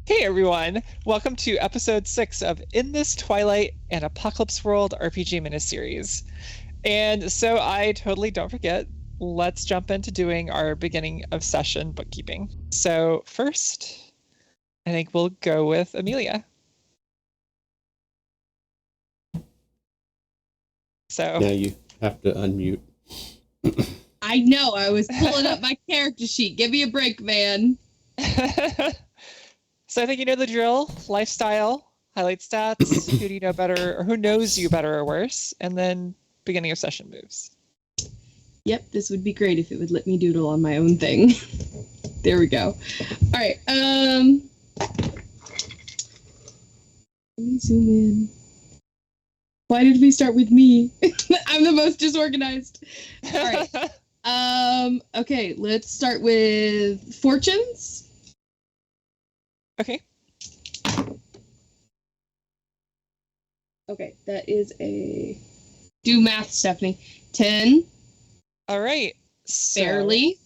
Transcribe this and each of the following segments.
Hey everyone, welcome to episode 6 of In This Twilight and Apocalypse World RPG miniseries. And so I totally don't forget, let's jump into doing our beginning of session bookkeeping. So first, I think we'll go with Amelia. So now you have to unmute. I know, I was pulling up my character sheet. Give me a break, man. So I think you know the drill. Lifestyle, highlight stats, who do you know better, or who knows you better or worse, and then beginning of session moves. Yep, this would be great if it would let me doodle on my own thing. There we go. All right, let me zoom in. Why did we start with me? I'm the most disorganized. All right. Okay, let's start with fortunes. Okay. Okay, that is a... Do math, Stephanie. 10. All right. So, Barely.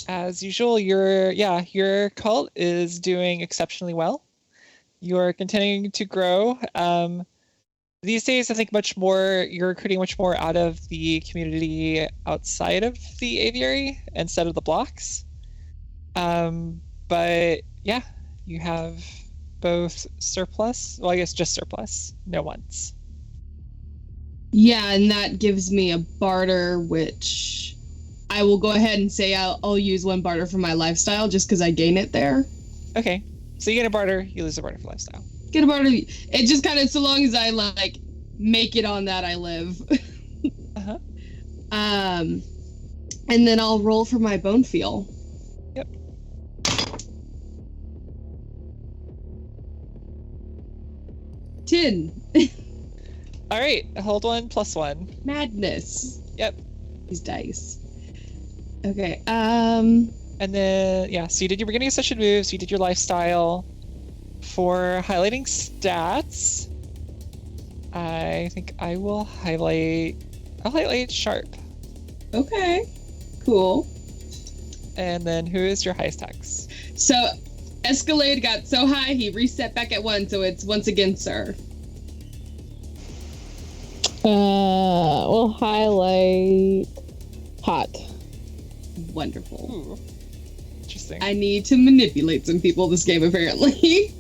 As usual, your cult is doing exceptionally well. You're continuing to grow. These days, I think you're recruiting much more out of the community outside of the aviary instead of the blocks. But yeah, you have both surplus, well, I guess just surplus, no ones. Yeah, and that gives me a barter, which I will go ahead and say I'll use one barter for my lifestyle just because I gain it there. Okay, so you get a barter, you lose a barter for lifestyle. Get a barter. It just kind of, so long as I like make it on that, I live. Uh-huh. And then I'll roll for my bone feel. Yep. Tin. All right, hold one, +1. Madness. Yep. These dice. Okay. And then, yeah, so you did your beginning of session moves, you did your lifestyle. For highlighting stats, I think I'll highlight sharp. Okay. Cool. And then who is your highest hex? So, Escalade got so high, he reset back at 1, so it's once again, sir. We'll highlight hot. Wonderful. Ooh, interesting. I need to manipulate some people this game, apparently.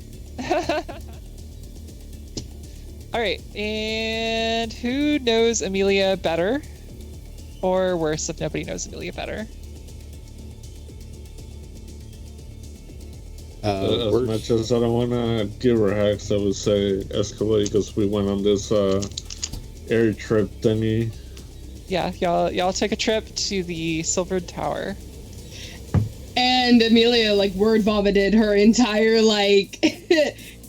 All right, and who knows Amelia better? Or worse, if nobody knows Amelia better? As much as I don't want to give her hacks, I would say Escalade because we went on this air trip thingy. Yeah, y'all took a trip to the Silvered Tower. And Amelia, like, word vomited her entire, like,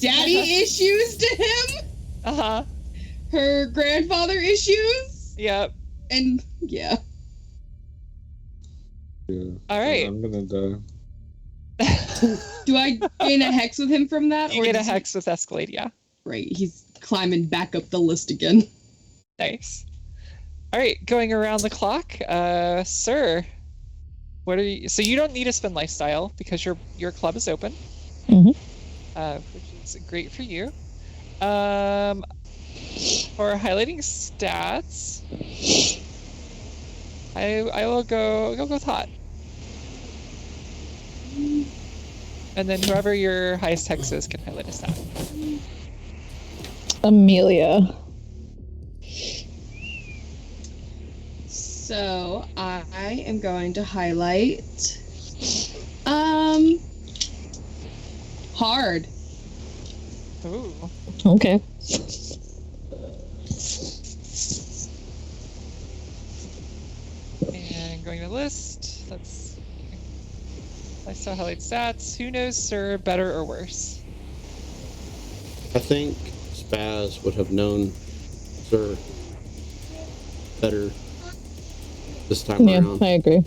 daddy issues to him. Uh-huh. Her grandfather issues. Yep. And, yeah. Yeah. All right. I'm gonna die. Do I gain a hex with him from that? You get a hex with Escalade, yeah. Right, he's climbing back up the list again. Nice. All right, going around the clock, sir. What are you? So you don't need to spend lifestyle because your club is open. Mm-hmm. Which is great for you. For highlighting stats, I will go with hot. And then whoever your highest hex is can highlight a stat. Amelia. So I am going to highlight hard. Ooh. Okay. And going to the list, let's see. Lifestyle highlight stats. Who knows Sir better or worse? I think Spaz would have known Sir better this time around. I agree.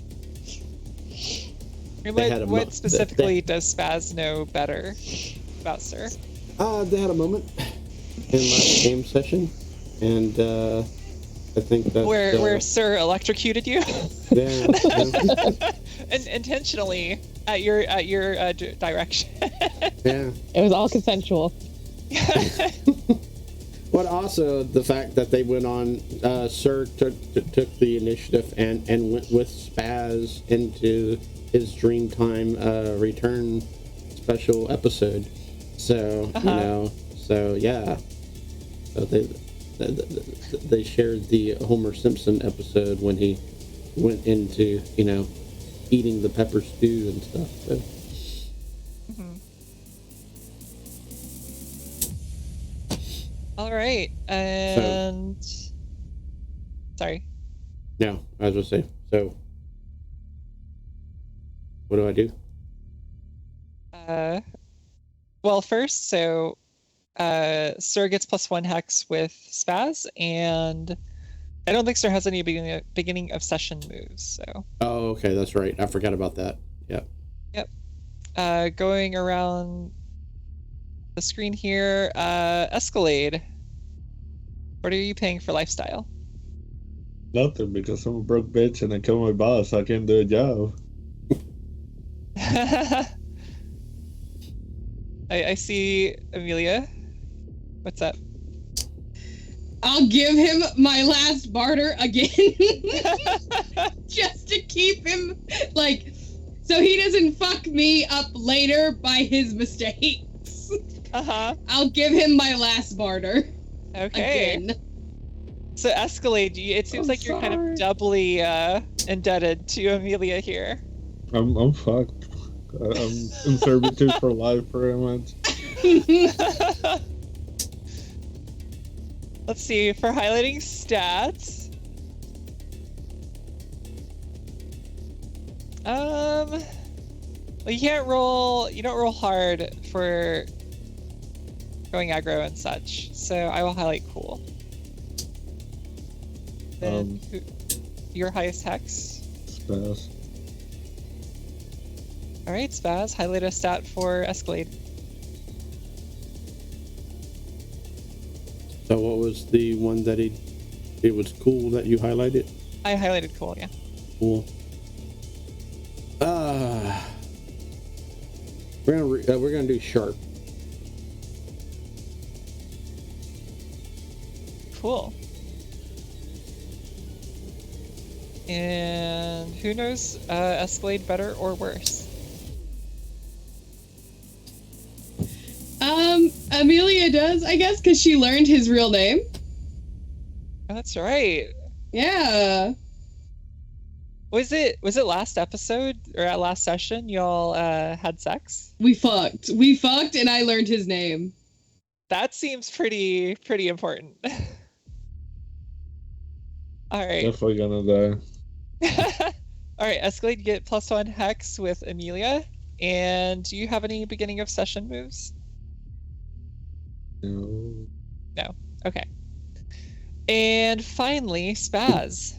What specifically does Spaz know better about Sir? They had a moment in last game session, and I think that where Sir electrocuted you. Yeah. And intentionally. at your direction. Yeah. It was all consensual. But also the fact that they went on, Sir took the initiative and went with Spaz into his Dreamtime return special episode. So you know, so yeah, so they shared the Homer Simpson episode when he went into eating the pepper stew and stuff. So. All right, and sorry. No, I was gonna say. So, what do I do? Well, first, so Sir gets +1 hex with Spaz, and I don't think Sir has any beginning of session moves. So. Oh, okay, that's right. I forgot about that. Yep. Yep. Going around the screen here, Escalade. What are you paying for lifestyle? Nothing, because I'm a broke bitch and I kill my boss, so I can't do a job. I see Amelia. What's up? I'll give him my last barter again. Just to keep him, so he doesn't fuck me up later by his mistakes. I'll give him my last barter. Okay. Again. So Escalade, it seems like you're kind of doubly indebted to Amelia here. I'm fucked. I'm in servitude for life, pretty much. Let's see, for highlighting stats. Well, you don't roll hard for going aggro and such, so I will highlight cool. Then your highest hex. Spaz. All right, Spaz, highlight a stat for Escalade. So what was the one that it was cool that you highlighted? I highlighted cool, yeah. Cool. We're gonna do sharp. Cool. And who knows Escalade better or worse? Amelia does, I guess, because she learned his real name. Oh, that's right. Yeah. Was it last episode or at last session y'all had sex? We fucked, and I learned his name. That seems pretty important. All right. Definitely gonna die. All right, Escalade, you get +1 hex with Amelia. And do you have any beginning of session moves? No. No. Okay. And finally, Spaz.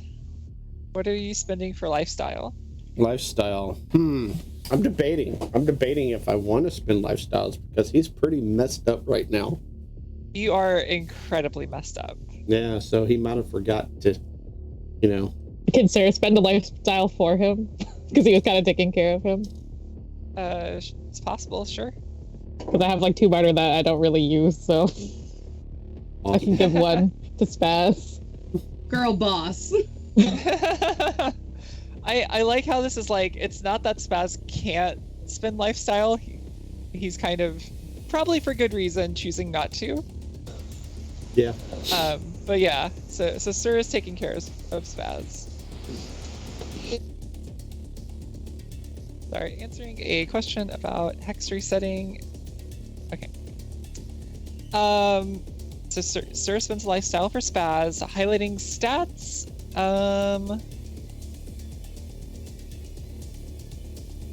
What are you spending for lifestyle? Lifestyle. I'm debating if I want to spend lifestyles because he's pretty messed up right now. You are incredibly messed up. Yeah, so he might have forgot to, Can Sarah spend a lifestyle for him? Because he was kind of taking care of him. It's possible, sure. Because I have 2 barter that I don't really use, so I can give one to Spaz. Girl boss. I like how this is it's not that Spaz can't spend lifestyle. He's kind of, probably for good reason, choosing not to. Yeah. But yeah, so Sir is taking care of Spaz. Sorry, answering a question about hex resetting. Okay. So Sir spends lifestyle for Spaz, highlighting stats.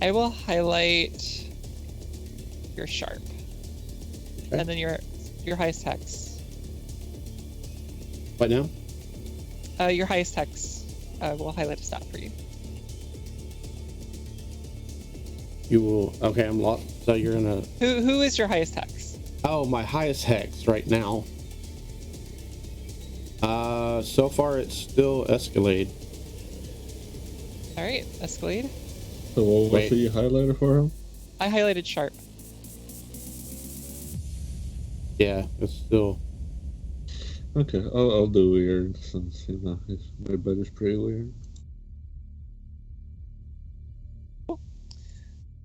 I will highlight your sharp, Okay. and then your highest hex. What now? Your highest hex. Will highlight a stat for you. You will. Okay, I'm lost. So you're gonna. Who is your highest hex? Oh, my highest hex right now. So far it's still Escalade. All right, Escalade. So what was Wait. it you highlighted for him? I highlighted sharp. Yeah, it's still. Okay, I'll do weird since my bed is pretty weird.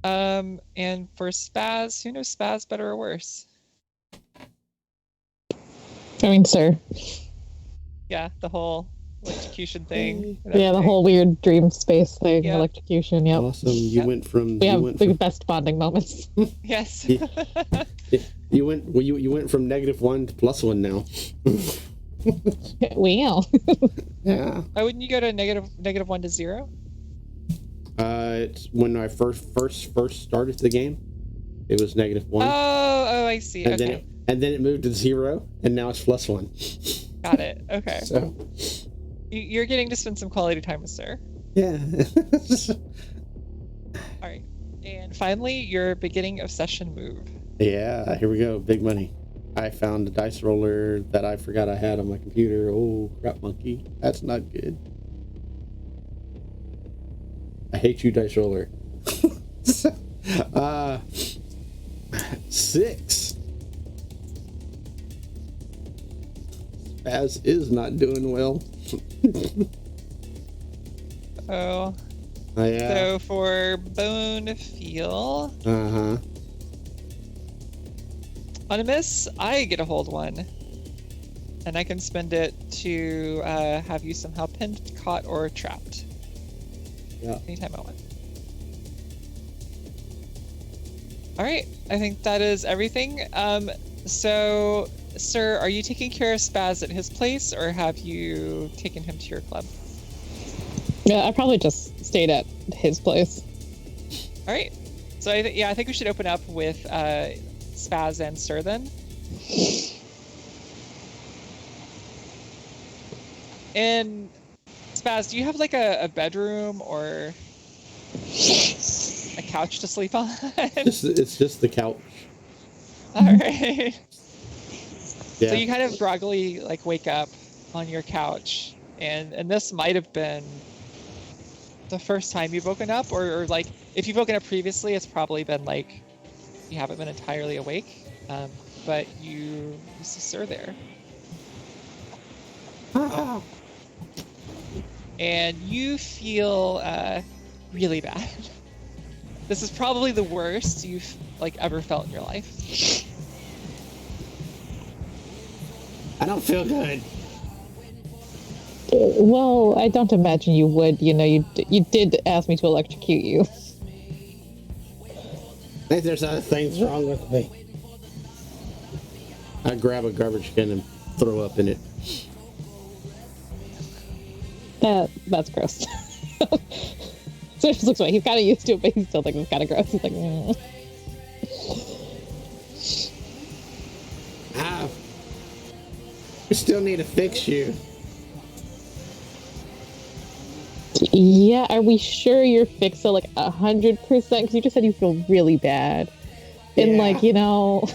And for spaz, who knows spaz better or worse? I mean, sir. Yeah, the whole electrocution thing. and Yeah, the everything. whole weird dream space thing, Yeah. electrocution. Yep. Awesome. You Yep. went from. We you have went the from, best bonding moments. Yes. you went from -1 to +1 now. Wow. Yeah. Why wouldn't you go to -1 to 0? It's when I first started the game. It was -1. Oh, I see. and Okay. then it moved to 0, and now it's +1. Got it. Okay. So You're getting to spend some quality time with Sir. yeah. All right. And finally, your beginning of session move. Yeah, here we go. Big money. I found a dice roller that I forgot I had on my computer. Oh, crap monkey. That's not good. I hate you, dice roller. 6. Spaz is not doing well. Oh. Yeah. So for bone feel, Uh-huh. on a miss, I get a hold 1. And I can spend it to have you somehow pinned, caught, or trapped. Yeah. Anytime I want. All right, I think that is everything. So, Sir, are you taking care of Spaz at his place, or have you taken him to your club? Yeah, I probably just stayed at his place. All right. So I think we should open up with Spaz and Sir then. And Spaz, do you have like a bedroom or a couch to sleep on? It's just the couch. All right. Yeah. So you kind of groggily like wake up on your couch, and this might have been the first time you've woken up, or like if you've woken up previously, it's probably been like you haven't been entirely awake, but you see Sir there, and you feel really bad. This is probably the worst you've like ever felt in your life. I don't feel good. Well, I don't imagine you would. You know, you did ask me to electrocute you. I think there's other things wrong with me. I grab a garbage can and throw up in it. That's gross. So it just looks like he's kind of used to it, but he still thinks it's kind of gross. He's like, Ow. We still need to fix you. Yeah, are we sure you're fixed to like 100%? Because you just said you feel really bad. And Yeah. like, you know,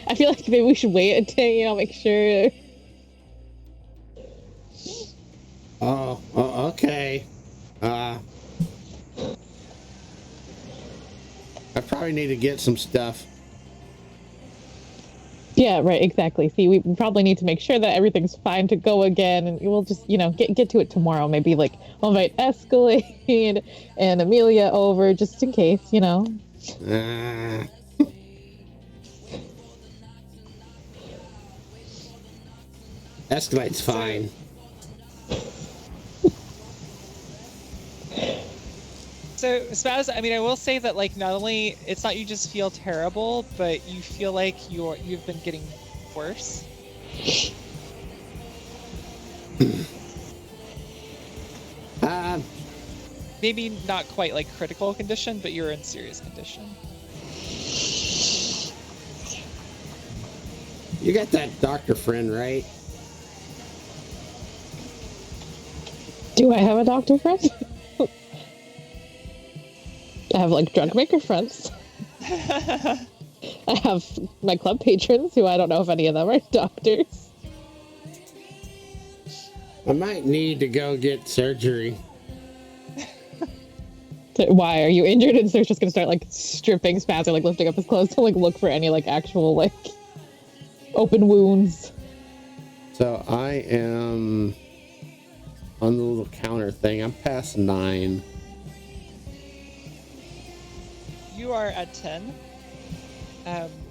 I feel like maybe we should wait until, you know, make sure. Oh, okay. I probably need to get some stuff. Yeah, right, exactly. See, we probably need to make sure that everything's fine to go again, and we'll just, you know, get to it tomorrow. Maybe like we'll invite Escalade and Amelia over just in case, you know. Escalade's fine. So, Spaz, I mean, I will say that, like, not only it's not you just feel terrible, but you feel like you've been getting worse. Maybe not quite like critical condition, but you're in serious condition. You got that doctor friend, right? Do I have a doctor friend? I have like drug maker friends. I have my club patrons who I don't know if any of them are doctors. I might need to go get surgery. Why are you injured? And so he's just gonna start like stripping Spaz or like lifting up his clothes to like look for any like actual like open wounds. So I am on the little counter thing. I'm past 9. You are at 10,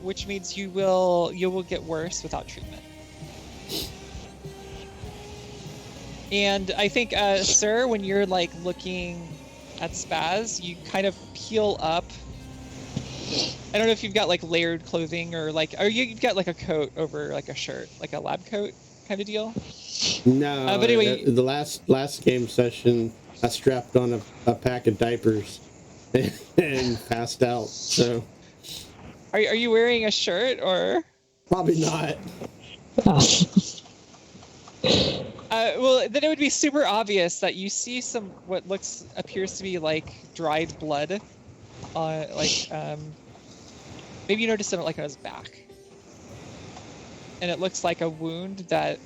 which means you will get worse without treatment. And I think, sir, when you're like looking at Spaz, you kind of peel up. I don't know if you've got like layered clothing or you've got like a coat over like a shirt, like a lab coat kind of deal. No, but anyway, the last game session, I strapped on a pack of diapers and passed out. So, are you wearing a shirt or? Probably not. Well, then it would be super obvious that you see some what appears to be like dried blood, maybe you notice it like on his back, and it looks like a wound that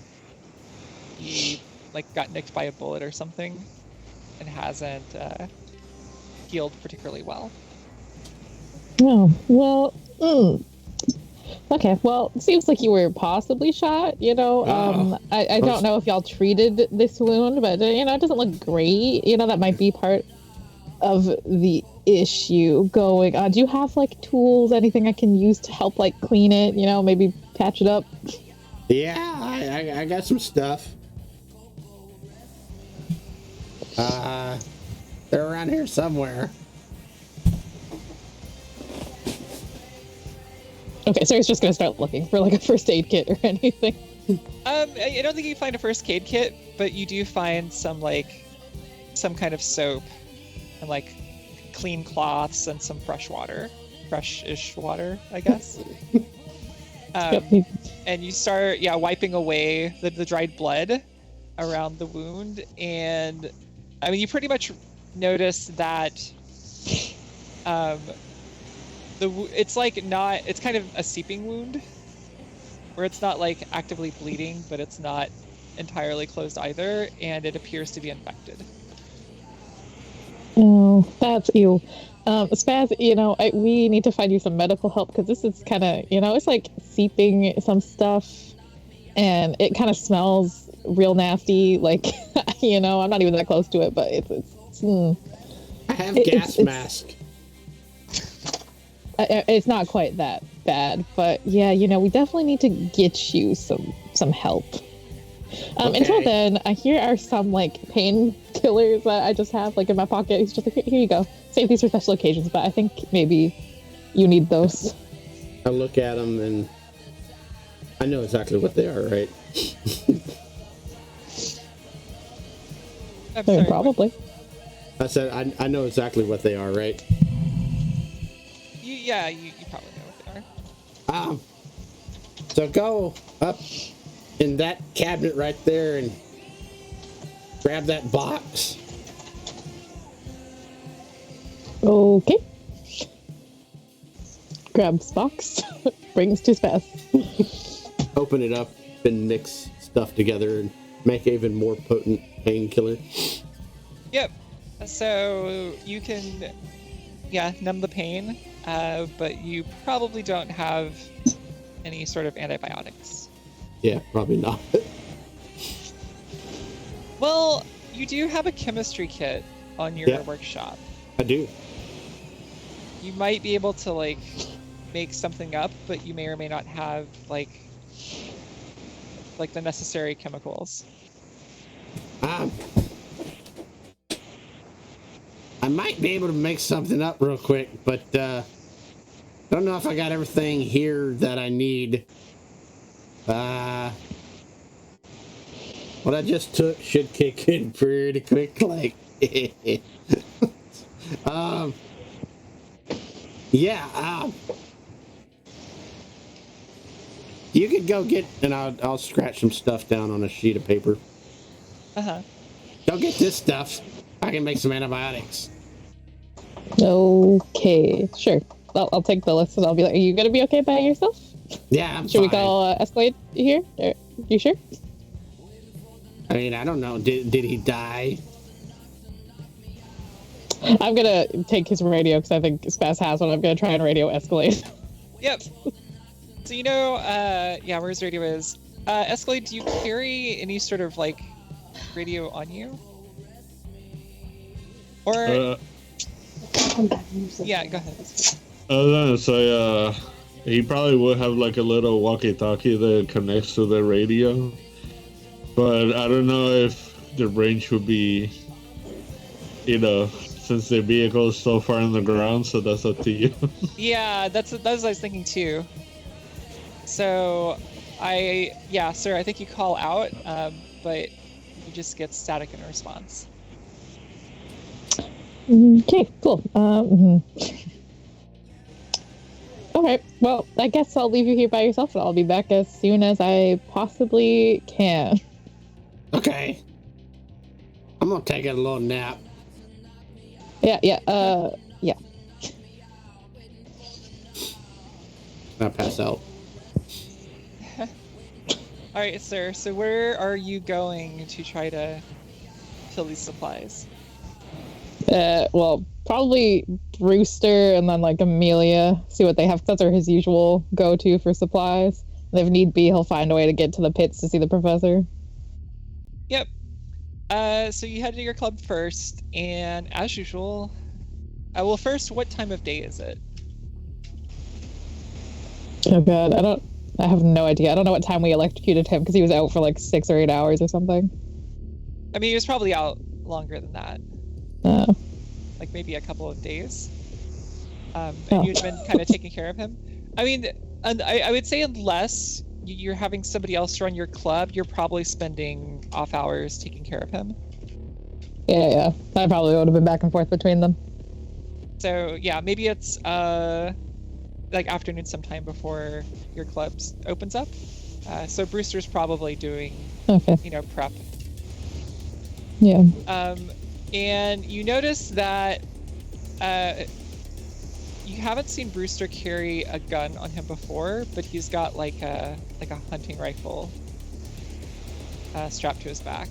he like got nicked by a bullet or something, and hasn't healed particularly well. Oh well. Okay, well, it seems like you were possibly shot, you know. I don't know if y'all treated this wound, but, you know, it doesn't look great. You know, that might be part of the issue going on. Do you have, like, tools, anything I can use to help, like, clean it, you know, maybe patch it up? Yeah, I got some stuff. They're around here somewhere. Okay, so he's just gonna start looking for like a first aid kit or anything. I don't think you find a first aid kit, but you do find some kind of soap and like clean cloths and some fresh water, fresh-ish water, I guess. And you start, wiping away the dried blood around the wound, and I mean, you pretty much notice that it's kind of a seeping wound where it's not like actively bleeding, but it's not entirely closed either, and it appears to be infected. Oh, that's ew. Spaz, you know, we need to find you some medical help because this is kind of, you know, it's like seeping some stuff and it kind of smells real nasty. Like, you know, I'm not even that close to it, but it's I have gas mask. It's not quite that bad, but yeah, you know, we definitely need to get you some help. Okay. Until then, here are some like painkillers that I just have like in my pocket. He's just like, here you go. Save these for special occasions, but I think maybe you need those. I look at them and I know exactly what they are, right? I'm sorry, probably. I said I know exactly what they are, right? You probably know what they are. So go up in that cabinet right there and grab that box. Okay. Grabs box, brings to Spaz. Open it up and mix stuff together and make an even more potent painkiller. Yep. So you can, numb the pain, but you probably don't have any sort of antibiotics. Yeah, probably not. Well, you do have a chemistry kit on your workshop. I do. You might be able to like make something up, but you may or may not have like the necessary chemicals. I might be able to make something up real quick, but I don't know if I got everything here that I need. What I just took should kick in pretty quickly. You could go get, and I'll scratch some stuff down on a sheet of paper. Go get this stuff. I can make some antibiotics. Okay, sure. I'll take the list and I'll be like, are you gonna be okay by yourself? Yeah, I'm Should we fine. call Escalade here? You sure? I mean, I don't know. Did he die? I'm gonna take his radio because I think Spaz has one. I'm gonna try and radio escalate. Yep. So yeah, where his radio is. Escalade, do you carry any sort of like radio on you? Or yeah, go ahead. I was gonna say, he probably would have like a little walkie-talkie that connects to the radio, but I don't know if the range would be, since the vehicle is so far on the ground. So that's up to you. Yeah, that's what I was thinking too. So, sir, I think you call out, but you just get static in response. Okay, cool. Alright, well, I guess I'll leave you here by yourself, and I'll be back as soon as I possibly can. Okay. I'm gonna take a little nap. Yeah. I pass out. All right, sir. So where are you going to try to fill these supplies? Well, probably Brewster and then like Amelia. See what they have. Those are his usual go-to for supplies. And if need be, he'll find a way to get to the pits to see the professor. Yep. So you head to your club first, and as usual, well, first, what time of day is it? Oh god, I have no idea. I don't know what time we electrocuted him because he was out for like 6 or 8 hours or something. I mean, he was probably out longer than that. Like maybe a couple of days. And you'd been kind of taking care of him. I mean, and I would say unless you're having somebody else run your club, you're probably spending off hours taking care of him. Yeah. I probably would have been back and forth between them. So yeah, maybe it's like afternoon sometime before your club opens up. So Brewster's probably doing, prep. Yeah. And you notice that you haven't seen Brewster carry a gun on him before, but he's got like a hunting rifle strapped to his back.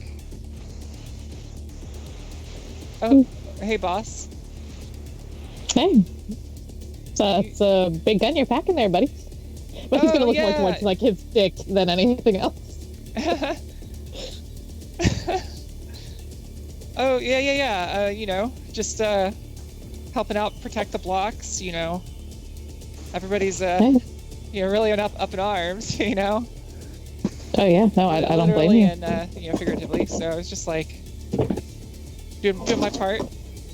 Oh, hey, boss. Hey. It's a big gun you're packing there, buddy. But he's gonna look more towards like his dick than anything else. Oh, yeah. Just helping out protect the blocks, Everybody's, really up in arms, Oh, yeah. No, I don't blame you. Literally and, figuratively. So I was just like, doing my part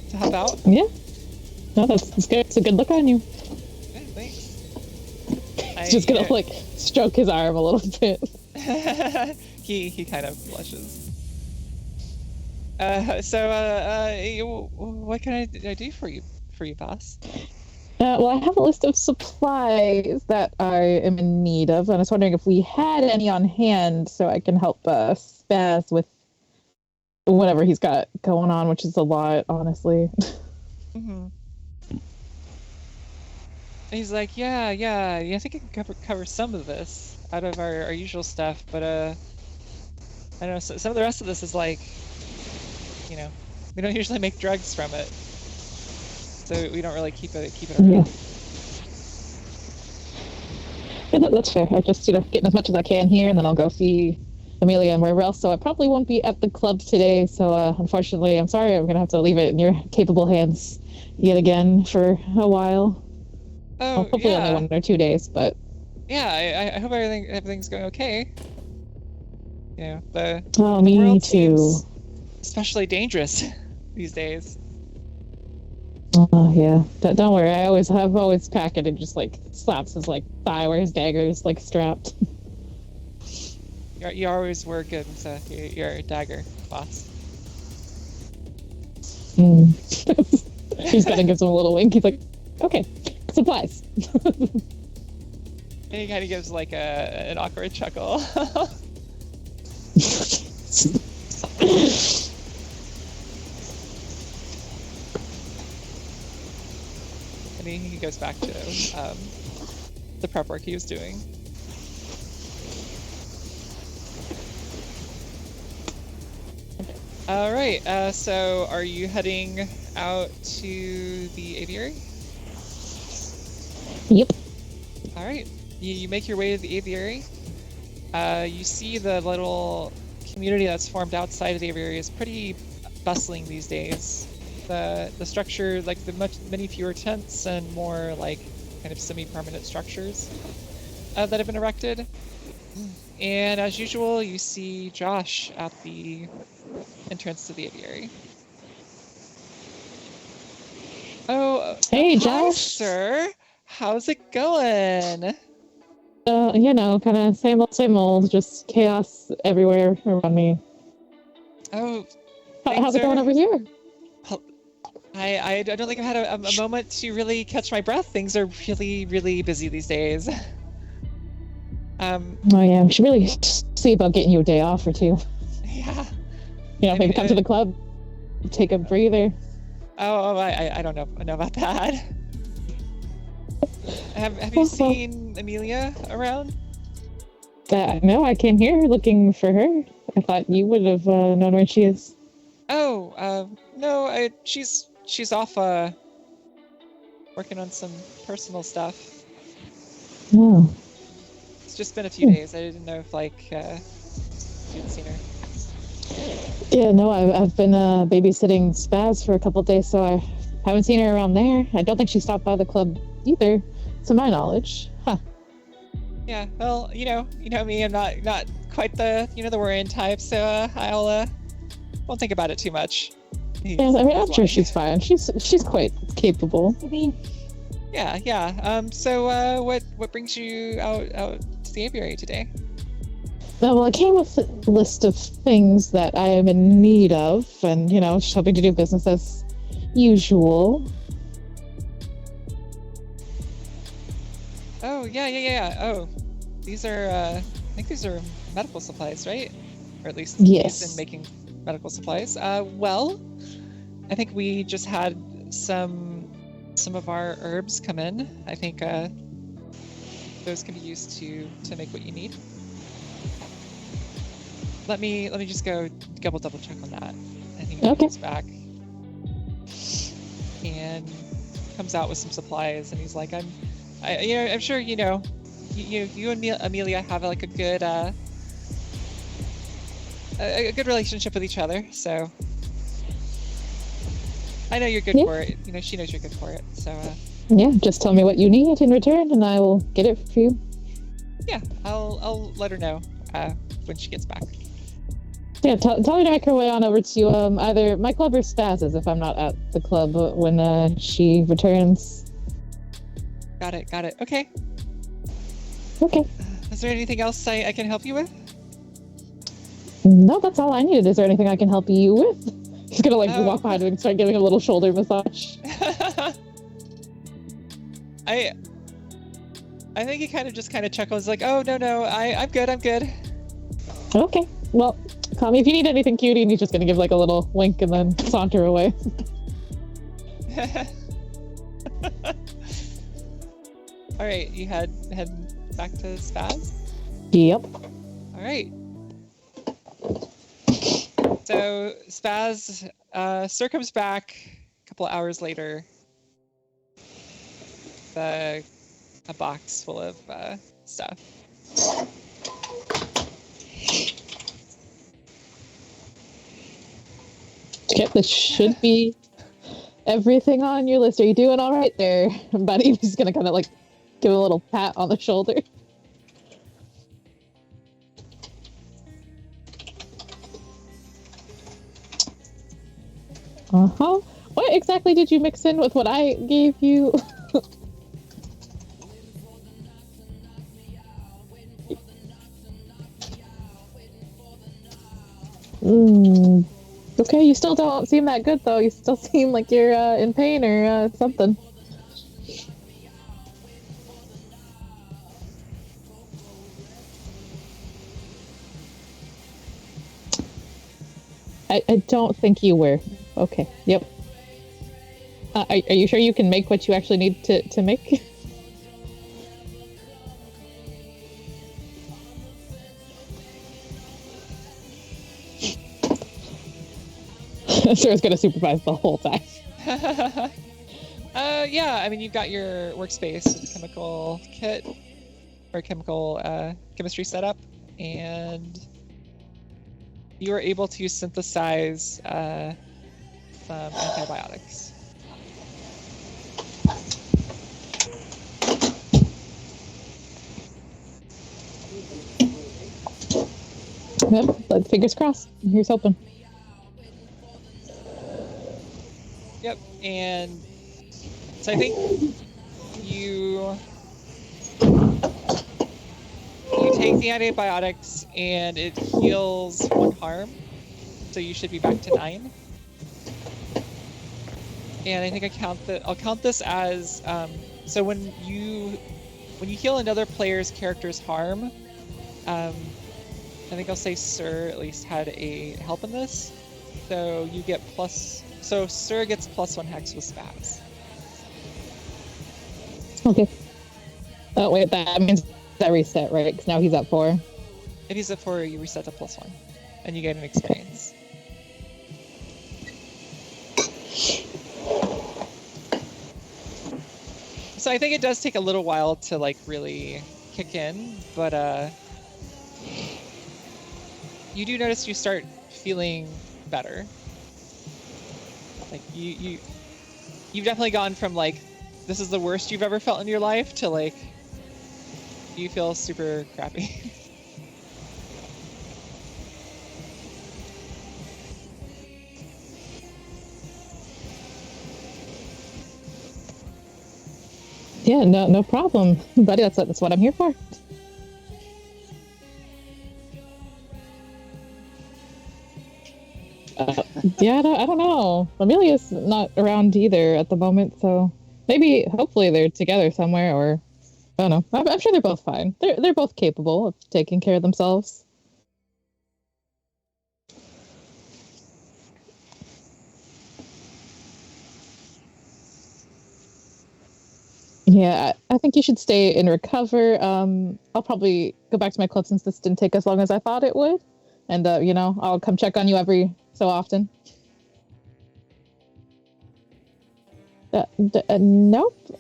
to help out. Yeah. No, that's good. It's a good look on you. Yeah, thanks. He's just gonna, stroke his arm a little bit. He kind of blushes. What can I do for you, boss? Well, I have a list of supplies that I am in need of, and I was wondering if we had any on hand so I can help Spaz with whatever he's got going on, which is a lot, honestly. Mm-hmm. And he's like, yeah, I think I can cover some of this out of our usual stuff, but I don't know, some of the rest of this is like, we don't usually make drugs from it, so we don't really keep it around. Yeah, that's fair. I just, getting as much as I can here, and then I'll go see Amelia and wherever else. So I probably won't be at the club today. So unfortunately, I'm sorry. I'm gonna have to leave it in your capable hands yet again for a while. Oh, well, hopefully only 1 or 2 days, but yeah, I hope everything's going okay. The me world too. Seems especially dangerous these days. Oh yeah, don't worry. I've always packed it and just slaps his thigh where his dagger is strapped. You always were good with your dagger, boss. He's gonna give him a little wink. He's like, okay, supplies. And he kind of gives an awkward chuckle. And he goes back to the prep work he was doing. All right. So are you heading out to the aviary? Yep. All right. You make your way to the aviary. You see the little community that's formed outside of the aviary is pretty bustling these days. The structure, like many fewer tents and more like kind of semi-permanent structures that have been erected. And as usual, you see Josh at the entrance to the aviary. Oh, Hey, hi, Josh. sir. How's it going? Kind of same old, just chaos everywhere around me. Oh, How's it going over here? I don't think I've had a moment to really catch my breath. Things are really, really busy these days. Oh yeah, we should really see about getting you a day off or two. Yeah. Maybe come to the club, take a breather. I don't know about that. Have you seen Amelia around? No, I came here looking for her. I thought you would have known where she is. Oh, no, she's off working on some personal stuff. Oh. It's just been a few days. I didn't know if you'd seen her. Yeah, no, I've been babysitting Spaz for a couple days, so I haven't seen her around there. I don't think she stopped by the club either, to my knowledge. Huh. Yeah, well, you know me. I'm not quite the the worrying type, so I'll won't think about it too much. Yeah, I mean, I'm sure she's fine. She's quite capable. I mean, yeah. So what brings you out to the aviary today? Well, I came with a list of things that I am in need of, and just hoping to do business as usual. Oh, yeah. Oh, these are I think these are medical supplies, right? Or at least yes, used in making medical supplies. Well, I think we just had some of our herbs come in. I think those can be used to make what you need. Let me just go double check on that. I think he comes back and comes out with some supplies, and he's like, I'm sure you and Amelia have like a good relationship with each other, so I know you're good for it. She knows you're good for it. So yeah, just tell me what you need in return, and I will get it for you. Yeah, I'll let her know when she gets back. Yeah, tell her to make her way on over to either my club or Spaz's if I'm not at the club when she returns. Got it. Okay. Okay. Is there anything else I can help you with? No, that's all I needed. Is there anything I can help you with? He's gonna walk behind him and start giving him a little shoulder massage. I think he kind of chuckles like, oh no, I'm good. Okay. Well, call me if you need anything, cutie. And he's just gonna give like a little wink and then saunter away. All right, you head back to Spaz? Yep. All right. So Spaz comes back a couple of hours later. A box full of stuff. Yep, this should be everything on your list. Are you doing all right there, buddy? He's gonna kind of give a little pat on the shoulder. Uh-huh. What exactly did you mix in with what I gave you? Okay, you still don't seem that good, though. You still seem like you're in pain or something. I don't think you were. Okay, yep. Are you sure you can make what you actually need to make? Sarah's gonna supervise the whole time. Yeah, I mean, you've got your workspace with chemical kit or chemical chemistry setup, and you are able to synthesize some antibiotics. Yep, but fingers crossed. Here's hoping. Yep, and so I think you take the antibiotics and it heals 1 harm, so you should be back to 9. And I think I'll count this as so when you heal another player's character's harm, I think I'll say Sir at least had a help in this, so you get so Sir gets +1 hex with spaz. Okay. Oh wait, that means that reset, right? Because now he's at 4. If he's at 4, you reset to +1, and you get an experience. So I think it does take a little while to like really kick in, but you do notice you start feeling better. Like you've definitely gone from like this is the worst you've ever felt in your life to like you feel super crappy. Yeah, no problem, buddy. That's what I'm here for. Yeah, I don't know. Amelia's not around either at the moment, so maybe, hopefully, they're together somewhere, or I don't know. I'm sure they're both fine. They're both capable of taking care of themselves. Yeah, I think you should stay and recover. I'll probably go back to my club since this didn't take as long as I thought it would, and I'll come check on you every so often. Nope.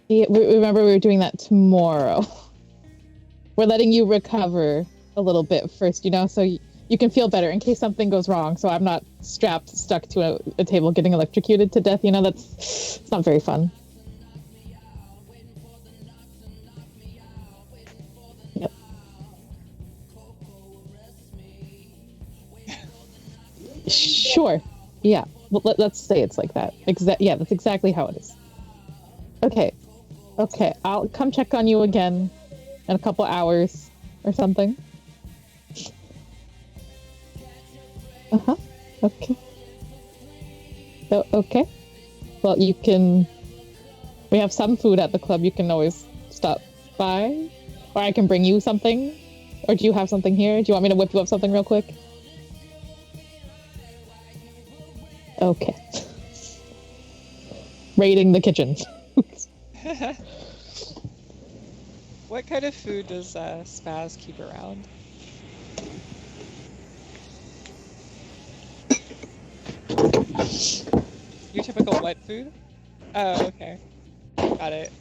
Yeah, remember we were doing that tomorrow. We're letting you recover a little bit first, so you can feel better in case something goes wrong. So I'm not stuck to a table getting electrocuted to death. It's not very fun. Yep. Sure. Yeah. Well, let's say it's like that. Yeah, that's exactly how it is. Okay. I'll come check on you again in a couple hours or something. Uh-huh. Okay. Okay. Well, we have some food at the club. You can always stop by. Or I can bring you something. Or do you have something here? Do you want me to whip you up something real quick? Okay. Raiding the kitchen. What kind of food does Spaz keep around? Your typical wet food? Oh, okay. Got it.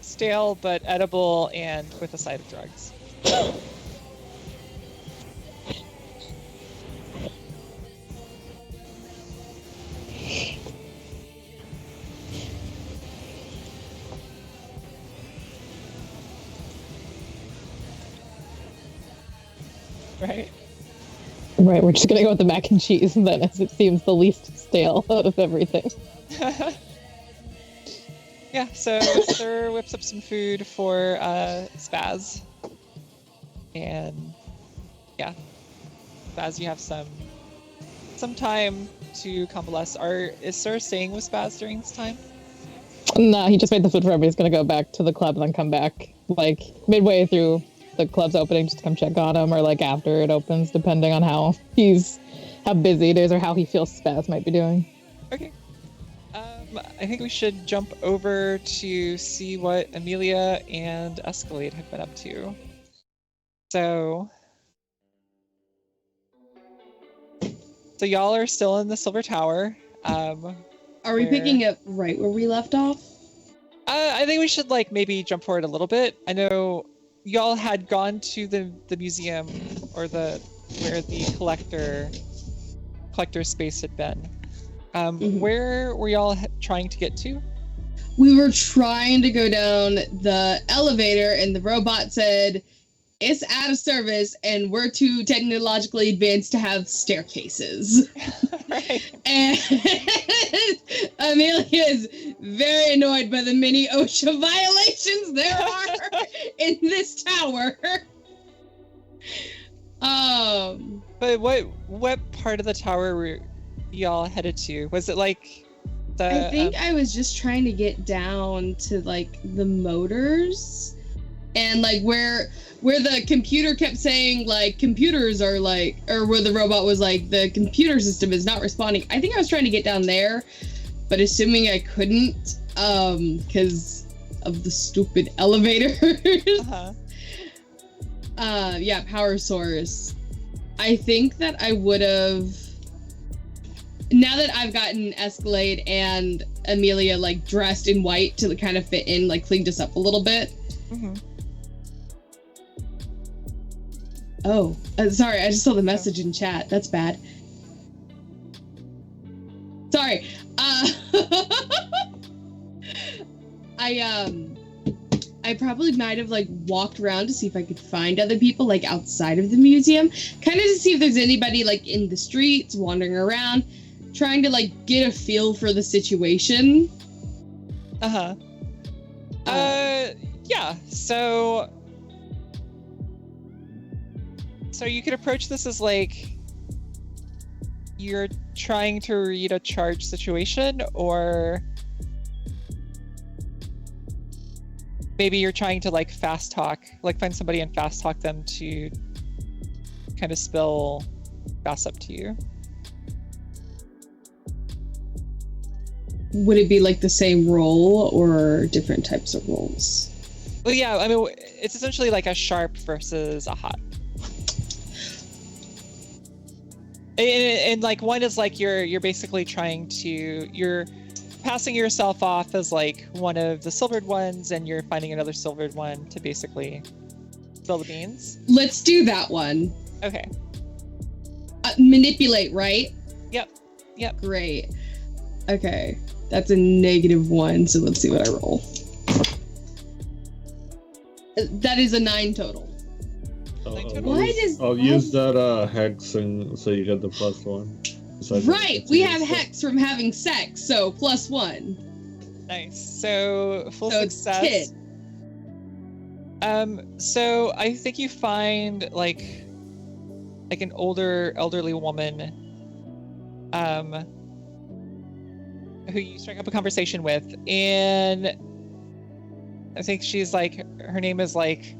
Stale but edible and with a side of drugs. Right, we're just gonna go with the mac and cheese, and then as it seems the least stale out of everything. Yeah, so Sir whips up some food for Spaz. And yeah, Spaz, you have some time to convalesce. Is Sir staying with Spaz during this time? No, he just made the food for everybody. He's gonna go back to the club and then come back like midway through the club's opening just to come check on him, or like after it opens, depending on how busy it is or how he feels Spaz might be doing. Okay. I think we should jump over to see what Amelia and Escalade have been up to. So y'all are still in the Silver Tower. Are we picking up right where we left off? I think we should like maybe jump forward a little bit. I know y'all had gone to the museum or where the collector space had been. Where were y'all trying to get to? We were trying to go down the elevator, and the robot said it's out of service, and we're too technologically advanced to have staircases. Right. And Amelia is very annoyed by the many OSHA violations there are in this tower. But what part of the tower were y'all headed to? Was it like I think I was just trying to get down to like the motors, and like where the computer kept saying like computers are like, or where the robot was like the computer system is not responding. I think I was trying to get down there, but assuming I couldn't because of the stupid elevators. Yeah, power source. I think that I would have, now that I've gotten Escalade and Amelia like dressed in white to kind of fit in, like cleaned us up a little bit. Oh, sorry, I just saw the message in chat. That's bad. Sorry. I probably might have like walked around to see if I could find other people like outside of the museum, kind of to see if there's anybody like in the streets wandering around, trying to like get a feel for the situation. Yeah. So you could approach this as like you're trying to read a charge situation, or maybe you're trying to like fast talk, like find somebody and fast talk them to kind of spill gossip to you. Would it be like the same role or different types of roles? Well, yeah, I mean, it's essentially like a sharp versus a hot. And like one is like you're basically you're passing yourself off as like one of the silvered ones, and you're finding another silvered one to basically spill the beans. Let's do that one. Okay. Manipulate, right? Yep. Great. Okay. That's a -1, so let's see what I roll. That is a 9 total. I'll use that hex, and so you get the +1. Right, we have hex from having sex, so +1. Nice. So full success. So I think you find like an elderly woman, who you strike up a conversation with, and I think she's like, her name is like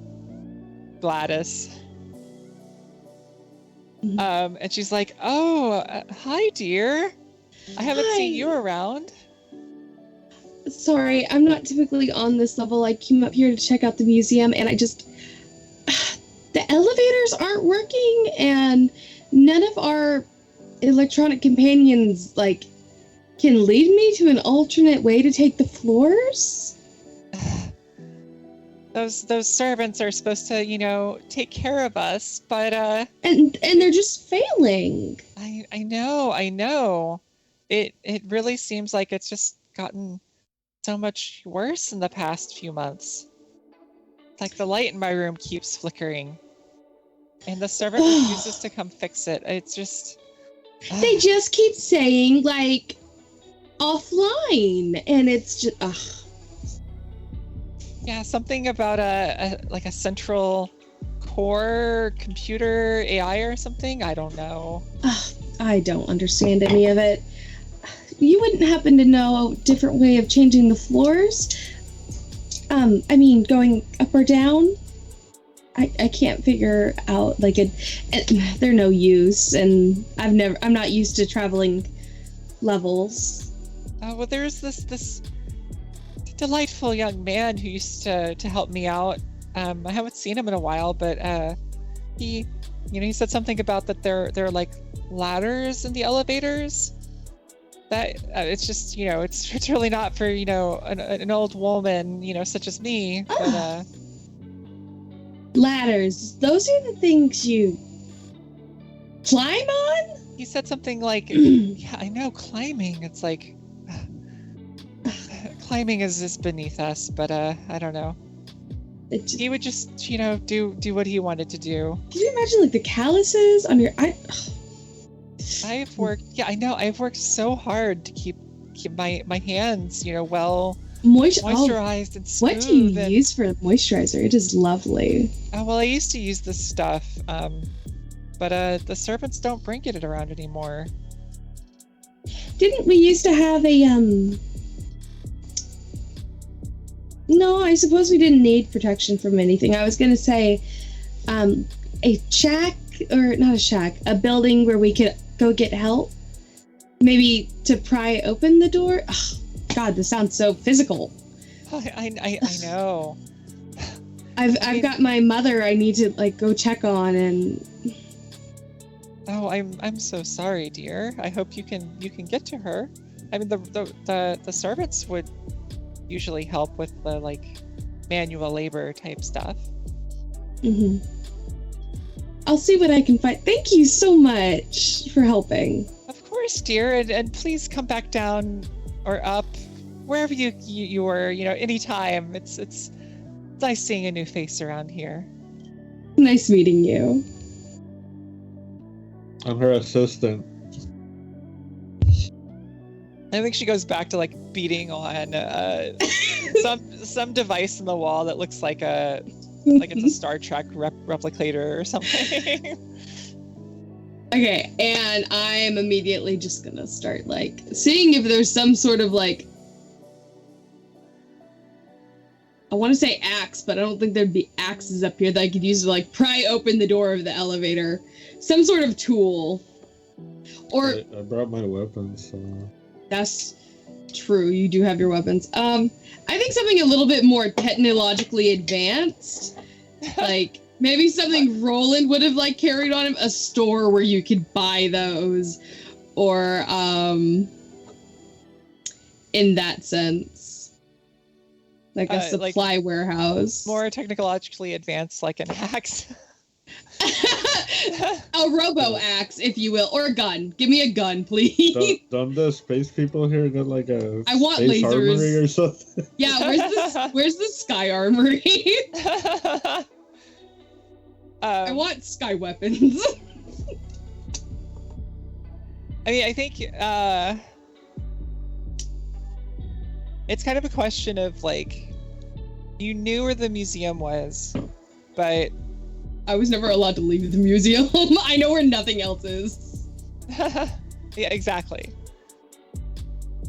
Gladys. And she's like, "Oh, hi, dear. I haven't seen you around." Sorry, I'm not typically on this level. I came up here to check out the museum, and the elevators aren't working, and none of our electronic companions like can lead me to an alternate way to take the floors. Those servants are supposed to, take care of us, but and they're just failing. I know. It really seems like it's just gotten so much worse in the past few months. Like the light in my room keeps flickering, and the servant refuses to come fix it. It's just they just keep saying like offline, and it's just Yeah, something about a central core computer AI or something. I don't know. I don't understand any of it. you wouldn't happen to know a different way of changing the floors? I mean, going up or down? I can't figure out, like, they're no use, and I'm not used to traveling levels. Well, there's this delightful young man who used to help me out. I haven't seen him in a while, but he said something about that there are like ladders in the elevators. That it's just, it's really not for, an old woman, such as me. But ladders, those are the things you climb on? He said something like, yeah, I know, climbing. It's like climbing is beneath us, but I don't know. He would just, do what he wanted to do. Can you imagine, like, the calluses on your... I've worked so hard to keep my hands, well moisturized and smooth. What do you use for moisturizer? It is lovely. Oh, well, I used to use this stuff, but the servants don't bring it around anymore. Didn't we used to have a No, I suppose we didn't need protection from anything. I was gonna say, a shack, or not a shack, a building where we could go get help. Maybe to pry open the door. Ugh, God, this sounds so physical. I know. I've got my mother I need to, like, go check on, and... Oh, I'm so sorry, dear. I hope you can get to her. I mean, the servants would usually help with the, like, manual labor type stuff. Mm-hmm. I'll see what I can find. Thank you so much for helping. Of course, dear, and please come back down or up, wherever you were, anytime. It's nice seeing a new face around here. Nice meeting you. I'm her assistant. I think she goes back to, like, beating on some device in the wall that looks like it's a Star Trek replicator or something. Okay, and I'm immediately just gonna start, like, seeing if there's some sort of, like, I want to say axe, but I don't think there'd be axes up here that I could use to, like, pry open the door of the elevator. Some sort of tool. Or I brought my weapons, so... That's true, you do have your weapons. I think something a little bit more technologically advanced. Like, maybe something Roland would have, like, carried on him. A store where you could buy those. Or, in that sense. Like a supply warehouse. More technologically advanced, like an axe. A robo-axe, if you will. Or a gun. Give me a gun, please. Don't the space people here got, like, a I want space lasers. armory or something? Yeah, where's the sky armory? I want sky weapons. I mean, I think it's kind of a question of, like, you knew where the museum was, but I was never allowed to leave the museum. I know where nothing else is. Yeah, exactly.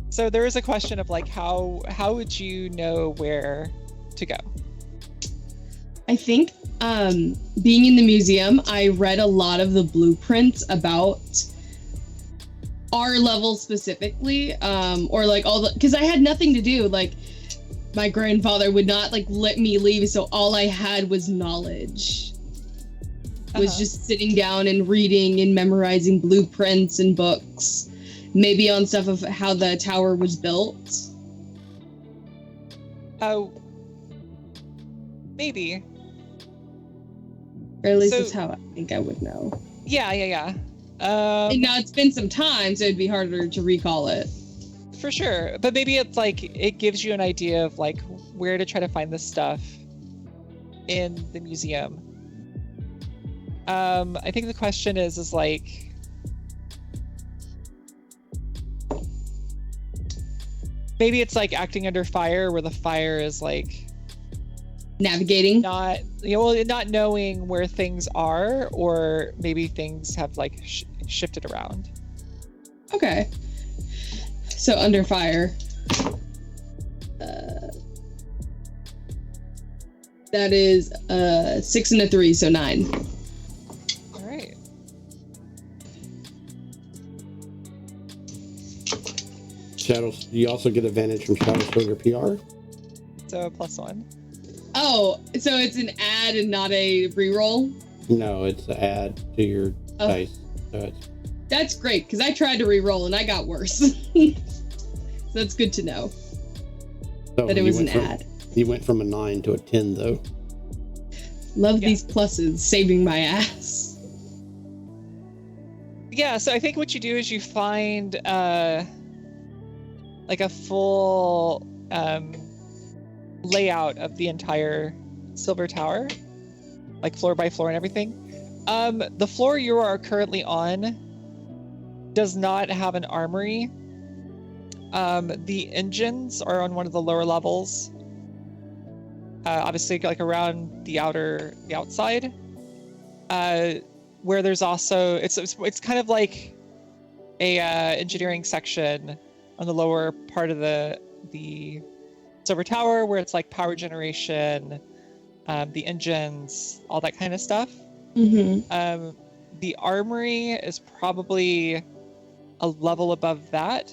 So there is a question of, like, how would you know where to go? I think being in the museum, I read a lot of the blueprints about our level specifically, or, like, all the, because I had nothing to do. Like, my grandfather would not, like, let me leave, so all I had was knowledge. Was just sitting down and reading and memorizing blueprints and books, maybe on stuff of how the tower was built. Oh, maybe. Or at least that's how I think I would know. Yeah. And now it's been some time, so it'd be harder to recall it. For sure, but maybe it's like it gives you an idea of, like, where to try to find this stuff in the museum. I think the question is like, maybe it's like acting under fire, where the fire is, like, navigating, not knowing where things are, or maybe things have, like, shifted around. Okay. So under fire. That is 6 and a 3, so 9. All right. Shadows. You also get advantage from Shadow Slogan PR. So +1. Oh, so it's an add and not a reroll? No, it's an add to your dice. So it's... That's great, because I tried to reroll and I got worse. So that's good to know. So that it was an add. You went from a 9 to a 10, though. Love these pluses, saving my ass. Yeah, so I think what you do is you find like a full layout of the entire Silver Tower, like floor by floor and everything. The floor you are currently on does not have an armory. The engines are on one of the lower levels. Obviously, like around the outside, where there's also it's kind of like a engineering section on the lower part of the Silver Tower, where it's like power generation, the engines, all that kind of stuff. Mm-hmm. The armory is probably a level above that,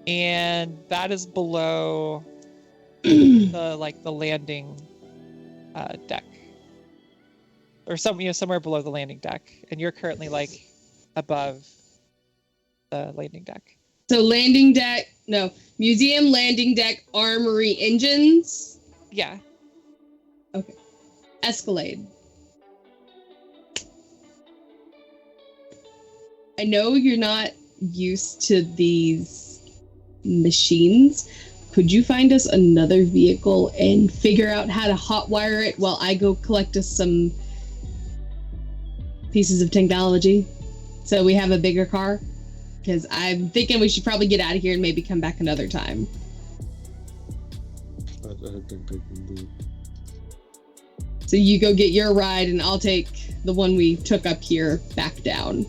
and that is below the landing deck, or somewhere below the landing deck, and you're currently like above the landing deck. So museum, landing deck, armory, engines. Yeah. Okay. Escalade. I know you're not used to these machines. Could you find us another vehicle and figure out how to hotwire it while I go collect us some pieces of technology so we have a bigger car? Because I'm thinking we should probably get out of here and maybe come back another time. I think I can do. So you go get your ride and I'll take the one we took up here back down.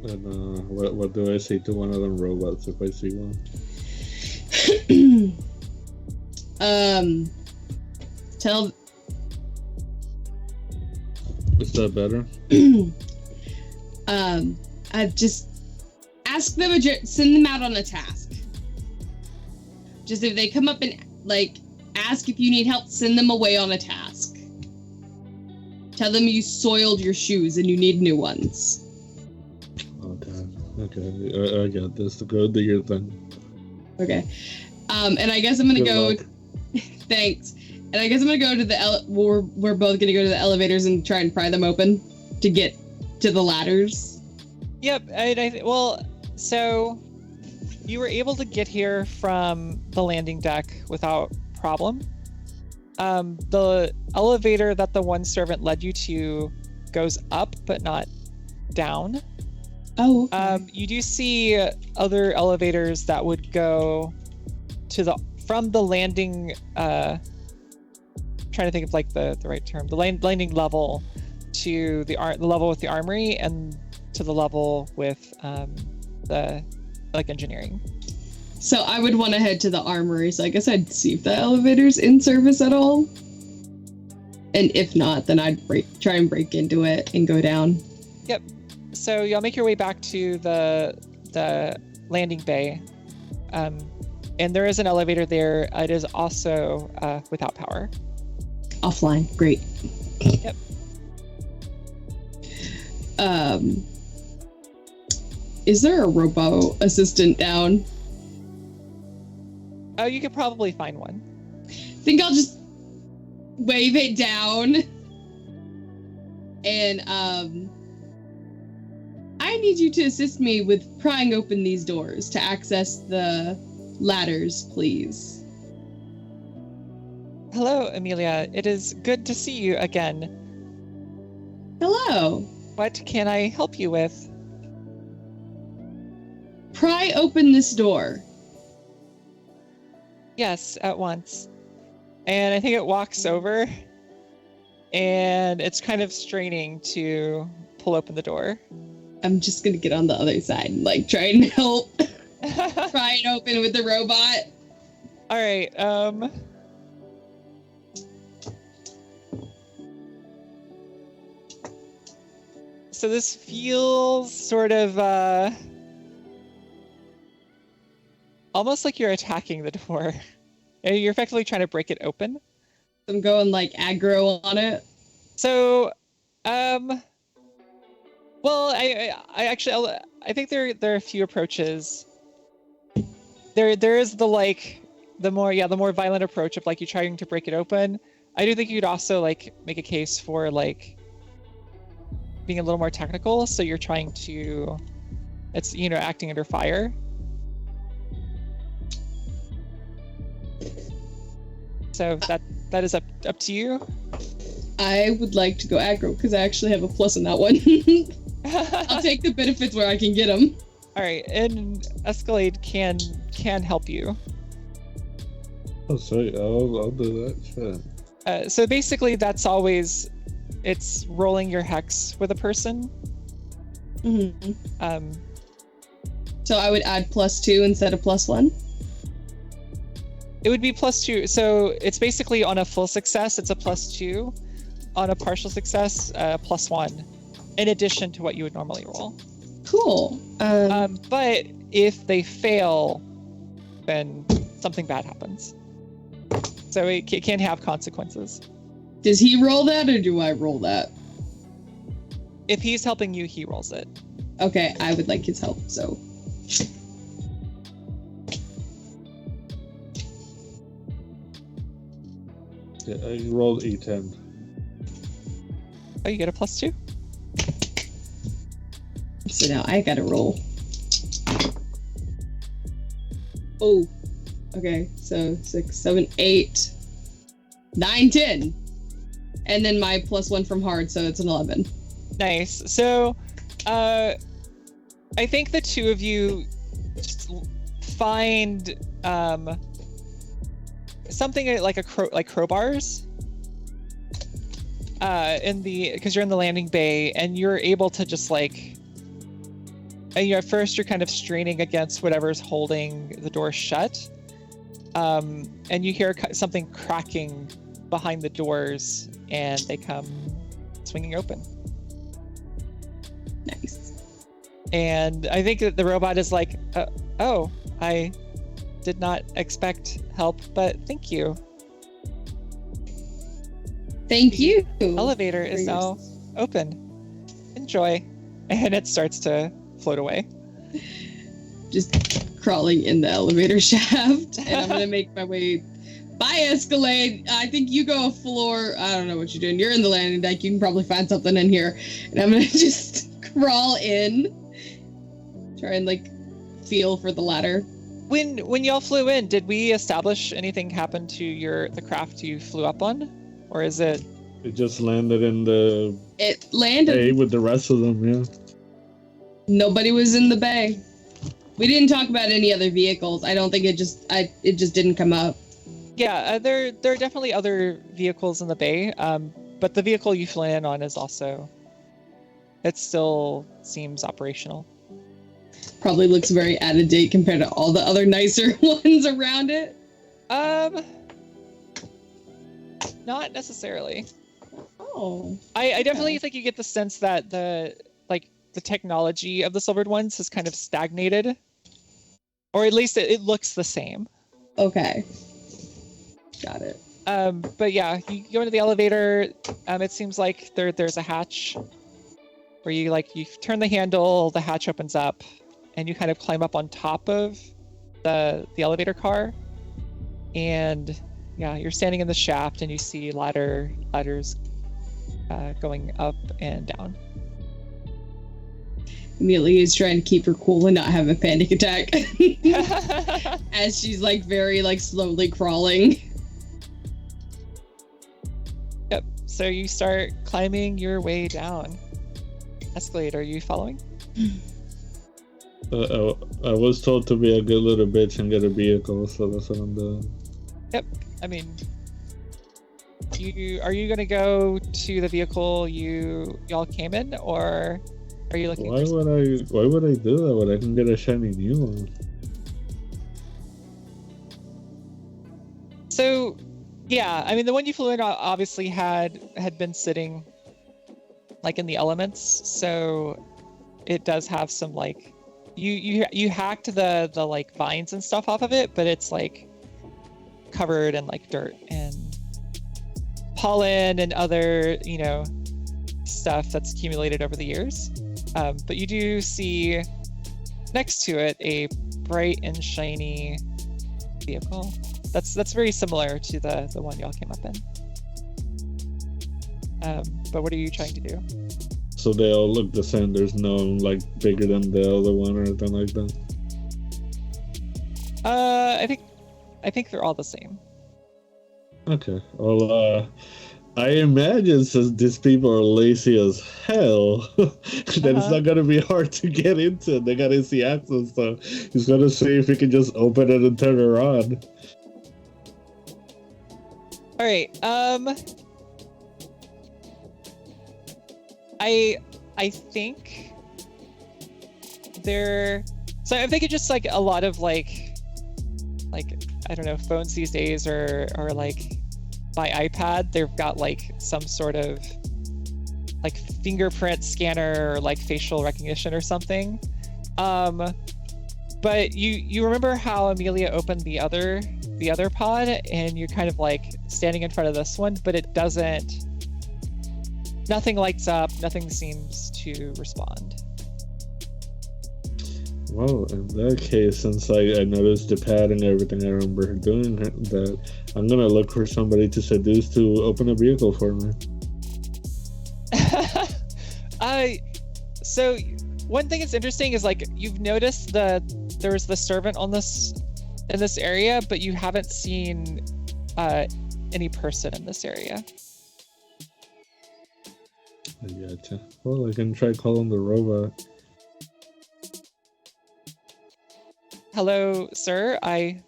And what do I say to one of them robots if I see one? Tell. Is that better? I've just ask them, send them out on a task. Just if they come up and like ask if you need help, send them away on a task. Tell them you soiled your shoes and you need new ones. Okay, I got this. Go do your thing. Okay. And I guess I'm gonna go. Thanks. And I guess I'm gonna go to the. We're both gonna go to the elevators and try and pry them open to get to the ladders. Yep. Well, so you were able to get here from the landing deck without problem. The elevator that the one servant led you to goes up, but not down. Oh. Okay. You do see other elevators that would go to from the landing. Trying to think of like the right term. The landing level to the level with the armory, and to the level with the engineering. So I would want to head to the armory. So I guess I'd see if the elevator's in service at all. And if not, then I'd try and break into it and go down. Yep. So y'all make your way back to the landing bay, and there is an elevator there. It is also without power. Offline. Great. Yep. Is there a robo assistant down? Oh, you could probably find one. Think I'll just wave it down. And I need you to assist me with prying open these doors to access the ladders, please. Hello, Amelia. It is good to see you again. Hello. What can I help you with? Pry open this door. Yes, at once. And I think it walks over, and it's kind of straining to pull open the door. I'm just gonna get on the other side and like try and help. Pry it open with the robot. All right. So this feels sort of almost like you're attacking the door. You're effectively trying to break it open. I'm going like aggro on it. So, well, I think there are a few approaches. There is the more violent approach of like you trying to break it open. I do think you could also like make a case for like being a little more technical. So you're trying to, it's acting under fire. So that is up to you. I would like to go aggro because I actually have a plus on that one. I'll take the benefits where I can get them. All right, and Escalade can help you. Oh, sorry, I'll do that. Sure. So basically, that's always it's rolling your hex with a person. Mm-hmm. So I would add +2 instead of +1. It would be +2. So it's basically on a full success, it's a +2. On a partial success, +1. In addition to what you would normally roll. Cool. But if they fail, then something bad happens. So it can have consequences. Does he roll that or do I roll that? If he's helping you, he rolls it. Okay, I would like his help, so. Yeah, I rolled E10. Oh, you get a +2? So now I gotta roll. Oh, okay, so 6, 7, 8, 9, 10. And then my +1 from hard, so it's an 11. Nice. So, I think the two of you just find something like crowbars because you're in the landing bay, and you're able to just like. And at first you're kind of straining against whatever's holding the door shut, and you hear something cracking behind the doors, and they come swinging open. Nice. And I think that the robot is like, oh, I did not expect help, but thank you. Thank you. Elevator is now open. Enjoy. And it starts to float away. Just crawling in the elevator shaft, and I'm gonna make my way by Escalade. I think you go a floor. I don't know what you're doing. You're in the landing deck. You can probably find something in here, and I'm gonna just crawl in, try and like feel for the ladder. When y'all flew in, did we establish anything happened to the craft you flew up on, or is it? It just landed in the. It landed. Bay with the rest of them, yeah. Nobody was in the bay. We didn't talk about any other vehicles. I don't think it just didn't come up. Yeah, there are definitely other vehicles in the bay, but the vehicle you flew in on is also. It still seems operational. Probably looks very out of date compared to all the other nicer ones around it. Not necessarily. Oh. I definitely think you get the sense that the technology of the silvered ones has kind of stagnated, or at least it looks the same. Okay. Got it. But yeah, you go into the elevator. It seems like there's a hatch where you turn the handle, the hatch opens up, and you kind of climb up on top of the elevator car. And yeah, you're standing in the shaft, and you see ladders going up and down. Amelia is trying to keep her cool and not have a panic attack as she's like very like slowly crawling. Yep. So you start climbing your way down. Escalade, are you following? I was told to be a good little bitch and get a vehicle, so that's what I'm doing. Yep. I mean, are you gonna go to the vehicle y'all came in, or are you looking? Why would I do that when I can get a shiny new one? So, yeah, I mean, the one you flew in obviously had been sitting like in the elements, so it does have some like you hacked the like vines and stuff off of it, but it's like covered in like dirt and pollen and other, you know, stuff that's accumulated over the years. But you do see next to it a bright and shiny vehicle. That's very similar to the one y'all came up in. But what are you trying to do? So they all look the same. There's no like bigger than the other one or anything like that. I think they're all the same. Okay. Well, I imagine since these people are lazy as hell, that it's not gonna be hard to get into. They got easy access, so he's gonna see if he can just open it and turn it on. All right. I think they're. So I'm thinking just like a lot of like I don't know, phones these days or like by iPad, they've got like some sort of like fingerprint scanner or like facial recognition or something. But you remember how Amelia opened the other pod, and you're kind of like standing in front of this one, but it doesn't. Nothing lights up. Nothing seems to respond. Well, in that case, since I noticed the pad and everything, I remember doing that, I'm gonna look for somebody to seduce to open a vehicle for me. So one thing that's interesting is like you've noticed that there's the servant in this area, but you haven't seen any person in this area. I gotcha. Well, I can try calling the robot. Hello, sir. I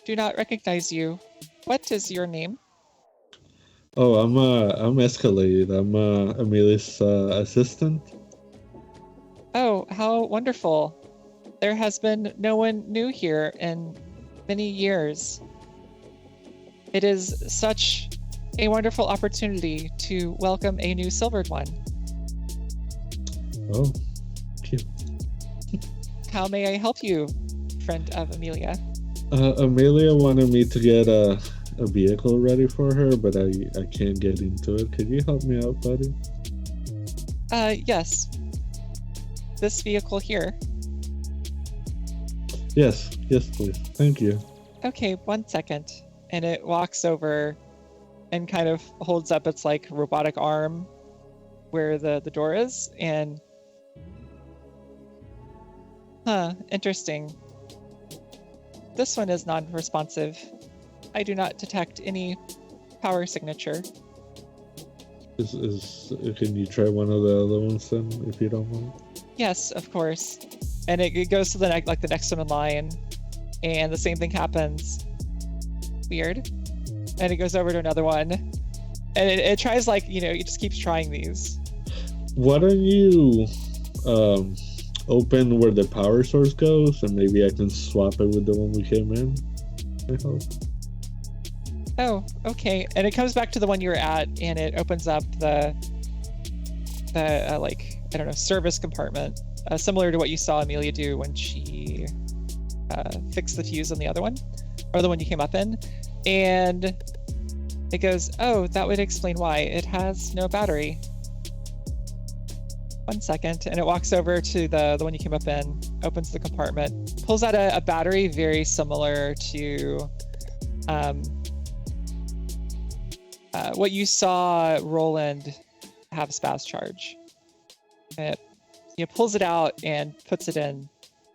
do not recognize you. What is your name? Oh, I'm Escalade. I'm Amelia's assistant. Oh, how wonderful. There has been no one new here in many years. It is such a wonderful opportunity to welcome a new silvered one. Oh, cute. How may I help you, friend of Amelia? Amelia wanted me to get a vehicle ready for her, but I can't get into it. Could you help me out, buddy? Yes. This vehicle here. Yes, please. Thank you. Okay, 1 second. And it walks over and kind of holds up its like robotic arm where the door is, and interesting. This one is non-responsive. I do not detect any power signature. Can you try one of the other ones then, if you don't mind? Yes, of course. And it goes to the next one in line, and the same thing happens. Weird. And it goes over to another one, and it tries like, you know, it just keeps trying these. Why don't you open where the power source goes, and maybe I can swap it with the one we came in? I hope. Oh, okay. And it comes back to the one you were at, and it opens up the like, I don't know, service compartment, similar to what you saw Amelia do when she fixed the fuse on the other one, or the one you came up in. And it goes, oh, that would explain why. It has no battery. 1 second. And it walks over to the one you came up in, opens the compartment, pulls out a battery very similar to what you saw Roland have spaz charge. And it pulls it out and puts it in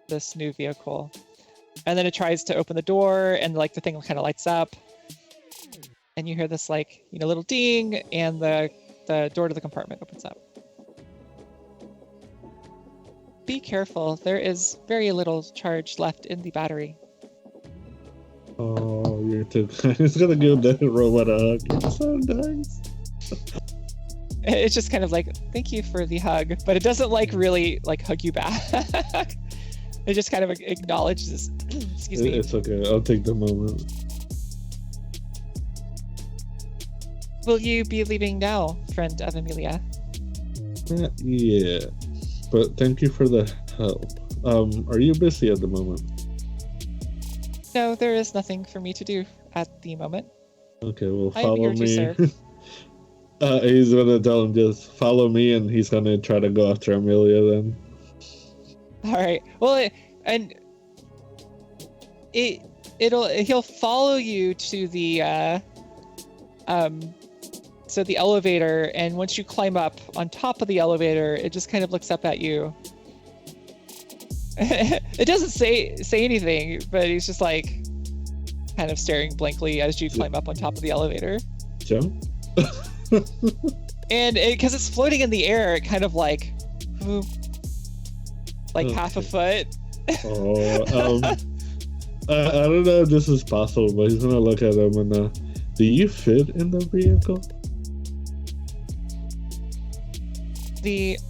this new vehicle. And then it tries to open the door, and like the thing kind of lights up, and you hear this like, you know, little ding, and the door to the compartment opens up. Be careful. There is very little charge left in the battery. Oh, you're too kind. It's gonna give the robot a hug. It's so nice. It's just kind of like, thank you for the hug, but it doesn't like really like hug you back. It just kind of acknowledges. Excuse me. It's okay. I'll take the moment. Will you be leaving now, friend of Amelia? Yeah, but thank you for the help. Are you busy at the moment? No, there is nothing for me to do at the moment. Okay, well, I am follow here to me. serve. He's gonna tell him just follow me, and he's gonna try to go after Amelia then. All right. Well, he'll follow you to the the elevator, and once you climb up on top of the elevator, it just kind of looks up at you. It doesn't say anything, but he's just like kind of staring blankly as you climb up on top of the elevator. Jump. And because it's floating in the air, it kind of like half a foot. Oh, I don't know if this is possible, but he's gonna look at him and do you fit in the vehicle?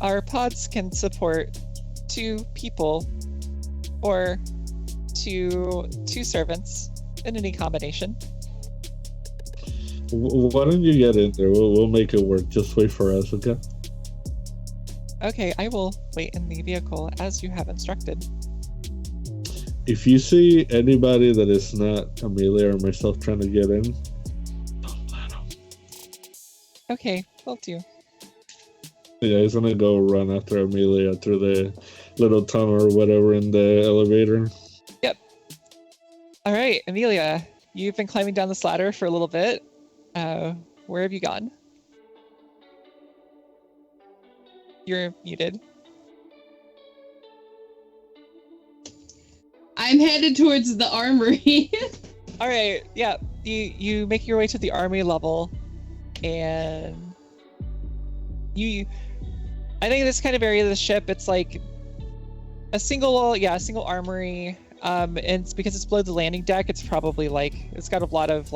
Our pods can support 2 people or two servants in any combination. Why don't you get in there? We'll make it work. Just wait for us, okay? Okay, I will wait in the vehicle as you have instructed. If you see anybody that is not Amelia or myself trying to get in, don't let them. Okay, will do. Yeah, he's gonna go run after Amelia through the little tunnel or whatever in the elevator. Yep. All right, Amelia, you've been climbing down this ladder for a little bit. Where have you gone? You're muted. I'm headed towards the armory. All right, yeah. You make your way to the army level, and I think this kind of area of the ship, it's like a single armory. And it's because it's below the landing deck, it's probably like it's got a lot of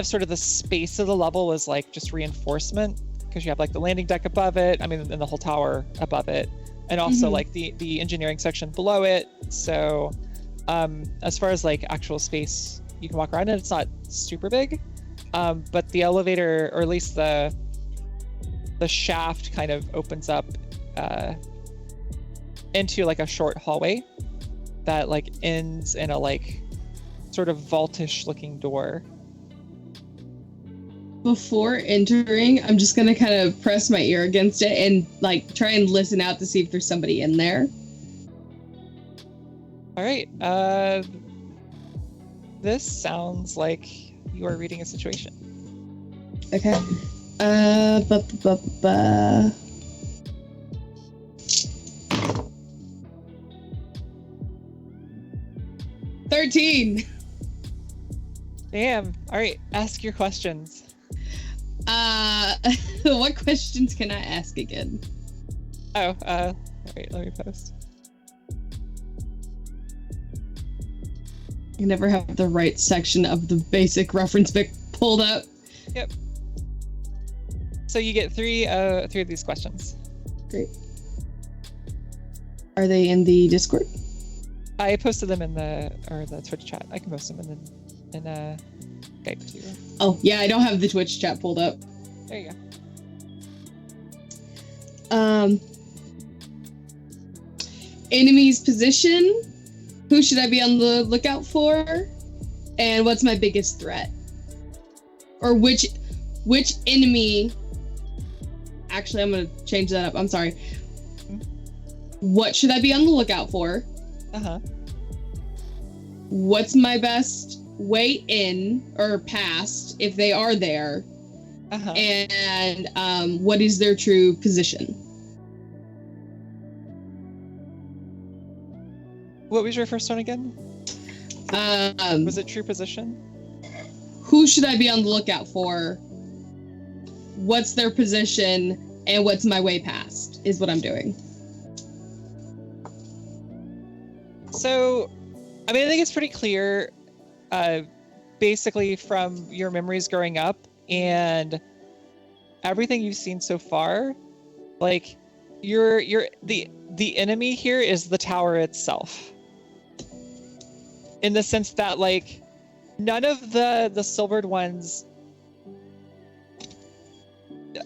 sort of the space of the level is like just reinforcement, because you have like the landing deck above it, and the whole tower above it, and also like the engineering section below it. So as far as like actual space you can walk around in, it's not super big, but the elevator, or at least the shaft, kind of opens up into like a short hallway that like ends in a like sort of vaultish looking door. Before entering, I'm just gonna kind of press my ear against it and like try and listen out to see if there's somebody in there. All right. This sounds like you are reading a situation. Okay. 13. Damn. All right. Ask your questions. What questions can I ask again? Oh, all right. Let me post. You never have the right section of the basic reference book pulled up. Yep. So you get three of these questions. Great. Are they in the Discord? I posted them in the Twitch chat. I can post them in Skype too. Oh yeah, I don't have the Twitch chat pulled up. There you go. Enemy's position. Who should I be on the lookout for? And what's my biggest threat? Or which enemy? Actually, I'm gonna change that up. I'm sorry. What should I be on the lookout for? What's my best way in or past if they are there? And what is their true position? What was your first one again? Was it true position? Who should I be on the lookout for? What's their position? And what's my way past is what I'm doing. So, I think it's pretty clear, basically from your memories growing up and everything you've seen so far, like the enemy here is the tower itself. In the sense that like none of the silvered ones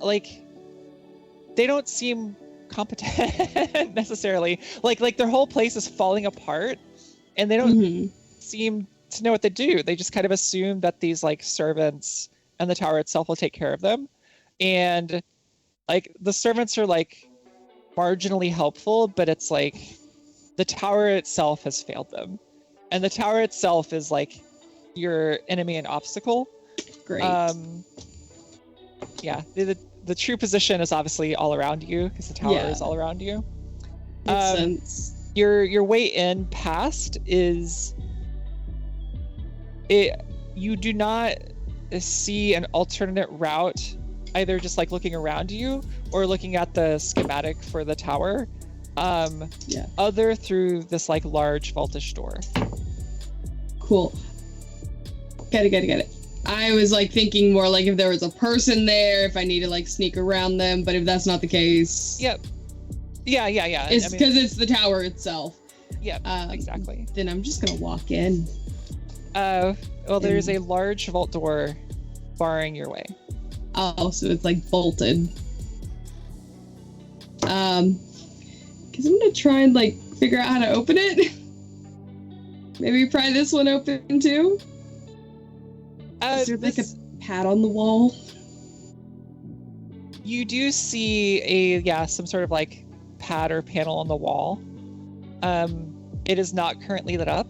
like, they don't seem competent necessarily. Like their whole place is falling apart, and they don't seem to know what to do. They just kind of assume that these like servants and the tower itself will take care of them. And like the servants are like marginally helpful, but it's like the tower itself has failed them. And the tower itself is like your enemy and obstacle. Great. Yeah, the true position is obviously all around you because the tower is all around you. Makes sense. Your way in past is it. You do not see an alternate route, either just like looking around you or looking at the schematic for the tower. Other through this like large vaultish door. Cool. Got it. I was like thinking more like if there was a person there, if I need to like sneak around them, but if that's not the case. Yep. Yeah. It's because it's the tower itself. Yep, exactly. Then I'm just gonna walk in. Well, there's a large vault door barring your way. Oh, so it's like bolted. Because I'm gonna try and like figure out how to open it. Maybe pry this one open too. Is there like a pad on the wall? You do see some sort of like pad or panel on the wall. It is not currently lit up.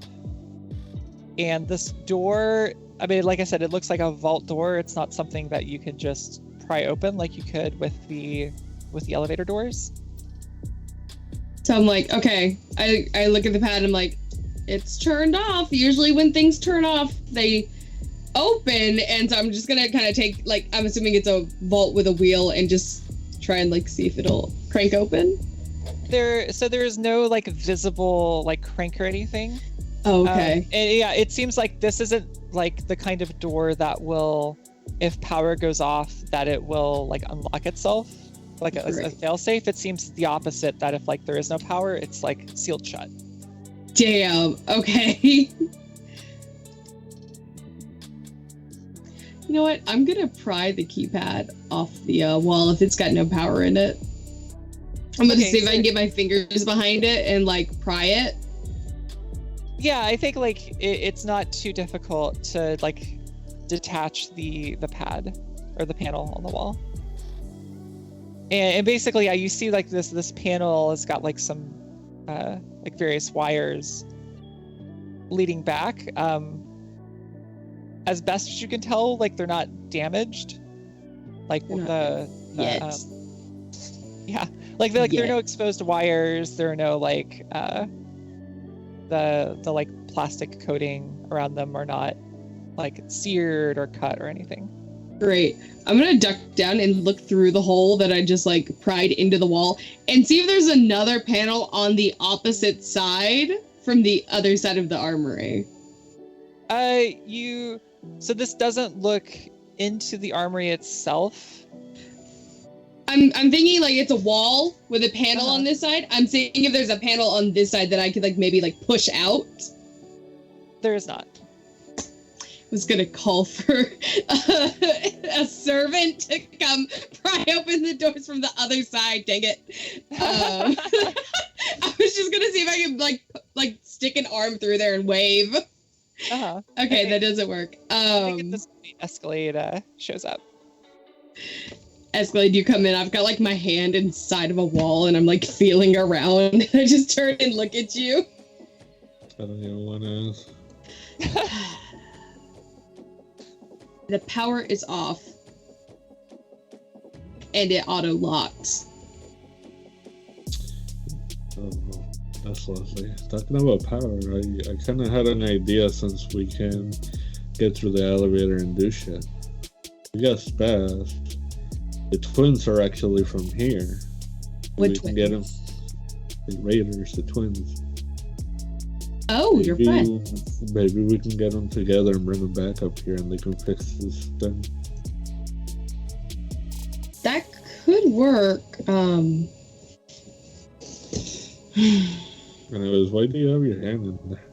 And this door, I mean, like I said, it looks like a vault door. It's not something that you can just pry open like you could with the elevator doors. So I'm like, okay. I look at the pad and I'm like, it's turned off. Usually when things turn off, they open, and so I'm just gonna kind of take, like, I'm assuming it's a vault with a wheel and just try and like see if it'll crank open. There is no like visible like crank or anything. Oh, okay. And yeah, it seems like this isn't like the kind of door that will, if power goes off, that it will like unlock itself like a failsafe. It seems the opposite, that if like there is no power, it's like sealed shut. Damn. Okay. You know what? I'm gonna pry the keypad off the wall if it's got no power in it. I'm gonna see if I can get my fingers behind it and like pry it. Yeah, I think like it's not too difficult to like detach the pad or the panel on the wall. And basically, you see like this panel has got like some like various wires leading back. As best as you can tell, like they're not damaged. Like there are no exposed wires. There are no like the like plastic coating around them are not like seared or cut or anything. Great. I'm gonna duck down and look through the hole that I just like pried into the wall and see if there's another panel on the opposite side from the other side of the armory. So this doesn't look into the armory itself. I'm thinking like it's a wall with a panel on this side. I'm seeing if there's a panel on this side that I could like maybe like push out. There is not. I was gonna call for a servant to come pry open the doors from the other side. Dang it! I was just gonna see if I could like stick an arm through there and wave. Okay, that doesn't work. I think at this point, Escalade shows up. Escalade, you come in. I've got like my hand inside of a wall and I'm like feeling around. I just turn and look at you. I don't even want to. The power is off. And it auto locks. Oh, that's lovely. Talking about power, I kind of had an idea since we can get through the elevator and do shit. We got Spaz. The twins are actually from here. What we twins? Can get them. The Raiders, the twins. Oh, your friends. Maybe we can get them together and bring them back up here and they can fix this thing. That could work. Anyways, why do you have your hand in there?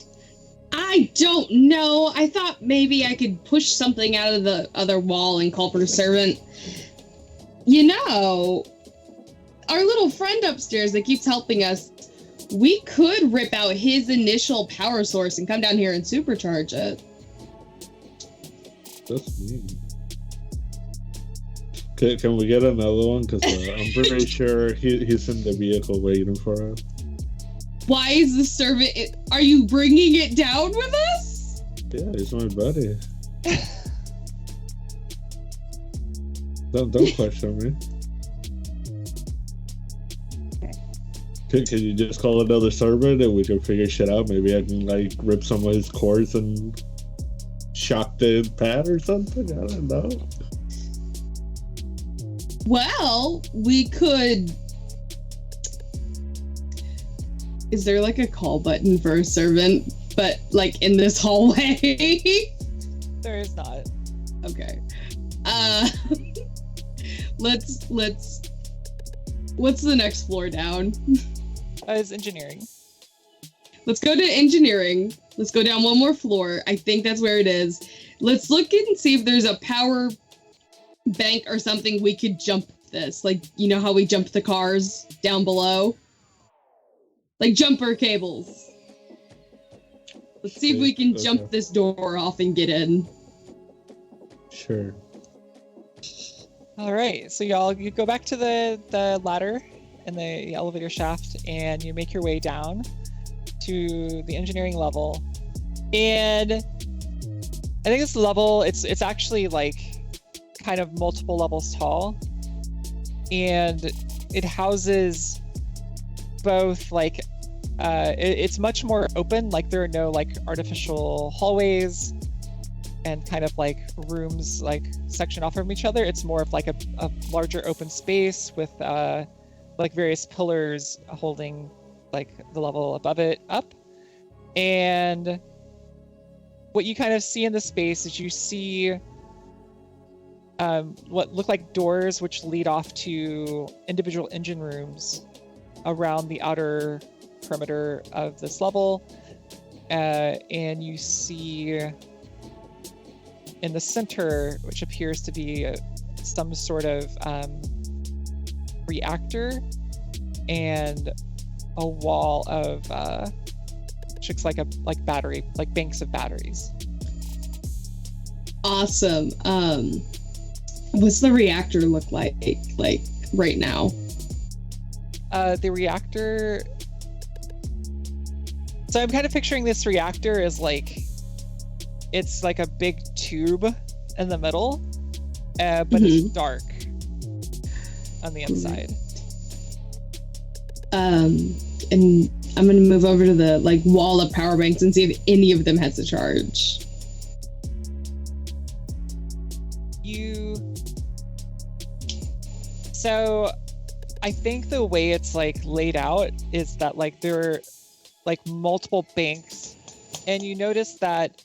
I don't know. I thought maybe I could push something out of the other wall and call for a servant. You know, our little friend upstairs that keeps helping us, we could rip out his initial power source and come down here and supercharge it. That's neat. Can we get another one? Because I'm pretty sure he's in the vehicle waiting for us. Why is the servant... Are you bringing it down with us? Yeah, he's my buddy. Don't question me. Okay. Can you just call another servant and we can figure shit out? Maybe I can like rip some of his cords and shock the pad or something? I don't know. Well, we could... Is there like a call button for a servant, but like in this hallway? There is not. Okay. Let's what's the next floor down? Is engineering. Let's go to engineering. Let's go down one more floor. I think that's where it is. Let's look and see if there's a power bank or something we could jump this. Like, you know how we jumped the cars down below? Like jumper cables. Let's see if we can jump this door off and get in. Sure. All right, so you go back to the ladder in the elevator shaft, and you make your way down to the engineering level. And I think this level, it's actually like kind of multiple levels tall, and it houses both like it's much more open. Like there are no like artificial hallways and kind of like rooms like section off from each other. It's more of like a larger open space with like various pillars holding like the level above it up. And what you kind of see in the space is you see what look like doors which lead off to individual engine rooms around the outer perimeter of this level. And you see in the center, which appears to be some sort of reactor, and a wall of which looks like battery, like banks of batteries. Awesome. What's the reactor look like right now? The reactor. So I'm kind of picturing this reactor as like, it's like a big tube in the middle, but it's dark on the inside. And I'm gonna move over to the like wall of power banks and see if any of them has a charge. So I think the way it's like laid out is that like there are like multiple banks, and you notice that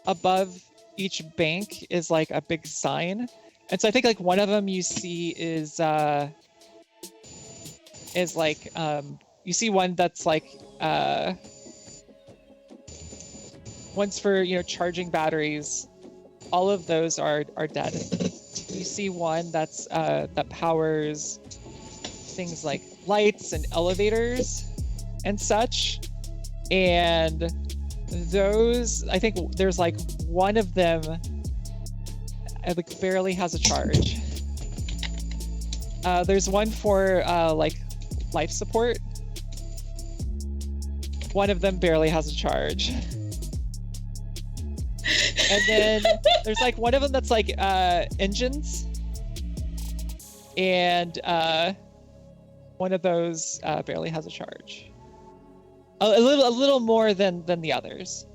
above each bank is like a big sign. And so I think like one of them you see is like you see one that's like one's for, you know, charging batteries. All of those are dead. You see one that's that powers things like lights and elevators and such. And those, I think there's like one of them like barely has a charge. There's one for like life support. One of them barely has a charge. And then there's like one of them that's like engines, and one of those barely has a charge. A little more than the others.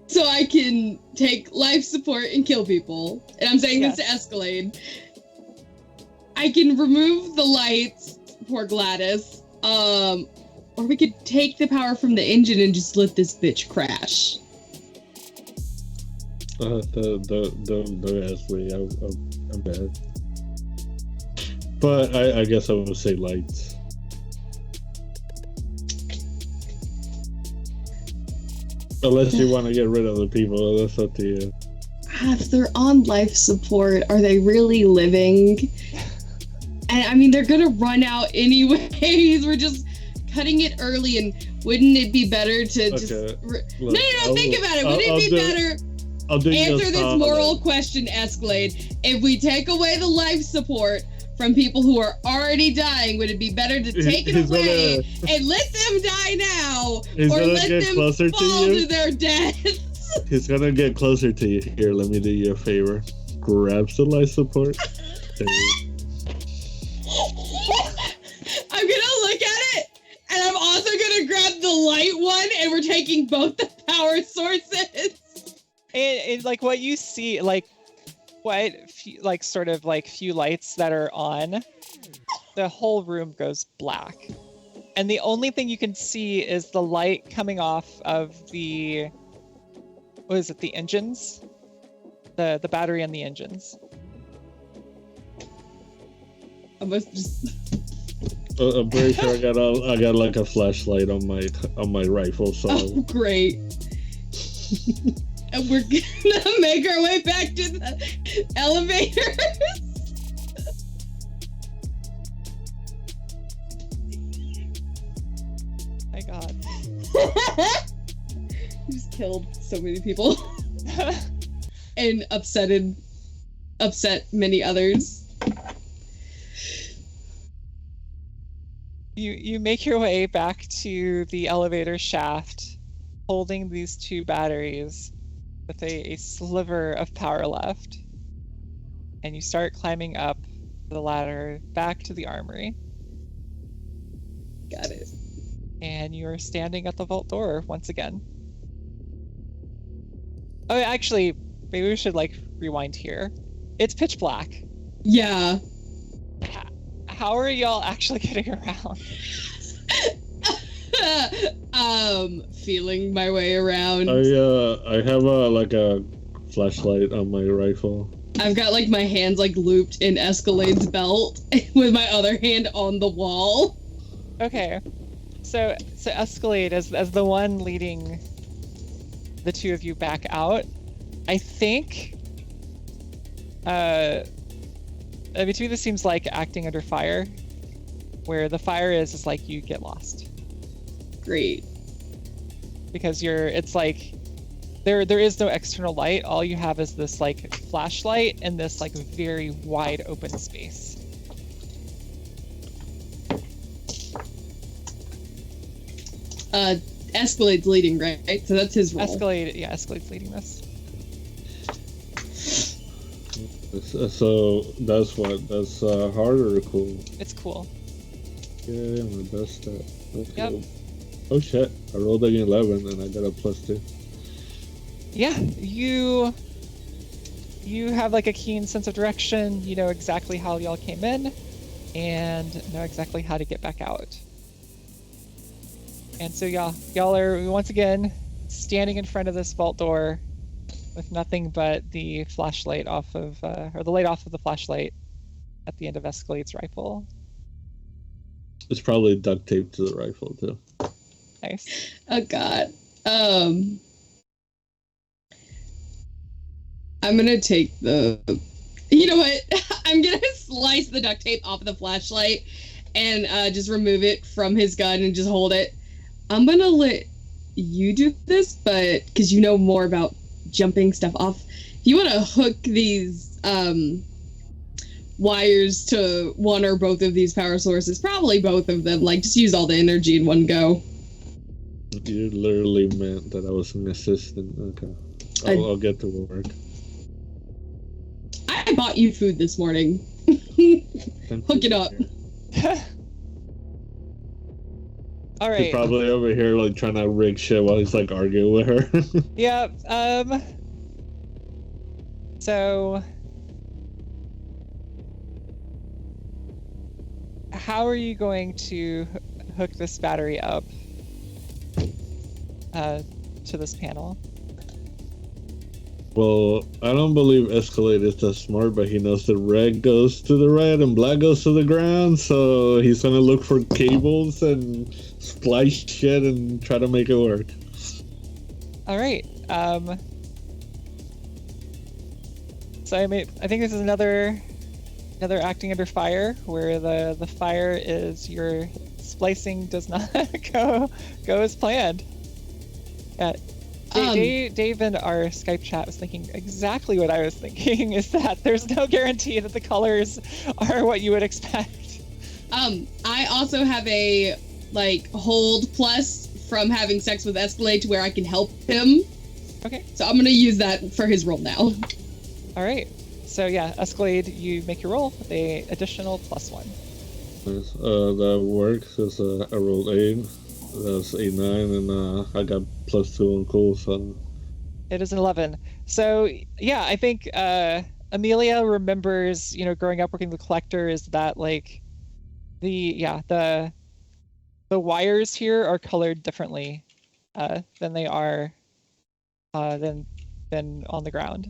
So I can take life support and kill people, and I'm saying this to Escalade. I can remove the lights, poor Gladys. Or we could take the power from the engine and just let this bitch crash. Don't ask me. I'm bad. But I guess I would say lights. Unless you want to get rid of the people, that's up to you. if they're on life support, are they really living? And I mean, they're gonna run out anyways. We're just cutting it early, and wouldn't it be better to just... No, think about it. Wouldn't it be better... Answer this moral question, Escalade. If we take away the life support from people who are already dying, would it be better to take it away and let them die now, or let them fall to their deaths? He's gonna get closer to you. Here, let me do you a favor. Grabs the life support. I'm gonna look at it, and I'm also gonna grab the light one, and we're taking both the power sources. And like what you see, like sort of few lights that are on, the whole room goes black. And the only thing you can see is the light coming off of the, what is it, the engines? The battery and the engines. I must just... I'm pretty sure I got like a flashlight on my rifle, so... Oh, great. And we're gonna make our way back to the elevators. My God. You just killed so many people. And upset many others. You make your way back to the elevator shaft, holding these two batteries with a sliver of power left, and you start climbing up the ladder back to the armory. Got it. And you are standing at the vault door once again. Oh, actually, maybe we should rewind here. It's pitch black. Yeah. How are y'all actually getting around? Feeling my way around. I have a flashlight on my rifle. I've got my hands looped in Escalade's belt with my other hand on the wall. Okay. So Escalade, as the one leading the two of you back out, I think between this seems like acting under fire, where the fire is you get lost. Great. Because it's there is no external light. All you have is this flashlight and this very wide open space. Escalade's leading, right? So that's his role. Escalade's leading this. So that's harder or cool? It's cool. Yeah, my best stat. That's Yep. cool. Oh shit, I rolled an 11 and I got a +2. Yeah, you have a keen sense of direction. You know exactly how y'all came in and know exactly how to get back out. And so y'all are once again standing in front of this vault door with nothing but the flashlight off of, or the light off of the flashlight at the end of Escalade's rifle. It's probably duct taped to the rifle too. Nice. Oh God. I'm gonna take you know what? I'm gonna slice the duct tape off of the flashlight and just remove it from his gun and just hold it. I'm gonna let you do this, but because you know more about jumping stuff off. If you want to hook these wires to one or both of these power sources, probably both of them, just use all the energy in one go. You literally meant that I was an assistant. Okay. I'll get to work. I bought you food this morning. Hook it up. All right. He's probably over here trying to rig shit while he's arguing with her. Yeah. So how are you going to hook this battery up to this panel? Well, I don't believe Escalade is that smart, but he knows that red goes to the red and black goes to the ground, so he's gonna look for cables and splice shit and try to make it work. All right. So I think this is another acting under fire, where the fire is your splicing does not go as planned. Dave in our Skype chat was thinking exactly what I was thinking, is that there's no guarantee that the colors are what you would expect. I also have a hold plus from having sex with Escalade to where I can help him. Okay. So I'm gonna use that for his roll now. All right. So yeah, Escalade, you make your roll with a additional +1. That works. I rolled 8. That's 8, 9, and I got +2 on cool, so... It is an 11. So yeah, I think Amelia remembers, growing up working the collector, is that the wires here are colored differently than they are than on the ground.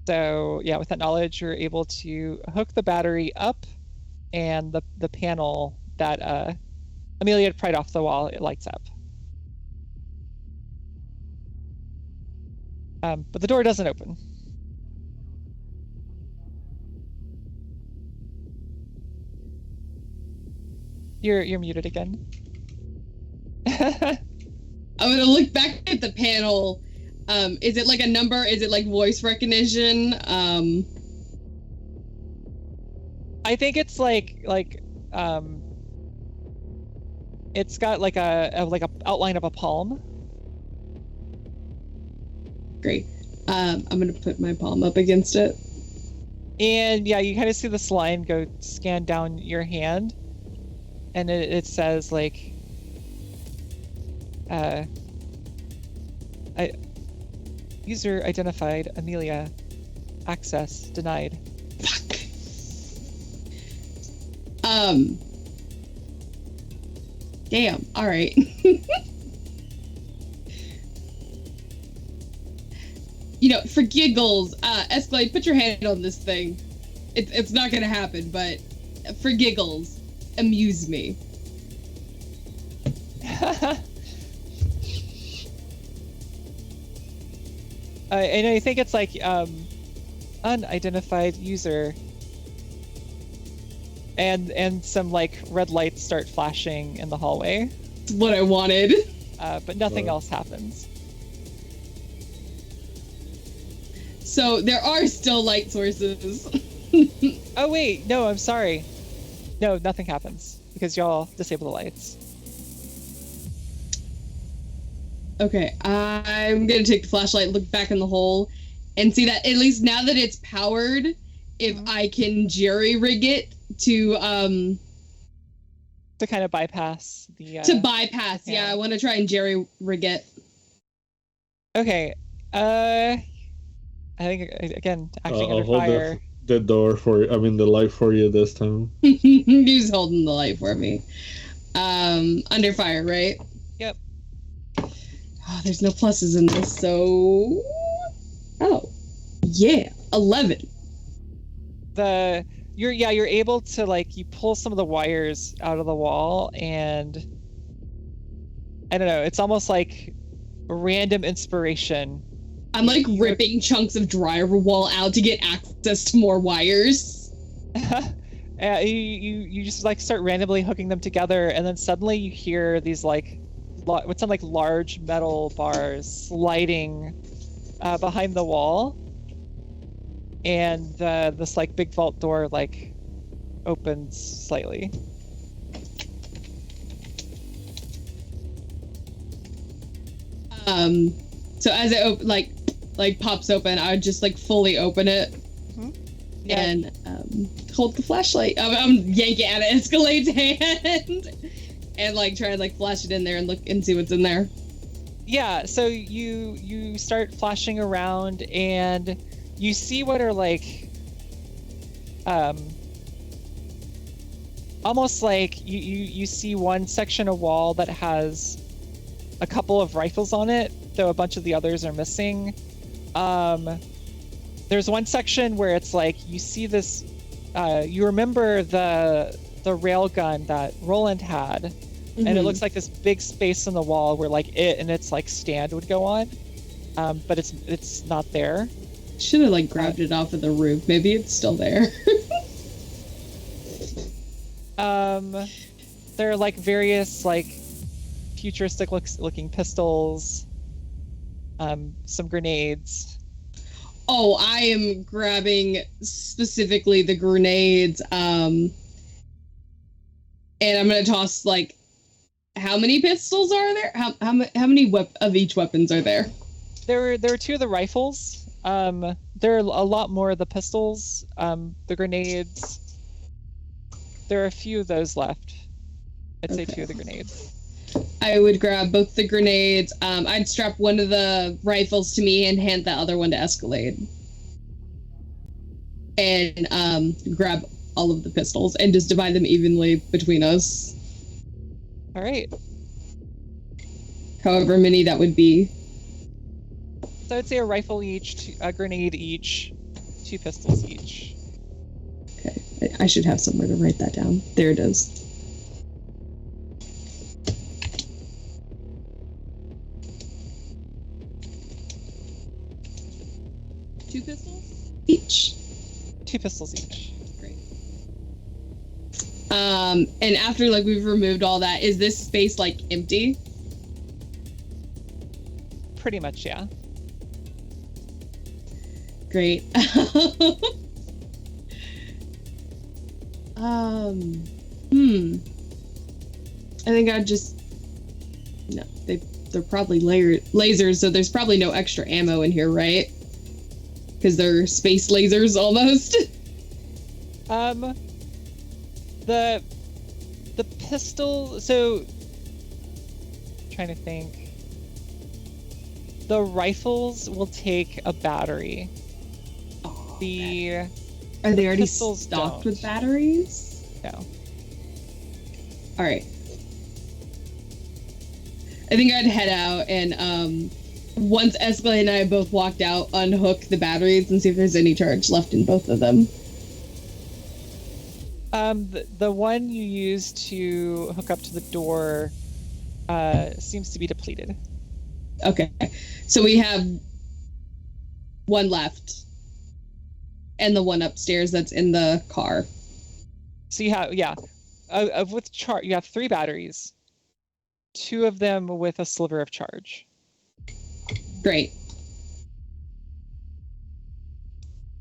So yeah, with that knowledge, you're able to hook the battery up, and the panel that Amelia had pried off the wall, it lights up. But the door doesn't open. You're muted again. I'm gonna look back at the panel. Is it like a number? Is it like voice recognition? I think it's it's got like a outline of a palm. Great. I'm gonna put my palm up against it. And yeah, you kind of see this line go scan down your hand, and it says user identified Amelia, access denied. Fuck. Damn. All right. For giggles, Escalade, put your hand on this thing. It's not gonna happen, but for giggles, amuse me. And I think it's unidentified user, and some red lights start flashing in the hallway. That's what I wanted. But nothing else happens. So there are still light sources. Oh wait, no, I'm sorry. No, nothing happens because y'all disable the lights. Okay, I'm gonna take the flashlight, look back in the hole, and see that at least now that it's powered, if I can jerry-rig it to kind of bypass the... to bypass, yeah, I want to try and jerry-rig it. Okay, I think, again, acting under fire. Hold the door for you, the light for you this time. He's holding the light for me. Under fire, right? Yep. Oh, there's no pluses in this, so... Oh. Yeah, 11. You're able to, you pull some of the wires out of the wall, and... I don't know, it's almost like random inspiration. I'm ripping chunks of drywall out to get access to more wires. You just start randomly hooking them together, and then suddenly you hear these what sound like large metal bars sliding behind the wall, and this big vault door opens slightly. So as it pops open, I would just fully open it. Mm-hmm. Yeah. And hold the flashlight. I'm yanking it out of Escalade's hand and try and flash it in there and look and see what's in there. Yeah, so you start flashing around, and you see what are almost you see one section of wall that has a couple of rifles on it, though a bunch of the others are missing. There's one section where it's you see this, you remember the rail gun that Roland had, mm-hmm. and it looks like this big space in the wall where it and its stand would go on, but it's not there. Should have like grabbed it off of the roof. Maybe it's still there. There are like various like futuristic looking pistols, some grenades. Oh, I am grabbing specifically the grenades. And I'm gonna toss like, how many pistols are there? How many of each weapons are there? There were 2 of the rifles. There are a lot more of the pistols, the grenades. There are a few of those left. I'd say 2 of the grenades. I would grab both the grenades. I'd strap one of the rifles to me and hand the other one to Escalade. And grab all of the pistols and just divide them evenly between us. All right. However many that would be. So I'd say a rifle each, a grenade each, 2 pistols each. Okay, I should have somewhere to write that down. There it is. Two pistols? Each. 2 pistols each. Great. And after like we've removed all that, is this space like empty? Pretty much, yeah. Great. I think I'd just... No, they're probably lasers, so there's probably no extra ammo in here, right? Because they're space lasers almost. The pistol. So, trying to think. The rifles will take a battery. Oh, the Are they already pistols stocked don't. with batteries? No. All right. I think I'd head out and once Escalade and I both walked out, unhook the batteries and see if there's any charge left in both of them. The one you used to hook up to the door seems to be depleted. Okay, so we have one left, and the one upstairs that's in the car. So you have, yeah, with charge, you have 3 batteries, 2 of them with a sliver of charge. Great.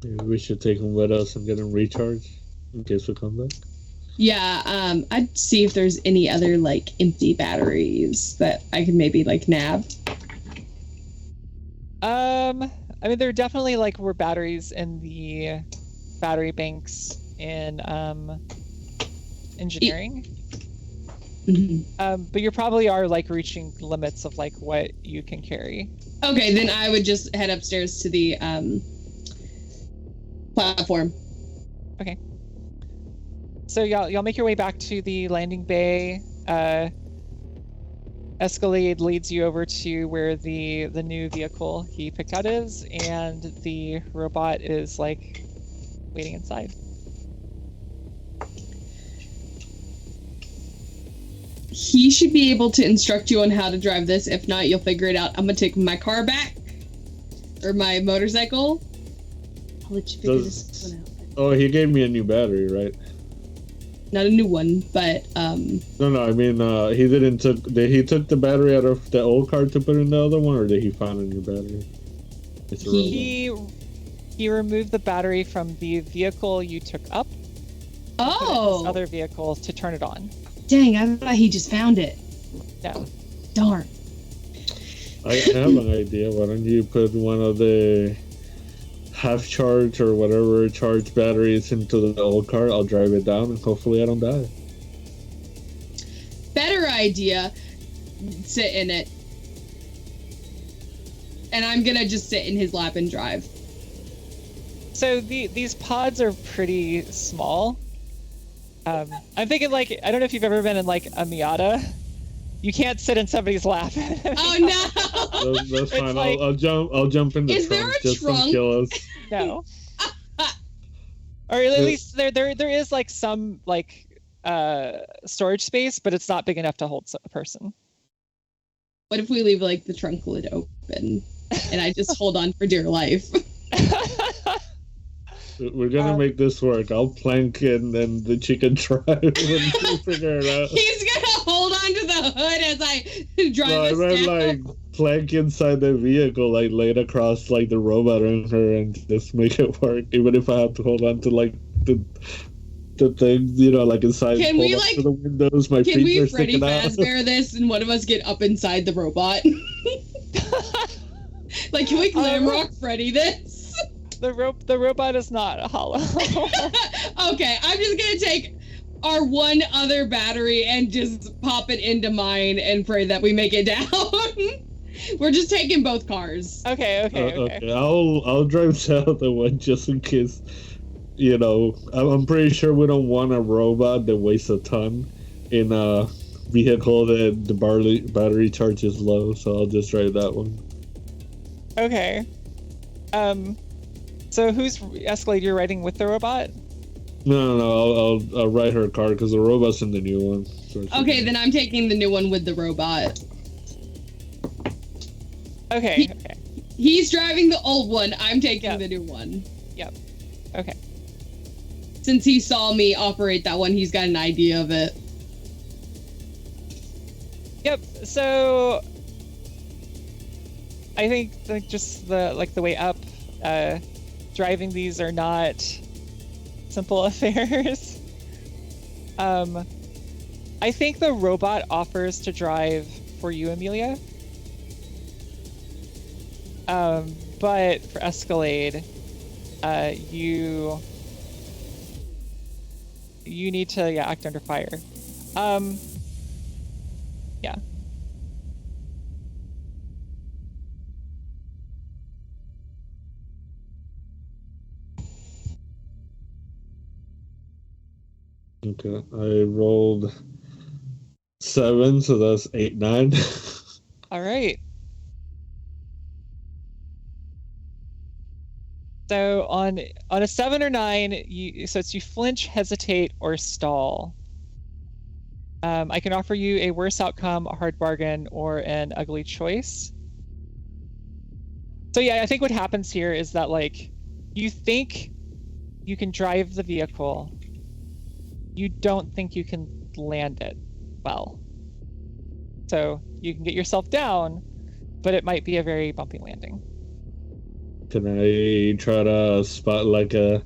Maybe we should take them with us and get them recharged in case we come back. Yeah, I'd see if there's any other like empty batteries that I could maybe like nab. I mean, there definitely like were batteries in the battery banks in engineering. Mm-hmm. But you probably are like reaching limits of like what you can carry. Okay, then I would just head upstairs to the platform. Okay. So y'all make your way back to the landing bay. Escalade leads you over to where the new vehicle he picked out is, and the robot is like waiting inside. He should be able to instruct you on how to drive this. If not, you'll figure it out. I'm gonna take my car back, or my motorcycle. I'll let you figure this one out. Oh, he gave me a new battery, right? Not a new one, but No, I mean, did he took the battery out of the old car to put in the other one, or did he find a new battery? It's a robot. He removed the battery from the vehicle you took up. Oh, Other vehicle to turn it on. Dang, I thought he just found it. No. Darn. I have an idea. Why don't you put one of the half charge or whatever charge batteries into the old car? I'll drive it down and hopefully I don't die. Better idea. Sit in it. And I'm gonna just sit in his lap and drive. So these pods are pretty small. I'm thinking like, I don't know if you've ever been in like a Miata. You can't sit in somebody's lap. Oh no! That's fine. Like, I'll jump in the Is there trunk a just trunk? to kill us. No. Or at least there is like some like storage space, but it's not big enough to hold a person. What if we leave like the trunk lid open and I just hold on for dear life? We're gonna make this work. I'll plank and then the chicken drive and we'll figure it out. He's gonna hold on to the hood as I drive No, I us meant down. like plank inside the vehicle, like laid across like the robot and her, and just make it work. Even if I have to hold on to like the thing, you know, like inside. Can we, hold on like- to the windows? My Can feet we are Freddy sticking out. Fazbear this and one of us get up inside the robot? Like, can we Glamrock Freddy this? The robot is not hollow. Okay, I'm just gonna take our one other battery and just pop it into mine and pray that we make it down. We're just taking both cars. Okay. Okay, I'll drive the other one just in case. You know, I'm pretty sure we don't want a robot that weighs a ton in a vehicle that the battery charge is low. So I'll just drive that one. Okay. So who's Escalade? You're riding with the robot? No. I'll ride her car because the robot's in the new one. So Okay, then I'm taking the new one with the robot. Okay. He's driving the old one. I'm taking Yep. the new one. Okay. Since he saw me operate that one, he's got an idea of it. Yep. So I think like just the way up, driving these are not simple affairs. I think the robot offers to drive for you, Amelia. But for Escalade, you need to act under fire. Yeah. Okay, I rolled 7, so that's 8, 9. All right. So on a 7 or 9, it's you flinch, hesitate, or stall. I can offer you a worse outcome, a hard bargain, or an ugly choice. So yeah, I think what happens here is that like you think you can drive the vehicle, you don't think you can land it well. So you can get yourself down, but it might be a very bumpy landing. Can I try to spot like a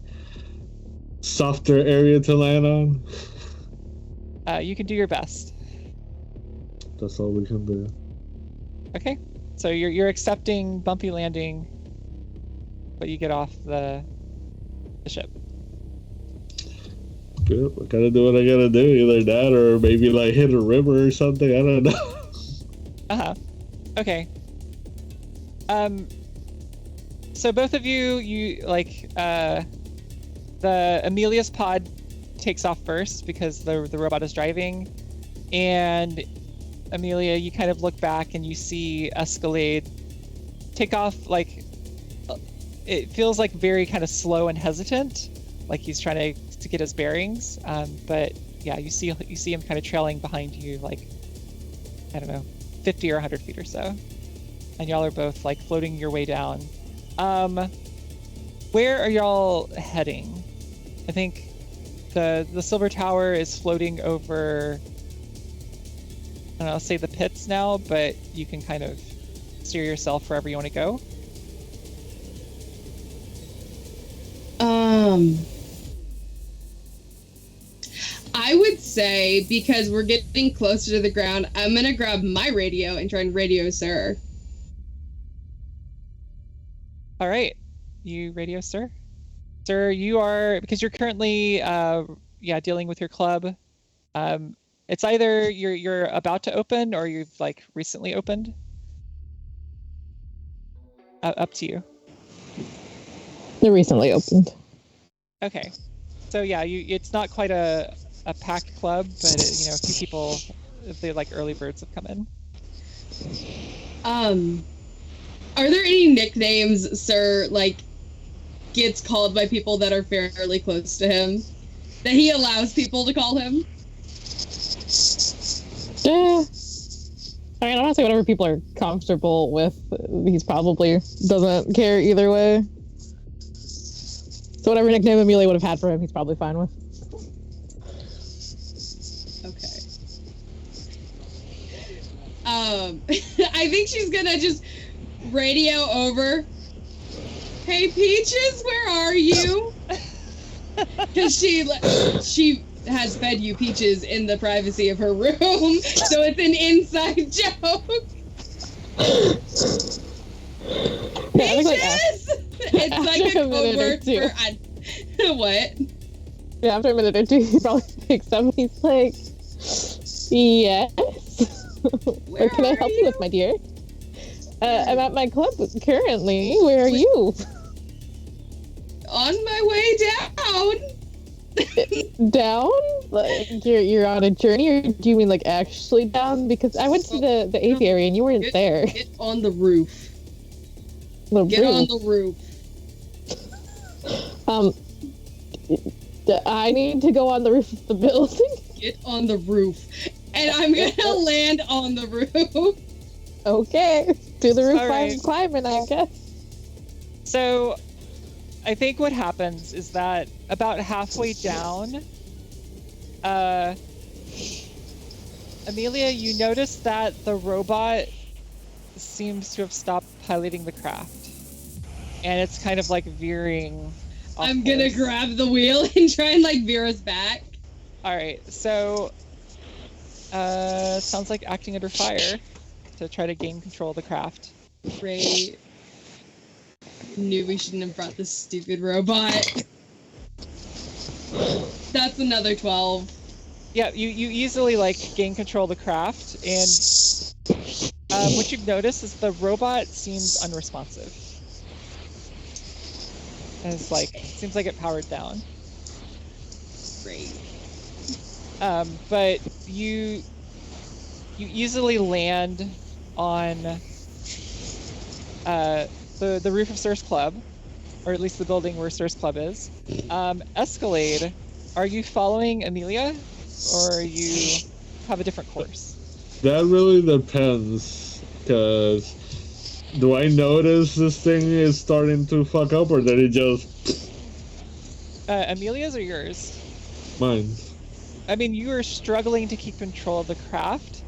softer area to land on? You can do your best. That's all we can do. Okay, so you're accepting bumpy landing, but you get off the ship. Good. I gotta do what I gotta do. Either that or maybe like hit a river or something. I don't know. Okay. So both of you like the Amelia's pod takes off first because the robot is driving, and Amelia, you kind of look back and you see Escalade take off. Like it feels like very kind of slow and hesitant, like he's trying to get his bearings. But yeah, you see him kind of trailing behind you, like I don't know, 50 or 100 feet or so, and y'all are both like floating your way down. Where are y'all heading? I think the Silver Tower is floating over, I don't know, say the pits now, but you can kind of steer yourself wherever you want to go. I would say, because we're getting closer to the ground, I'm gonna grab my radio and try and radio Sir. All right, you radio Sir. Sir, you are, because you're currently dealing with your club. It's either you're about to open or you've like recently opened. Up to you. They're recently opened. Okay, so yeah, it's not quite a packed club, but a few people, the like early birds have come in. Are there any nicknames Sir like gets called by people that are fairly close to him that he allows people to call him? Yeah. I mean, I want to say whatever people are comfortable with. He's probably doesn't care either way. So whatever nickname Amelia would have had for him, he's probably fine with. Okay. I think she's gonna just radio over. Hey, Peaches, where are you? Because she has fed you Peaches in the privacy of her room, so it's an inside joke. Yeah, Peaches! It's like a code word for what? Yeah, after a minute or two, he probably picks up and he's like, yes. What can I help you with, my dear? I'm at my club currently. Where are you? On my way down. Down? Like you're on a journey, or do you mean like actually down? Because I went to the aviary and you weren't there. Get on the roof. Get on the roof. I need to go on the roof of the building. Get on the roof. And I'm gonna land on the roof. Okay. To the roof right. climbing, I guess. So I think what happens is that about halfway down, Amelia, you notice that the robot seems to have stopped piloting the craft. And it's kind of like veering off I'm gonna course. grab the wheel and try and like veer us back. Alright, so sounds like acting under fire to try to gain control of the craft. Great. Knew we shouldn't have brought this stupid robot. That's another 12. Yeah, you easily like gain control of the craft, and what you've noticed is the robot seems unresponsive. And it's like seems like it powered down. Great. But you easily land on the roof of Sir's Club, or at least the building where Sir's Club is. Escalade, are you following Amelia, or you have a different course? That really depends, because do I notice this thing is starting to fuck up, or did it just... Amelia's or yours? Mine. I mean, you are struggling to keep control of the craft.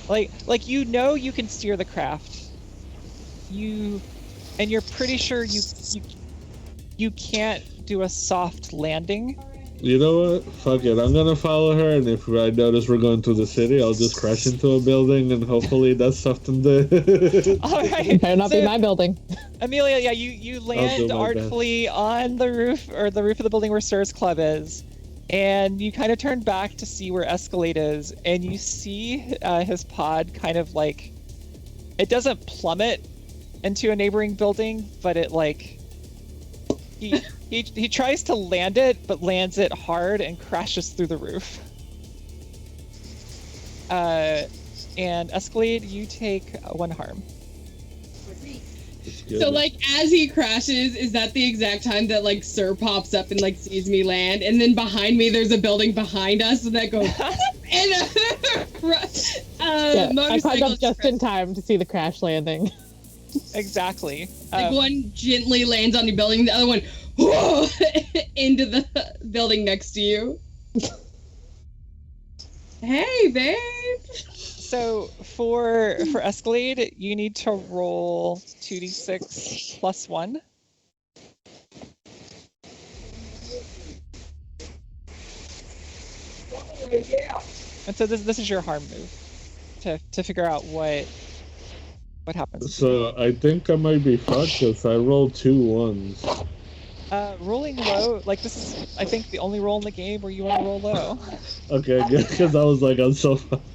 Like you know you can steer the craft. And you're pretty sure you can't do a soft landing. You know what? Fuck it. I'm gonna follow her, and if I notice we're going to the city, I'll just crash into a building, and hopefully that's something to... All right. Better not be my building. Amelia, yeah, you land artfully on the roof, or the roof of the building where Sir's Club is, and you kind of turn back to see where Escalade is, and you see his pod kind of like, it doesn't plummet into a neighboring building, but it like, he tries to land it, but lands it hard and crashes through the roof. And Escalade, you take 1 harm. So like as he crashes, is that the exact time that like Sir pops up and like sees me land, and then behind me there's a building behind us that goes and I climbed up just in time to see the crash landing. Exactly. Like one gently lands on the building, the other one whoa, into the building next to you. Hey, babe. So for Escalade, you need to roll 2d6 plus 1. And so this is your harm move to figure out what happens. So I think I might be fucked if I roll 2 ones. Rolling low, like this is I think the only roll in the game where you want to roll low. Okay, good, because I was like, I'm so fucked.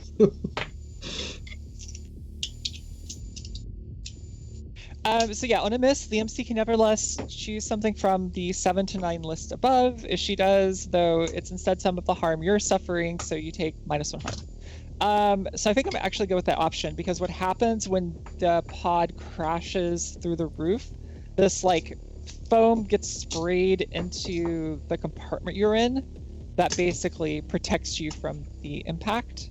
So yeah, on a miss, the MC can nevertheless choose something from the 7 to 9 list above. If she does, though, it's instead some of the harm you're suffering, so you take -1 harm. So I think I'm gonna actually go with that option, because what happens when the pod crashes through the roof, this like foam gets sprayed into the compartment you're in that basically protects you from the impact.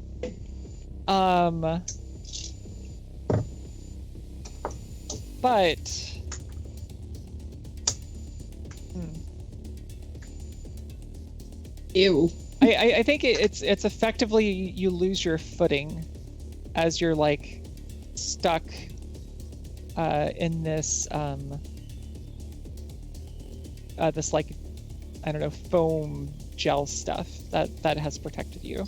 But Ew. I think it's effectively you lose your footing as you're like stuck in this this like, I don't know, foam gel stuff that has protected you.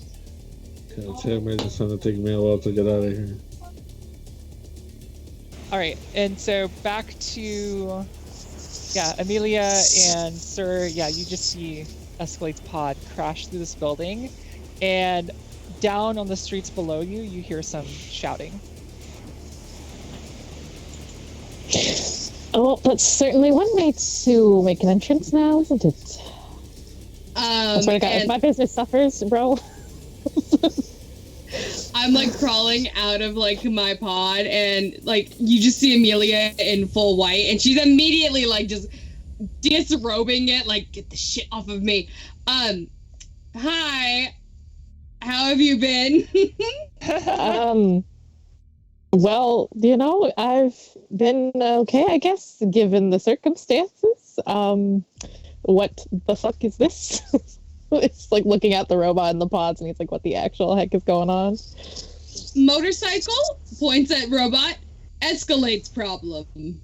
God damn, it's gonna take me a while to get out of here. All right, and so back to Amelia and Sir. Yeah, you just see Escalade's pod crash through this building, and down on the streets below you, you hear some shouting. Oh, that's certainly one way to make an entrance now, isn't it? I swear to God, if my business suffers, bro. I'm like crawling out of like my pod, and like you just see Amelia in full white, and she's immediately like just disrobing it, like, get the shit off of me. Hi, how have you been? Well, you know, I've been okay, I guess, given the circumstances. What the fuck is this? It's like looking at the robot in the pods, and he's like, what the actual heck is going on? Motorcycle, points at robot, escalates problem.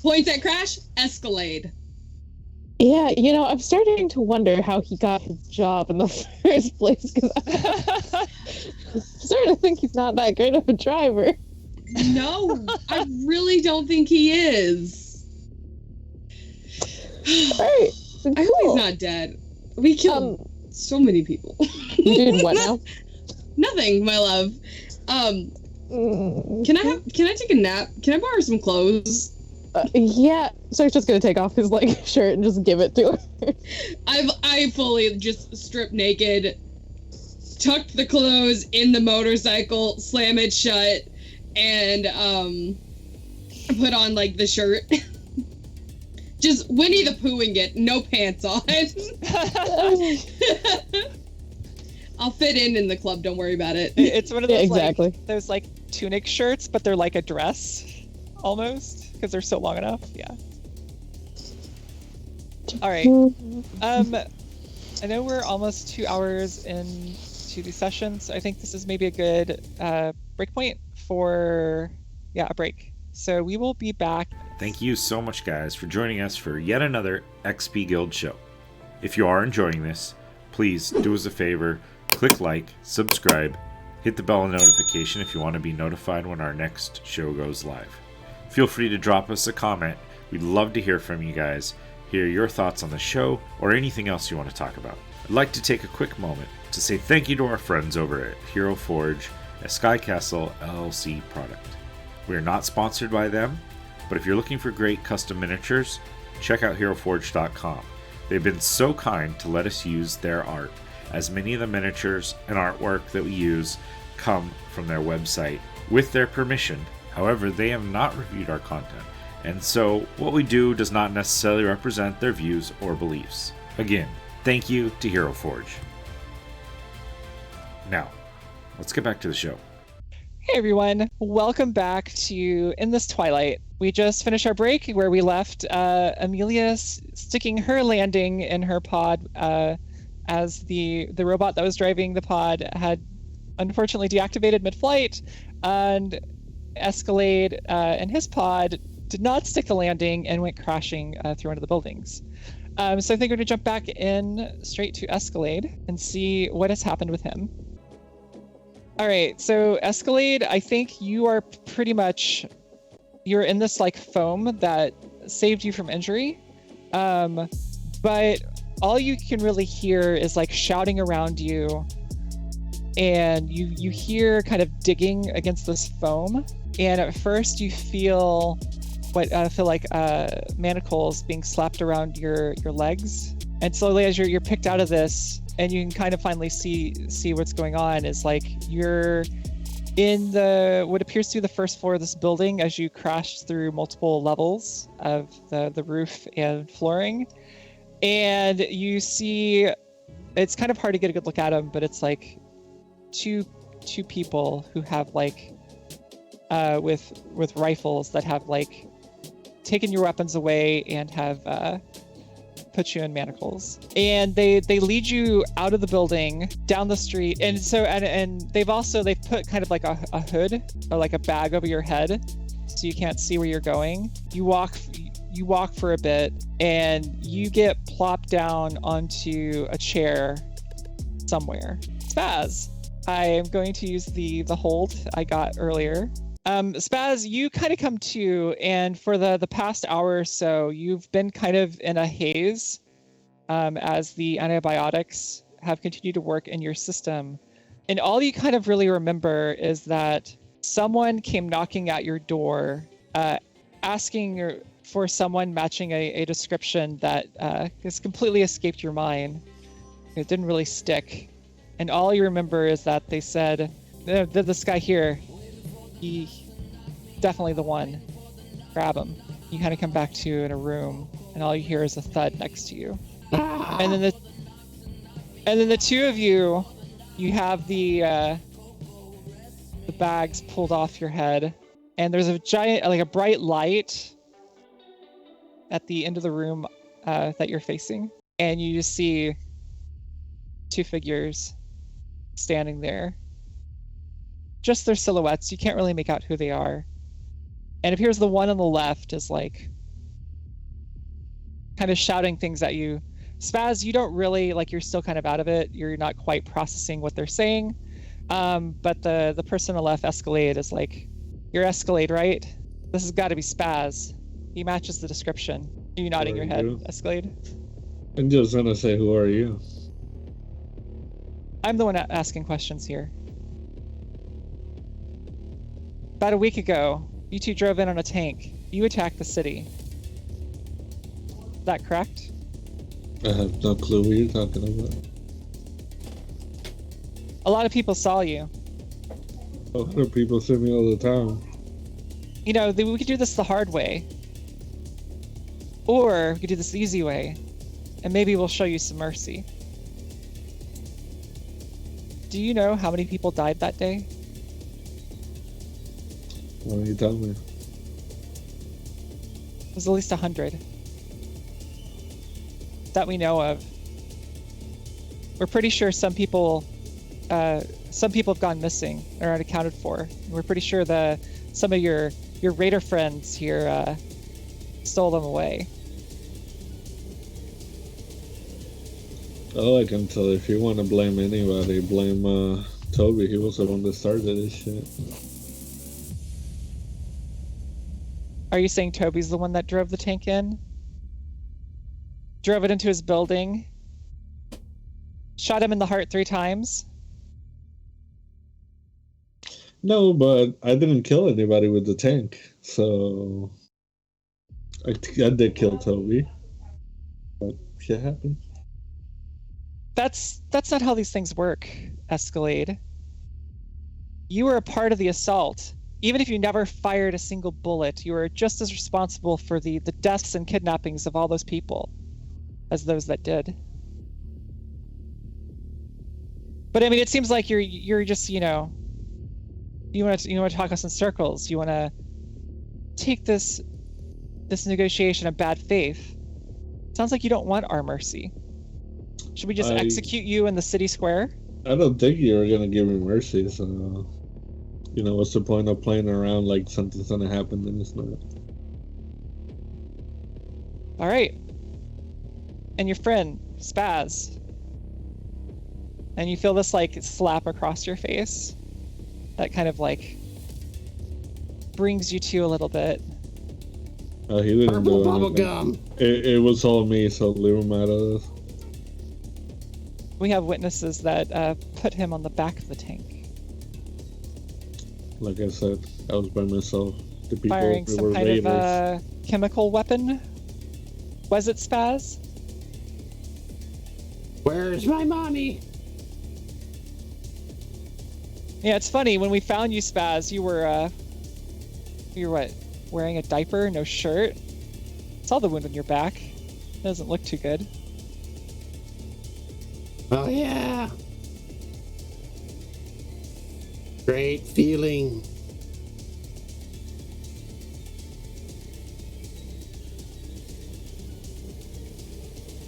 Points at crash, escalade. Yeah, you know, I'm starting to wonder how he got his job in the first place, because I'm starting to think he's not that great of a driver. No, I really don't think he is. Right. I hope he's not dead. We killed so many people. You did what now? Nothing, my love. Can I take a nap? Can I borrow some clothes? Yeah. So he's just gonna take off his like shirt and just give it to her. I fully just stripped naked, tucked the clothes in the motorcycle, slam it shut, and put on like the shirt. Just Winnie the Poohing it, no pants on. I'll fit in the club, don't worry about it. It's one of those exactly. like those like tunic shirts, but they're like a dress almost because they're so long enough. Yeah. All right. I know we're almost 2 hours into the session, so I think this is maybe a good break point for a break. So we will be back. Thank you so much, guys, for joining us for yet another XP Guild show. If you are enjoying this, please do us a favor, click like, subscribe, hit the bell notification if you want to be notified when our next show goes live. Feel free to drop us a comment. We'd love to hear from you guys, hear your thoughts on the show, or anything else you want to talk about. I'd like to take a quick moment to say thank you to our friends over at Hero Forge, a Sky Castle LLC product. We are not sponsored by them, but if you're looking for great custom miniatures, check out HeroForge.com. They've been so kind to let us use their art, as many of the miniatures and artwork that we use come from their website with their permission. However, they have not reviewed our content, and so what we do does not necessarily represent their views or beliefs. Again, thank you to Hero Forge. Now, let's get back to the show. Hey everyone, welcome back to In This Twilight. We just finished our break where we left Amelia sticking her landing in her pod as the robot that was driving the pod had unfortunately deactivated mid-flight, and Escalade and his pod did not stick the landing and went crashing through one of the buildings. So I think we're going to jump back in straight to Escalade and see what has happened with him. All right, so Escalade, I think you are pretty much, you're in this like foam that saved you from injury, but all you can really hear is like shouting around you, and you hear kind of digging against this foam, and at first you feel what feel like manacles being slapped around your legs, and slowly as you're picked out of this, and you can kind of finally see what's going on, is like you're in what appears to be the first floor of this building as you crash through multiple levels of the roof and flooring, and you see, it's kind of hard to get a good look at them, but it's like two people who have like with rifles that have like taken your weapons away and have put you in manacles, and they lead you out of the building, down the street, and so and they've put kind of like a hood or like a bag over your head, so you can't see where you're going. You walk for a bit, and you get plopped down onto a chair somewhere. Spaz, I am going to use the hold I got earlier. Spaz, you kind of come to, and for the past hour or so, you've been kind of in a haze as the antibiotics have continued to work in your system. And all you kind of really remember is that someone came knocking at your door, asking for someone matching a description that has completely escaped your mind. It didn't really stick. And all you remember is that they said, this guy here, he definitely the one. Grab him. You kind of come back to in a room, and all you hear is a thud next to you. And then the two of you have the bags pulled off your head, and there's a giant, like a bright light at the end of the room that you're facing, and you just see two figures standing there. Just their silhouettes. You can't really make out who they are. And it appears the one on the left is like kind of shouting things at you. Spaz, you don't really, like, you're still kind of out of it. You're not quite processing what they're saying. But the person on the left, Escalade, is like, you're Escalade, right? This has got to be Spaz. He matches the description. Are you nodding your head, Escalade? I'm just gonna say, who are you? I'm the one asking questions here. About a week ago, you two drove in on a tank. You attacked the city. Is that correct? I have no clue what you're talking about. A lot of people saw you. A lot of people see me all the time. You know, we could do this the hard way. Or we could do this the easy way. And maybe we'll show you some mercy. Do you know how many people died that day? Why don't you tell me? It was at least 100. That we know of. We're pretty sure some people have gone missing or unaccounted for. We're pretty sure some of your raider friends here stole them away. All I can tell, if you want to blame anybody, blame Toby. He was the one that started this shit. Are you saying Toby's the one that drove the tank in? Drove it into his building? Shot him in the heart 3 times? No, but I didn't kill anybody with the tank, so I did kill Toby. But shit happened. That's not how these things work, Escalade. You were a part of the assault. Even if you never fired a single bullet, you were just as responsible for the deaths and kidnappings of all those people as those that did. But I mean, it seems like you're just, you want to talk us in circles. You want to take this negotiation of bad faith. Sounds like you don't want our mercy. Should we just execute you in the city square? I don't think you're gonna give me mercy, so what's the point of playing around like something's gonna happen and it's not? All right. And your friend, Spaz. And you feel this like slap across your face. That kind of like brings you to a little bit. Oh, he didn't Purple do bubble anything. gum. It was all me, so leave him out of this. We have witnesses that put him on the back of the tank. Like I said, I was by myself. The people Firing who some were kind raiders. of chemical weapon. Was it Spaz? Where's my money? Yeah, it's funny. When we found you, Spaz, you were what? Wearing a diaper, no shirt. Saw the wound on your back. It doesn't look too good. Oh yeah. Great feeling.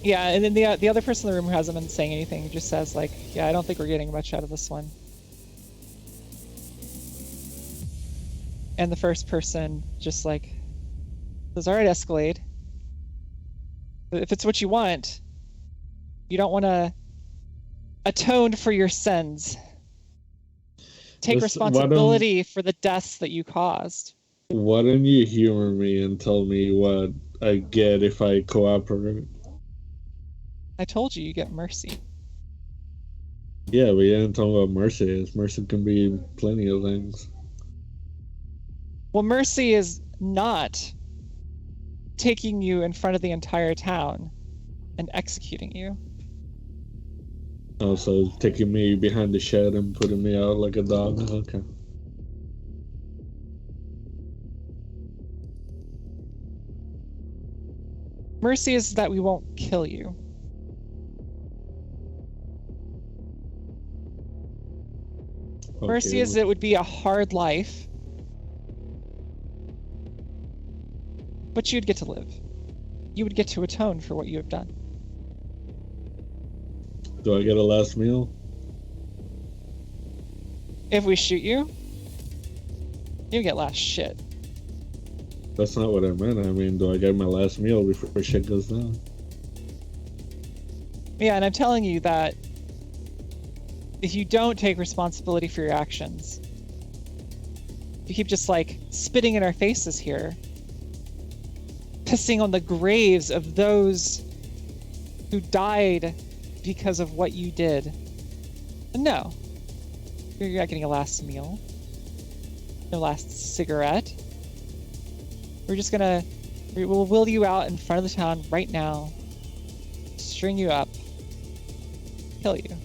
Yeah, and then the other person in the room who hasn't been saying anything just says like, yeah, I don't think we're getting much out of this one. And the first person just like says, all right, Escalade. If it's what you want, you don't want to atone for your sins. Take responsibility for the deaths that you caused. Why don't you humor me and tell me what I get if I cooperate? I told you get mercy. Yeah, but you didn't tell me what mercy is. Mercy can be plenty of things. Well, mercy is not taking you in front of the entire town and executing you. Oh, so taking me behind the shed and putting me out like a dog? Okay. Mercy is that we won't kill you. Okay. Mercy is it would be a hard life, but you'd get to live. You would get to atone for what you have done. Do I get a last meal? If we shoot you, you get last shit. That's not what I meant. I mean, do I get my last meal before shit goes down? Yeah, and I'm telling you that if you don't take responsibility for your actions, you keep just like spitting in our faces here, pissing on the graves of those who died because of what you did. No, you're not getting a last meal, no last cigarette. We'll wheel you out in front of the town right now, string you up, kill you.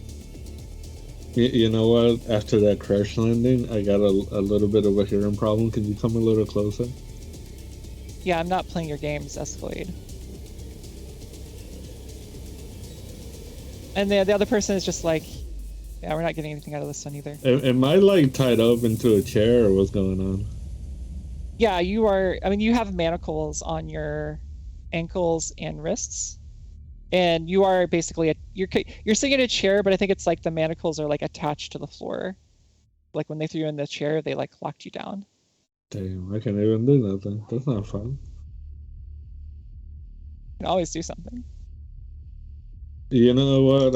You know what? After that crash landing, I got a little bit of a hearing problem. Can you come a little closer? Yeah, I'm not playing your games, Escalade. And the other person is just like, yeah, we're not getting anything out of this one either. Am I like tied up into a chair or what's going on? Yeah, you are. I mean, you have manacles on your ankles and wrists, and you are basically you're sitting in a chair, but I think it's like the manacles are like attached to the floor. Like when they threw you in the chair, they like locked you down. Damn, I can't even do nothing. That's not fun. You can always do something. You know what?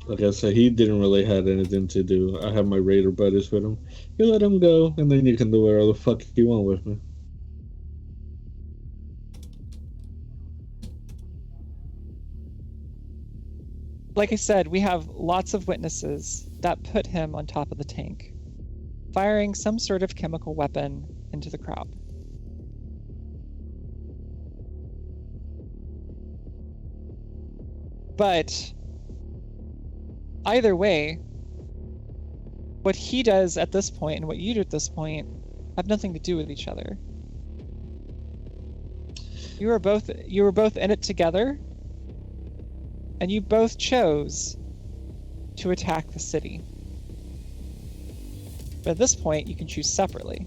Like I said, he didn't really have anything to do. I have my raider buddies with him. You let him go, and then you can do whatever the fuck you want with me. Like I said, we have lots of witnesses that put him on top of the tank, firing some sort of chemical weapon into the crowd. But either way, what he does at this point and what you do at this point have nothing to do with each other. You were both in it together, and you both chose to attack the city. But at this point, you can choose separately.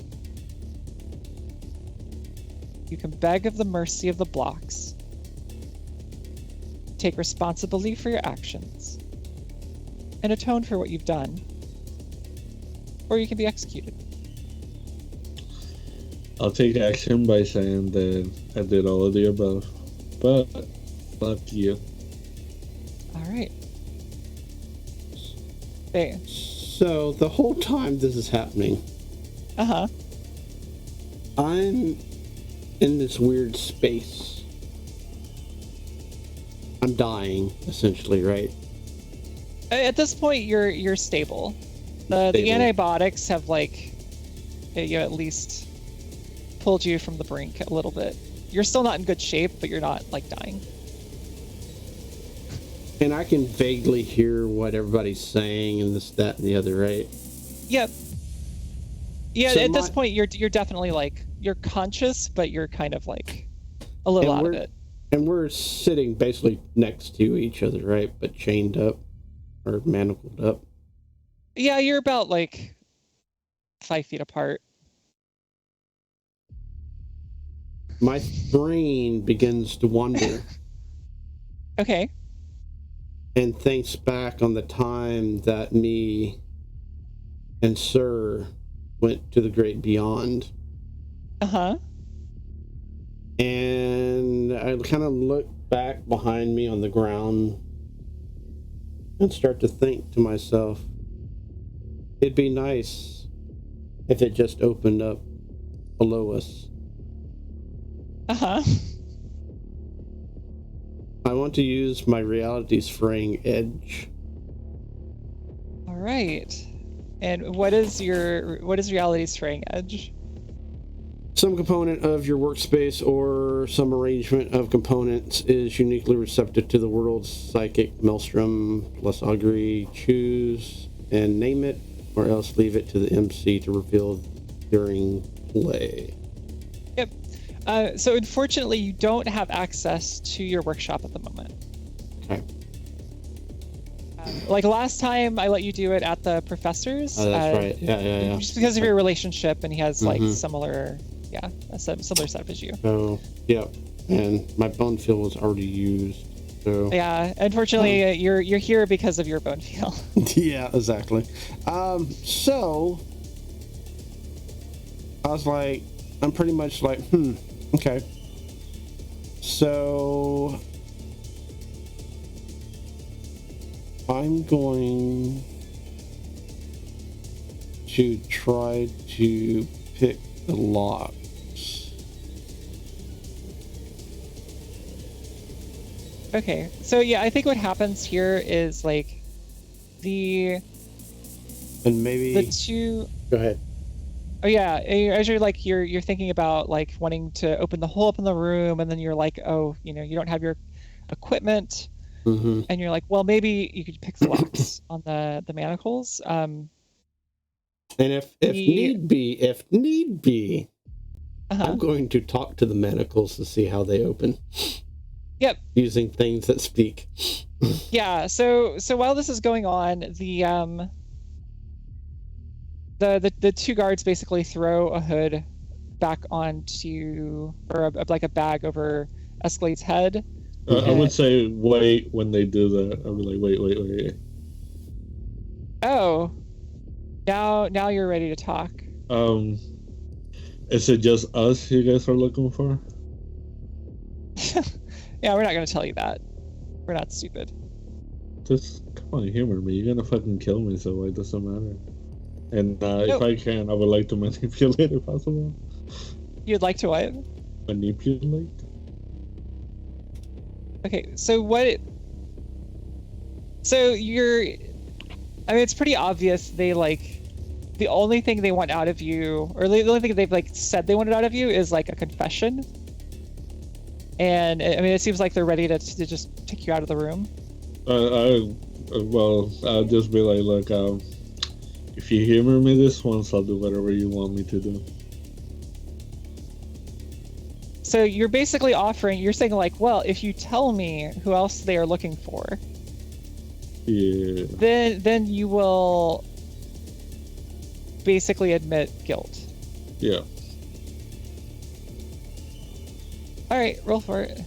You can beg of the mercy of the blocks, take responsibility for your actions, and atone for what you've done, or you can be executed. I'll take action by saying that I did all of the above, but fuck you. All right. There. So the whole time this is happening, Uh-huh. I'm in this weird space. I'm dying, essentially, right? At this point, you're stable. The Stable. antibiotics have at least pulled you from the brink a little bit. You're still not in good shape, but you're not like dying. And I can vaguely hear what everybody's saying and this, that, and the other, right? Yep. Yeah, So at this point, you're definitely you're conscious, but you're kind of like a little out of it. And we're sitting basically next to each other, right? But chained up or manacled up. Yeah, you're about 5 feet apart. My brain begins to wander. Okay. And thinks back on the time that me and Sir went to the great beyond. Uh-huh. And I kind of look back behind me on the ground and start to think to myself, it'd be nice if it just opened up below us. Uh-huh. I want to use my reality's fraying edge. All right. And what is reality's fraying edge? Some component of your workspace or some arrangement of components is uniquely receptive to the world's psychic maelstrom plus augury. Choose and name it, or else leave it to the MC to reveal during play. Yep. So unfortunately, you don't have access to your workshop at the moment. Okay. Like last time, I let you do it at the professor's. Oh, that's right. Yeah. Just because of your relationship, and he has like Mhm. similar setup as you. So, yeah. And my bone field was already used. So. Yeah. Unfortunately, you're here because of your bone field. Yeah, exactly. So I was like, I'm pretty much like, okay. So I'm going to try to pick the locks. Okay. So yeah, I think what happens here is like And maybe the two. go ahead. Oh yeah, as you're thinking about like wanting to open the hole up in the room, and then you're like, oh, you don't have your equipment, and you're like, well, maybe you could pick the locks on the manacles. And if need be, I'm going to talk to the manacles to see how they open. Yep. Using things that speak. Yeah. So while this is going on, the two guards basically throw a hood back onto, or like a bag over Escalade's head. I would say wait when they do that. I'll be like, wait. Oh, now you're ready to talk. Is it just us you guys are looking for? Yeah, we're not gonna tell you that. We're not stupid. Just come on, humor me. You're gonna fucking kill me, so it doesn't matter. And if I can, I would like to manipulate if possible. You'd like to what? Manipulate? Okay, so it's pretty obvious they like, the only thing they want out of you, or the only thing they've like said they wanted out of you is like a confession. And I mean, it seems like they're ready to just take you out of the room. I'll just be like, look, if you humor me this once, I'll do whatever you want me to do. So you're basically you're saying like, well, if you tell me who else they are looking for, yeah, then you will basically admit guilt. Yeah. All right, roll for it.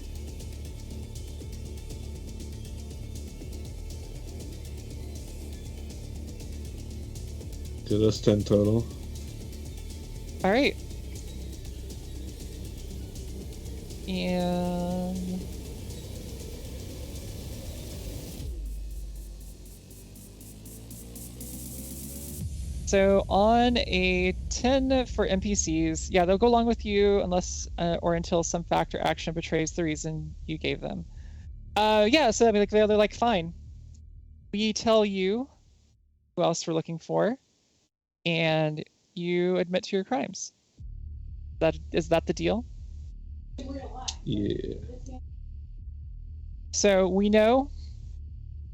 Okay, that's 10 total. All right. And so on a 10 for NPCs, yeah, they'll go along with you unless or until some fact or action betrays the reason you gave them. Yeah, so I mean, like they're like, fine. We tell you who else we're looking for, and you admit to your crimes. Is that the deal? Yeah. So we know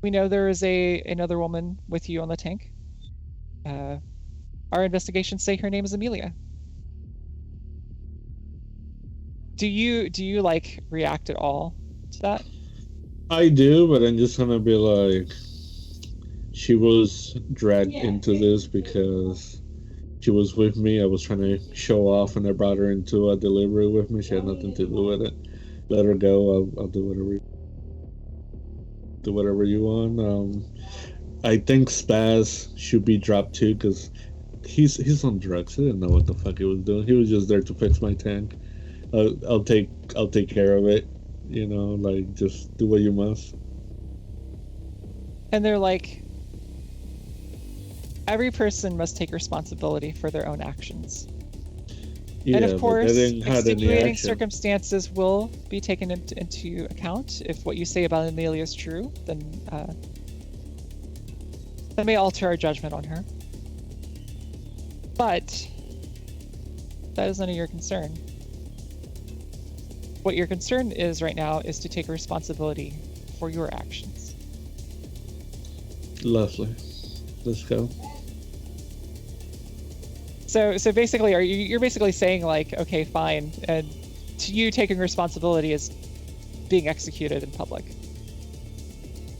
there is another woman with you on the tank. Our investigations say her name is Amelia. Do you like react at all to that? I do, but I'm just gonna be like, she was dragged into this because she was with me. I was trying to show off, and I brought her into a delivery with me. She had nothing to do with it. Let her go. I'll do whatever. do whatever you want. I think Spaz should be dropped too, because he's on drugs. He didn't know what the fuck he was doing. He was just there to fix my tank. I'll take care of it. You know, like, just do what you must. And they're like, every person must take responsibility for their own actions. Yeah, and of course, but they didn't have any extenuating action. circumstances will be taken into account. If what you say about Amelia is true, then that may alter our judgment on her. But that is none of your concern. What your concern is right now is to take responsibility for your actions. Lovely. Let's go. So basically, you're basically saying, like, okay, fine, and to you taking responsibility is being executed in public.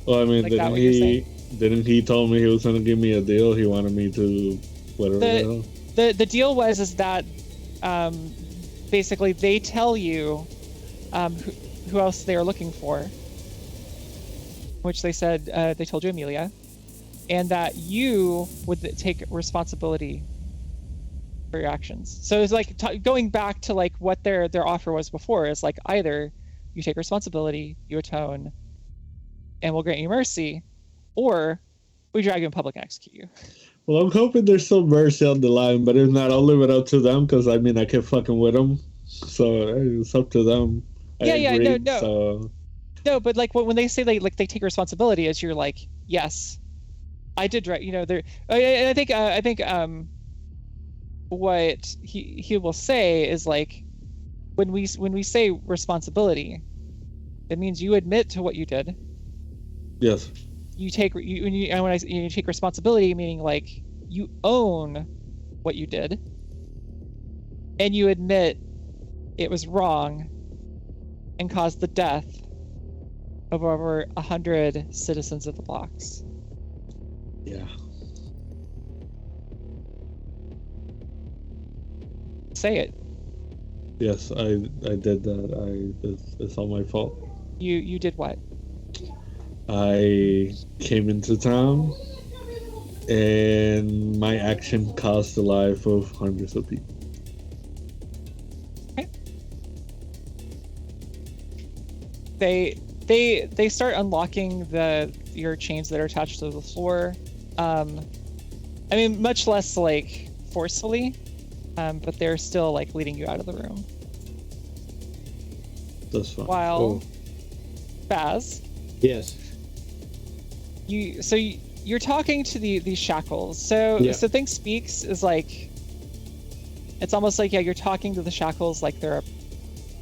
Well, I mean, Like that what you're saying? didn't he told me he was gonna give me a deal? He wanted me to whatever the hell. The deal is that basically they tell you who else they are looking for, which they said they told you Amelia, and that you would take responsibility for your actions. So it's like going back to like what their offer was before is like, either you take responsibility, you atone, and we'll grant you mercy, or we drag you in public and execute you. Well, I'm hoping there's some mercy on the line, but if not, I'll leave it up to them, because I mean, I can't fucking with them, so it's up to them. No, but like when they say they take responsibility, as you're like, yes, I did right. You know, I think what he will say is like, when we say responsibility, it means you admit to what you did. Yes. You take you take responsibility, meaning like you own what you did, and you admit it was wrong and caused the death of over 100 citizens of the blocks. Yeah. Say it. Yes, I did that. It's all my fault. You did what? I came into town, and my action cost the life of hundreds of people. Okay. They start unlocking your chains that are attached to the floor. I mean, much less like forcefully, but they're still like leading you out of the room. That's fine. While Baz, Yes. you're talking to these shackles. So Think Speaks is like, it's almost like, yeah, you're talking to the shackles like they're a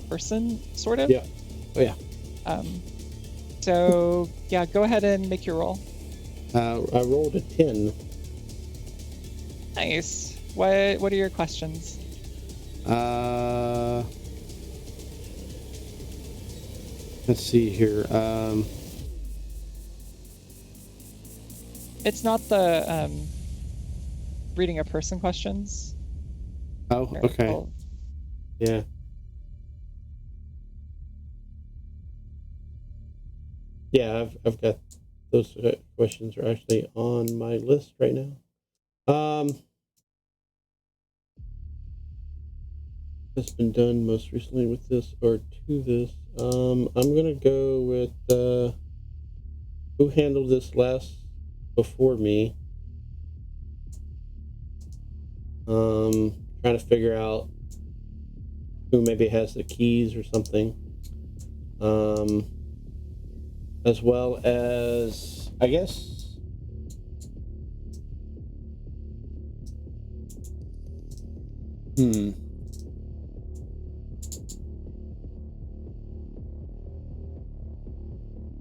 person, sort of. Yeah. Oh yeah. So yeah, go ahead and make your roll. I rolled a 10. Nice. What are your questions? Let's see here. It's not the reading a person questions. Oh, okay. Yeah. Yeah, I've got those questions are actually on my list right now. That's been done most recently with this or to this. I'm gonna go with who handled this last before me. Trying to figure out who maybe has the keys or something. As well as, I guess, I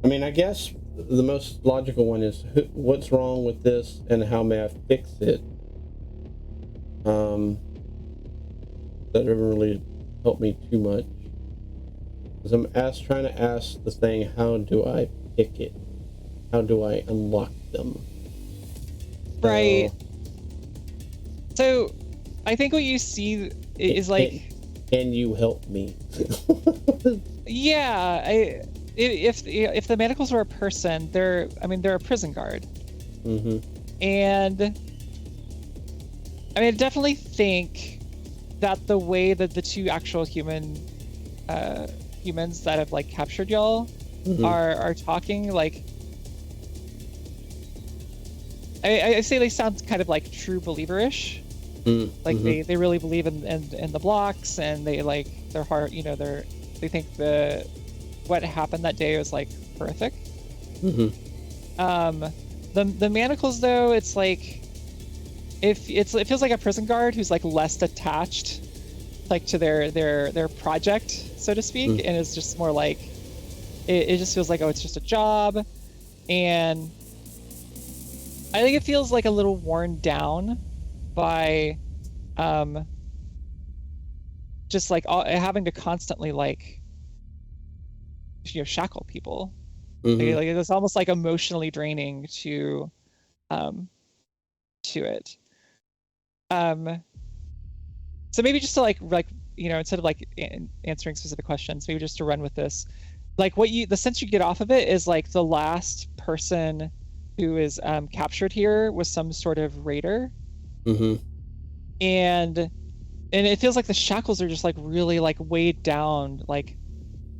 mean, I guess the most logical one is what's wrong with this and how may I fix it? That doesn't really help me too much. Because I'm trying to ask the thing, how do I pick it? How do I unlock them? Right. So, I think what you see is like... Can you help me? Yeah, if the manacles were a person, they're a prison guard. Mm-hmm. And I definitely think that the way that the two actual humans that have like captured y'all are talking, like I say they sound kind of like true believer-ish. Like they really believe in the blocks, and they like their heart, they think what happened that day was like horrific. The manacles though, it's like it feels like a prison guard who's like less attached like to their project, so to speak, and it's just more like it just feels like, oh, it's just a job. And I think it feels like a little worn down by just like having to constantly like shackle people. Like it's almost like emotionally draining to it. So maybe just to like instead of like answering specific questions, maybe just to run with this, like the sense you get off of it is like the last person who is captured here was some sort of raider. And it feels like the shackles are just like really like weighed down like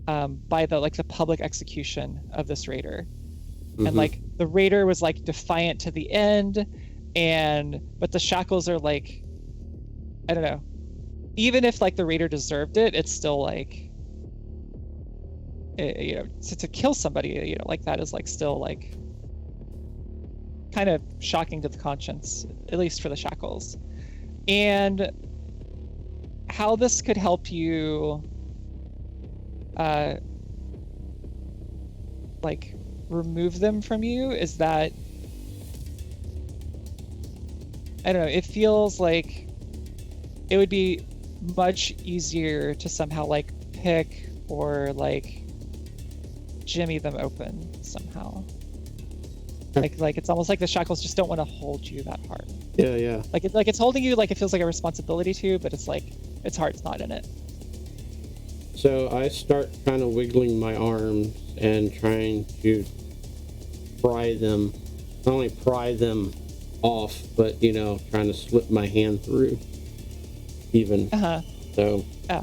by the public execution of this raider. And like the raider was like defiant to the end, but the shackles are like, I don't know, even if like the raider deserved it, it's still like to kill somebody like that is like still like kind of shocking to the conscience, at least for the shackles. And how this could help you like remove them from you is that, I don't know, it feels like it would be much easier to somehow like pick or like jimmy them open somehow. Like it's almost like the shackles just don't want to hold you that hard. Yeah. Like it's holding you like it feels like a responsibility to, but it's like its heart's not in it. So I start kind of wiggling my arms and trying to not only pry them off, but trying to slip my hand through even. So yeah.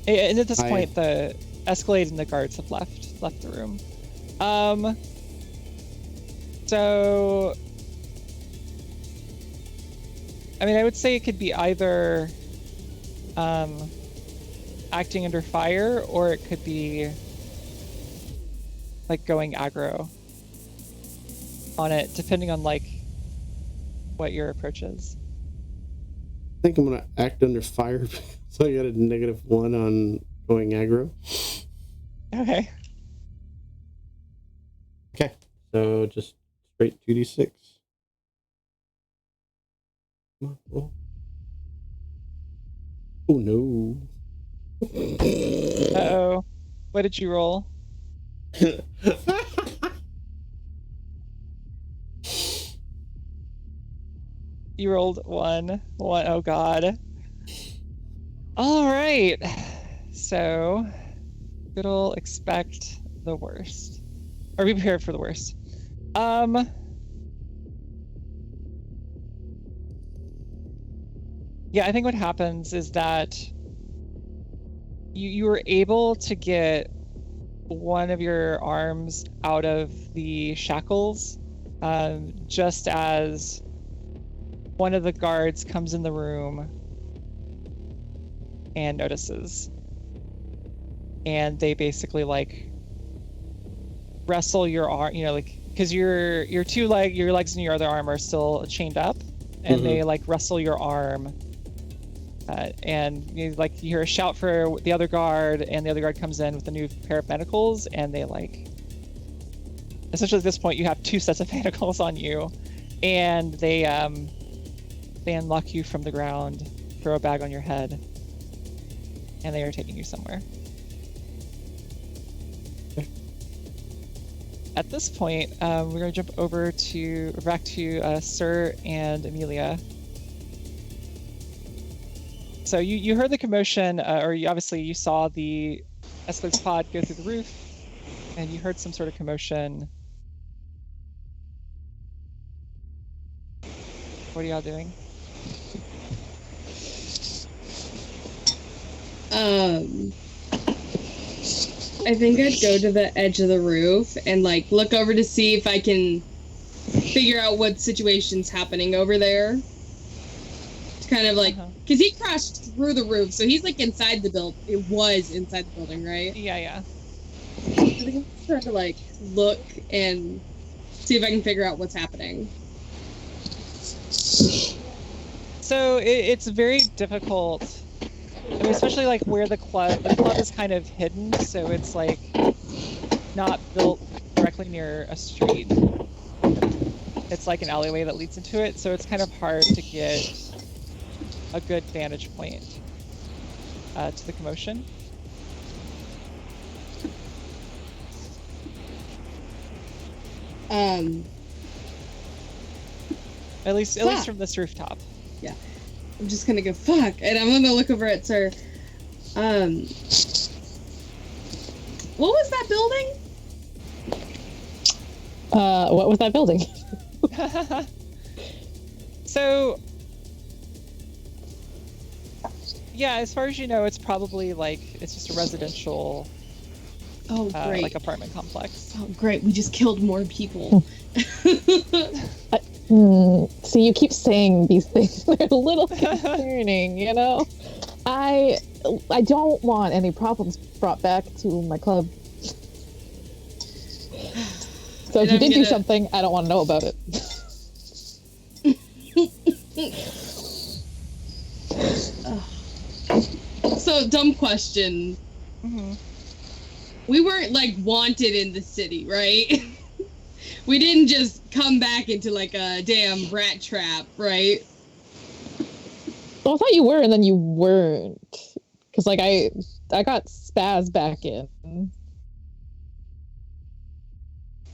And at this point, the Escalade and the guards have left the room. So I would say it could be either acting under fire, or it could be like going aggro on it, depending on like what your approach is. I think I'm gonna act under fire, so I got a -1 on going aggro. Okay. So just straight 2d6. Come on, roll. Oh no. Uh-oh. What did you roll? You rolled one. Oh god. All right. So, good old expect the worst. Or be prepared for the worst. Yeah, I think what happens is that you were able to get one of your arms out of the shackles just as one of the guards comes in the room and notices. And they basically like wrestle your arm, because your legs and your other arm are still chained up, and they like wrestle your arm. And you hear a shout for the other guard, and the other guard comes in with a new pair of manacles, and they essentially at this point you have 2 sets of manacles on you, and they unlock you from the ground, throw a bag on your head, and they are taking you somewhere. At this point, we're going to jump over back to Sir and Amelia. So you heard the commotion, or you saw the Escalade's pod go through the roof, and you heard some sort of commotion. What are y'all doing? I think I'd go to the edge of the roof and like look over to see if I can figure out what situation's happening over there. It's kind of like, because he crashed through the roof, so he's like inside the building. It was inside the building, right? Yeah. I think I'm trying to like look and see if I can figure out what's happening. So it's very difficult. I mean, especially like where the club is kind of hidden, so it's like not built directly near a street. It's like an alleyway that leads into it, so it's kind of hard to get a good vantage point to the commotion. At least from this rooftop. Yeah. I'm just gonna go, fuck, and I'm gonna look over at Sir. What was that building? What was that building? So, yeah, as far as you know, it's probably like, it's just a residential, great. like apartment complex. Oh, great. We just killed more people. See, you keep saying these things. They're a little concerning, you know? I don't want any problems brought back to my club. So if you did do something, I don't want to know about it. So, dumb question. Mm-hmm. We weren't, like, wanted in the city, right? We didn't just come back into, like, a damn rat trap, right? Well, I thought you were, and then you weren't. Because, like, I got Spaz back in.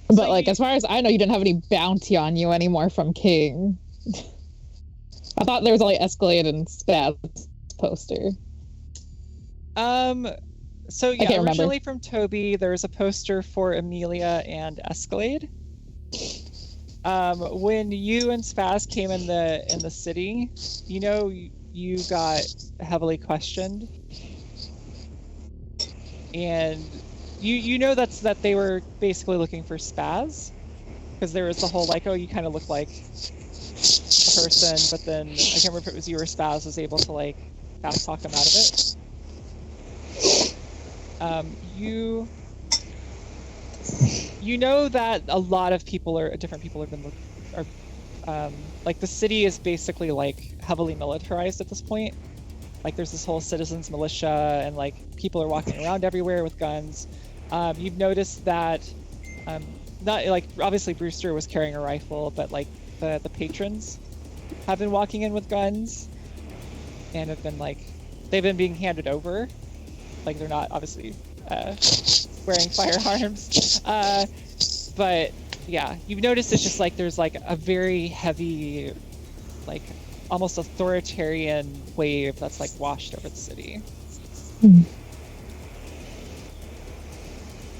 But, like, as far as I know, you didn't have any bounty on you anymore from King. I thought there was only Escalade and Spaz poster. So yeah, originally from Toby, there was a poster for Amelia and Escalade. When you and Spaz came in the city, you know, you got heavily questioned, and you know that they were basically looking for Spaz, because there was the whole like, oh, you kind of look like a person, but then I can't remember if it was you or Spaz was able to like fast talk him out of it. You know that a lot of different people have been like the city is basically like heavily militarized at this point. Like there's this whole citizens militia, and like people are walking around everywhere with guns. You've noticed that not like obviously Brewster was carrying a rifle, but like the patrons have been walking in with guns and have been like they've been being handed over. Like they're not obviously wearing firearms, but yeah, you've noticed it's just like there's like a very heavy, like almost authoritarian wave that's like washed over the city.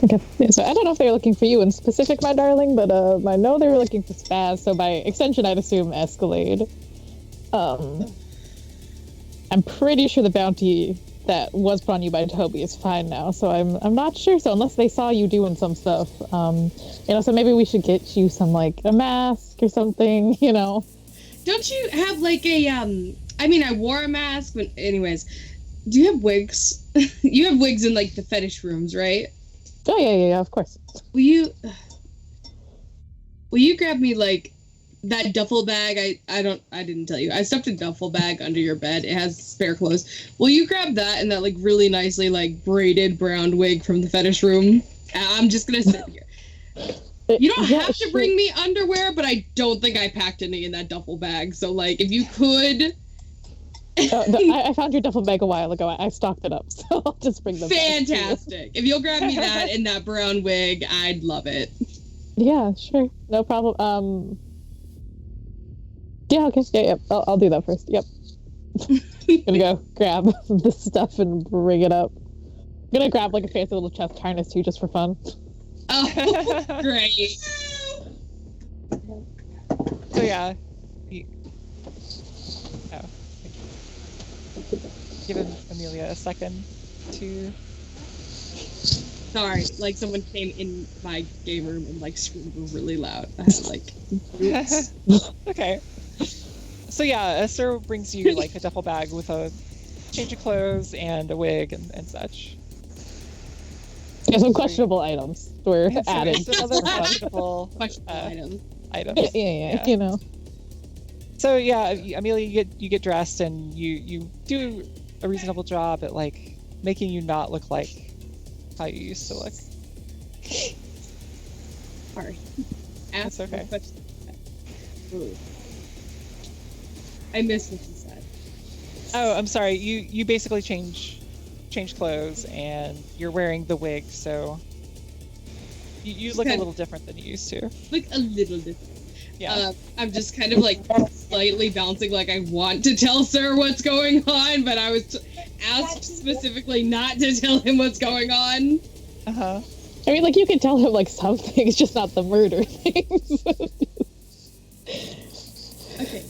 Okay, yeah, so I don't know if they're looking for you in specific, my darling, but I know they were looking for Spaz, so by extension, I'd assume Escalade. I'm pretty sure the bounty that was put on you by Toby is fine now, so I'm not sure. So unless they saw you doing some stuff, so maybe we should get you some like a mask or something, you know. Don't you have like a I mean, I wore a mask, but anyways, do you have wigs? You have wigs in like the fetish rooms, right? Oh yeah, of course. Will you grab me like that duffel bag? I didn't tell you. I stuffed a duffel bag under your bed. It has spare clothes. Will you grab that and that like really nicely like braided brown wig from the fetish room? I'm just gonna sit here. You don't have to bring me underwear, but I don't think I packed any in that duffel bag. So like, if you could. I found your duffel bag a while ago. I stocked it up, so I'll just bring them. Fantastic! If you'll grab me that and that brown wig, I'd love it. Yeah, sure, no problem. Yeah, okay, yeah. I'll do that first. Yep. Gonna go grab the stuff and bring it up. Gonna grab like a fancy little chest harness too, just for fun. Oh, great. So yeah, give Amelia a second to. Sorry, like someone came in my game room and like screamed really loud. I had like. Oops. Okay. So yeah, Esther brings you like a duffel bag with a change of clothes and a wig and such. Yeah, some questionable items were added. Some other questionable Questionable items. Yeah, you know. So yeah, Amelia, you get dressed and you do a reasonable job at like making you not look like how you used to look. Sorry. That's okay. I missed what you said. Oh, I'm sorry. You basically change clothes and you're wearing the wig, so you look a little different than you used to. Like a little different. Yeah. I'm just kind of like slightly bouncing, like I want to tell Sir what's going on, but I was asked specifically not to tell him what's going on. Uh-huh. I mean, like, you can tell him, like, some things, just not the murder things. Okay,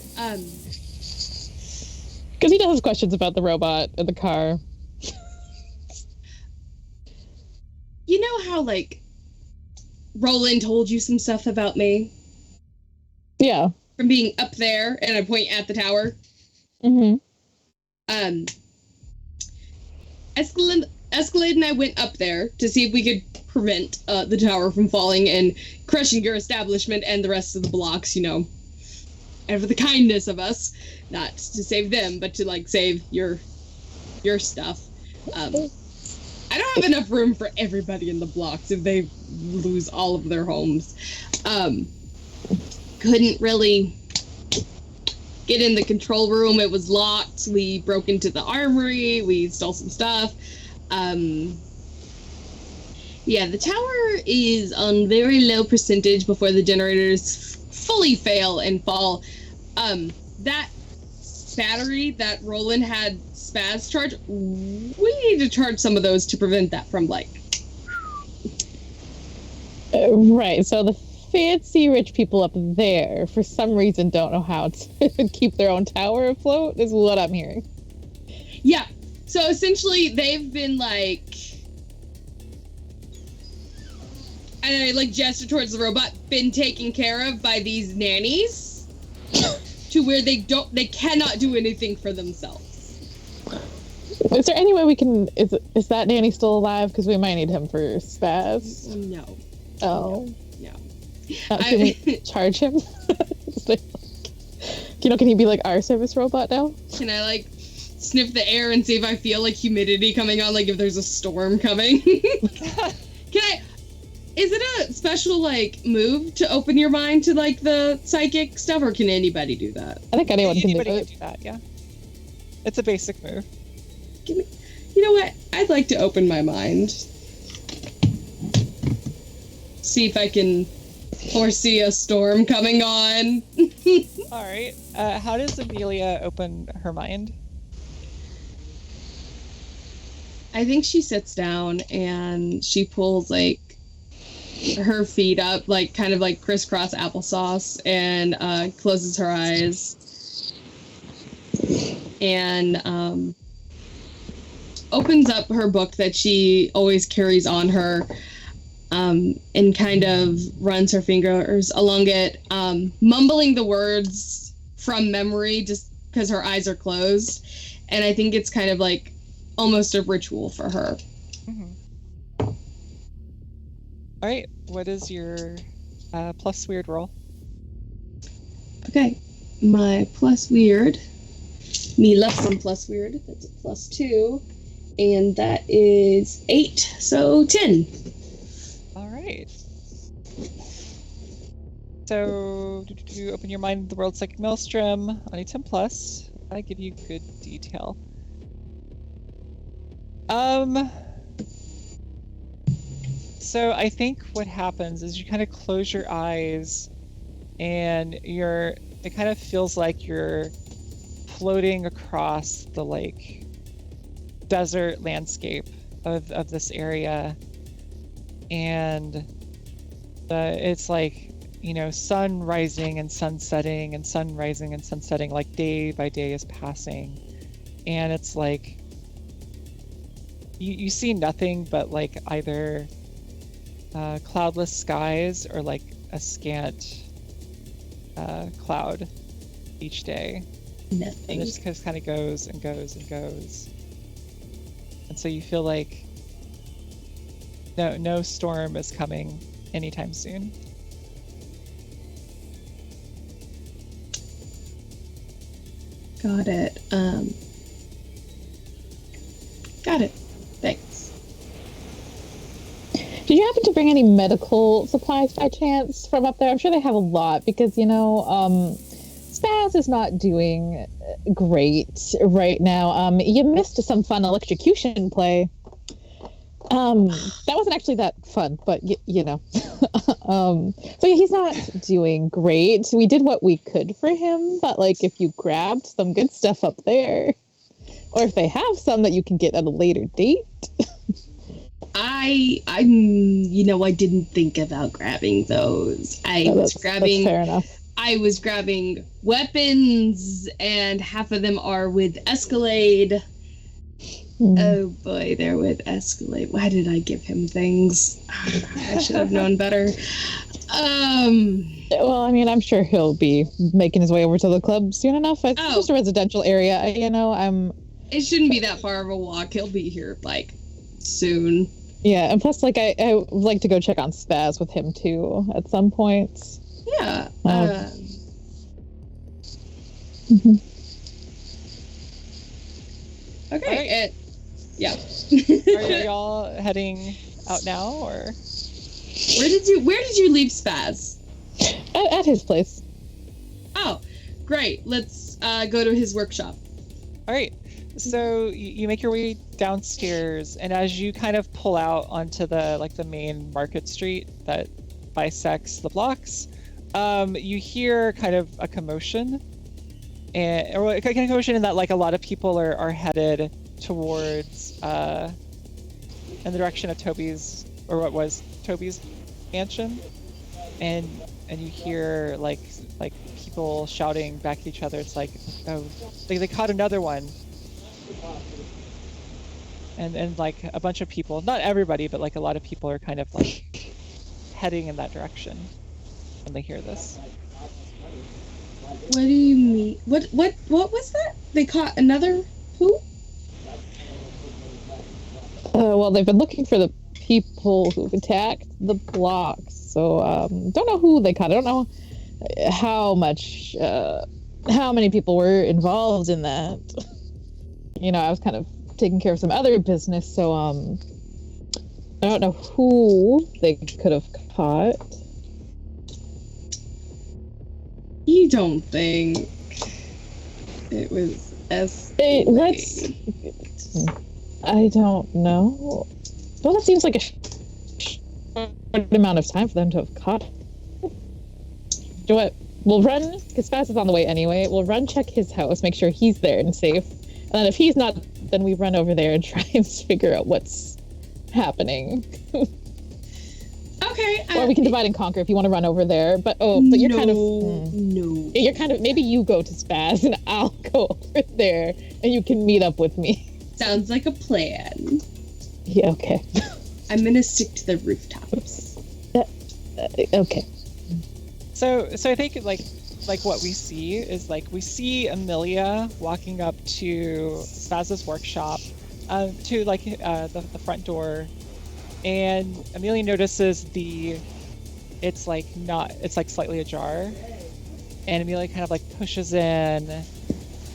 Because he does have questions about the robot in the car. You know how, like, Roland told you some stuff about me? Yeah. From being up there, and I point at the tower? Mm-hmm. Escalade and I went up there to see if we could prevent the tower from falling and crushing your establishment and the rest of the blocks, you know. And for the kindness of us, not to save them, but to, like, save your stuff. I don't have enough room for everybody in the blocks if they lose all of their homes. Couldn't really get in the control room. It was locked. We broke into the armory. We stole some stuff. Yeah, the tower is on very low percentage before the generators fully fail and fall. That battery that Roland had spaz charge, we need to charge some of those to prevent that from, like... Right, so the fancy rich people up there, for some reason, don't know how to keep their own tower afloat, is what I'm hearing. Yeah, so essentially they've been, like... And I, like, gesture towards the robot, been taken care of by these nannies to where they cannot do anything for themselves. Is there any way we can, is that nanny still alive? Because we might need him for spaz. No. Oh. No. Can we charge him? Can he be like our service robot now? Can I, like, sniff the air and see if I feel, like, humidity coming on, like, if there's a storm coming? Is it a special, like, move to open your mind to, like, the psychic stuff, or can anybody do that? I think anyone can do Anybody it. can do that, yeah. It's a basic move. You know what? I'd like to open my mind. See if I can foresee a storm coming on. All right. How does Amelia open her mind? I think she sits down and she pulls, like, her feet up, like, kind of like crisscross applesauce, and closes her eyes. And opens up her book that she always carries on her, and kind of runs her fingers along it, mumbling the words from memory just because her eyes are closed. And I think it's kind of like almost a ritual for her. Mm-hmm. All right. What is your plus weird roll? Okay. My plus weird. Me left some plus weird. That's a +2. And that is 8. So 10. All right. So, you open your mind to the world's psychic maelstrom on a 10 plus. I give you good detail. So I think what happens is you kind of close your eyes, and it kind of feels like you're floating across the, like, desert landscape of this area, and It's like, sun rising and sun setting and sun rising and sun setting, like day by day is passing. And it's like, you see nothing but like either cloudless skies or like a scant cloud each day. Nothing. And it just kind of goes and goes and goes. And so you feel like no storm is coming anytime soon. Got it. Got it. Thanks. Did you happen to bring any medical supplies by chance from up there? I'm sure they have a lot because, Spaz is not doing great right now. You missed some fun electrocution play. That wasn't actually that fun, but so yeah, he's not doing great. We did what we could for him, but like if you grabbed some good stuff up there, or if they have some that you can get at a later date. I didn't think about grabbing those. That's fair enough. I was grabbing weapons, and half of them are with Escalade. Oh boy, they're with Escalade. Why did I give him things? I should have known better. Well, I mean, I'm sure he'll be making his way over to the club soon enough. It's just a residential area, It shouldn't be that far of a walk. He'll be here, soon. Yeah, and plus, I would like to go check on Spaz with him, too, at some point. Yeah. Okay. Right. Yeah. Are y'all heading out now, or? Where did you leave Spaz? At his place. Oh, great. Let's go to his workshop. All right. So you make your way downstairs, and as you kind of pull out onto the main market street that bisects the blocks, you hear kind of a commotion, or a commotion in that a lot of people are headed towards in the direction of Toby's, or what was Toby's mansion, and you hear like people shouting back at each other. It's like, oh, they caught another one. And a bunch of people, not everybody, but a lot of people are kind of heading in that direction when they hear this. What do you mean? What was that? They caught another who? Well, they've been looking for the people who've attacked the blocks. So, don't know who they caught. I don't know how many people were involved in that. I was kind of taking care of some other business, so I don't know who they could have caught. You don't think it was I don't know. Well, that seems like a short amount of time for them to have caught. Do what? We'll run, because Spaz is on the way anyway. We'll run check his house, make sure he's there and safe. And then if he's not, then we run over there and try and figure out what's happening. Okay. Or we can divide and conquer if you want to run over there. But you're no. You're kind of, maybe you go to Spaz and I'll go over there and you can meet up with me. Sounds like a plan. Yeah, okay. I'm gonna stick to the rooftops. Okay. So I think what we see is we see Amelia walking up to Spaz's workshop, to the front door, and Amelia notices it's slightly ajar, and Amelia kind of pushes in,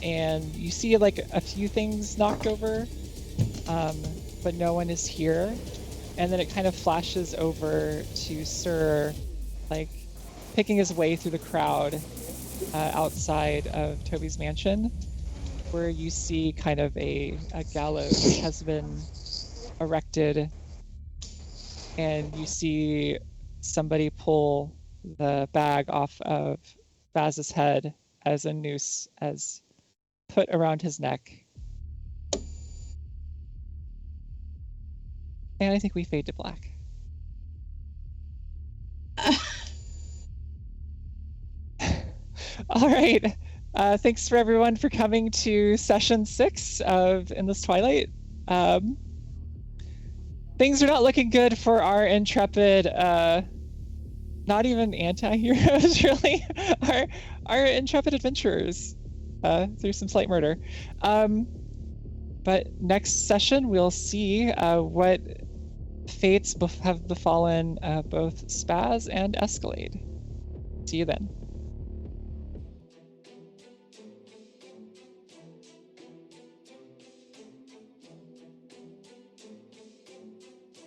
and you see a few things knocked over, but no one is here, and then it kind of flashes over to Sir, picking his way through the crowd outside of Toby's mansion, where you see kind of a gallows has been erected, and you see somebody pull the bag off of Baz's head as a noose as put around his neck. And I think we fade to black. All right. Thanks for everyone for coming to session 6 of In This Twilight. Things are not looking good for our intrepid, not even anti-heroes, really, our intrepid adventurers through some slight murder. But next session, we'll see what fates have befallen both Spaz and Escalade. See you then.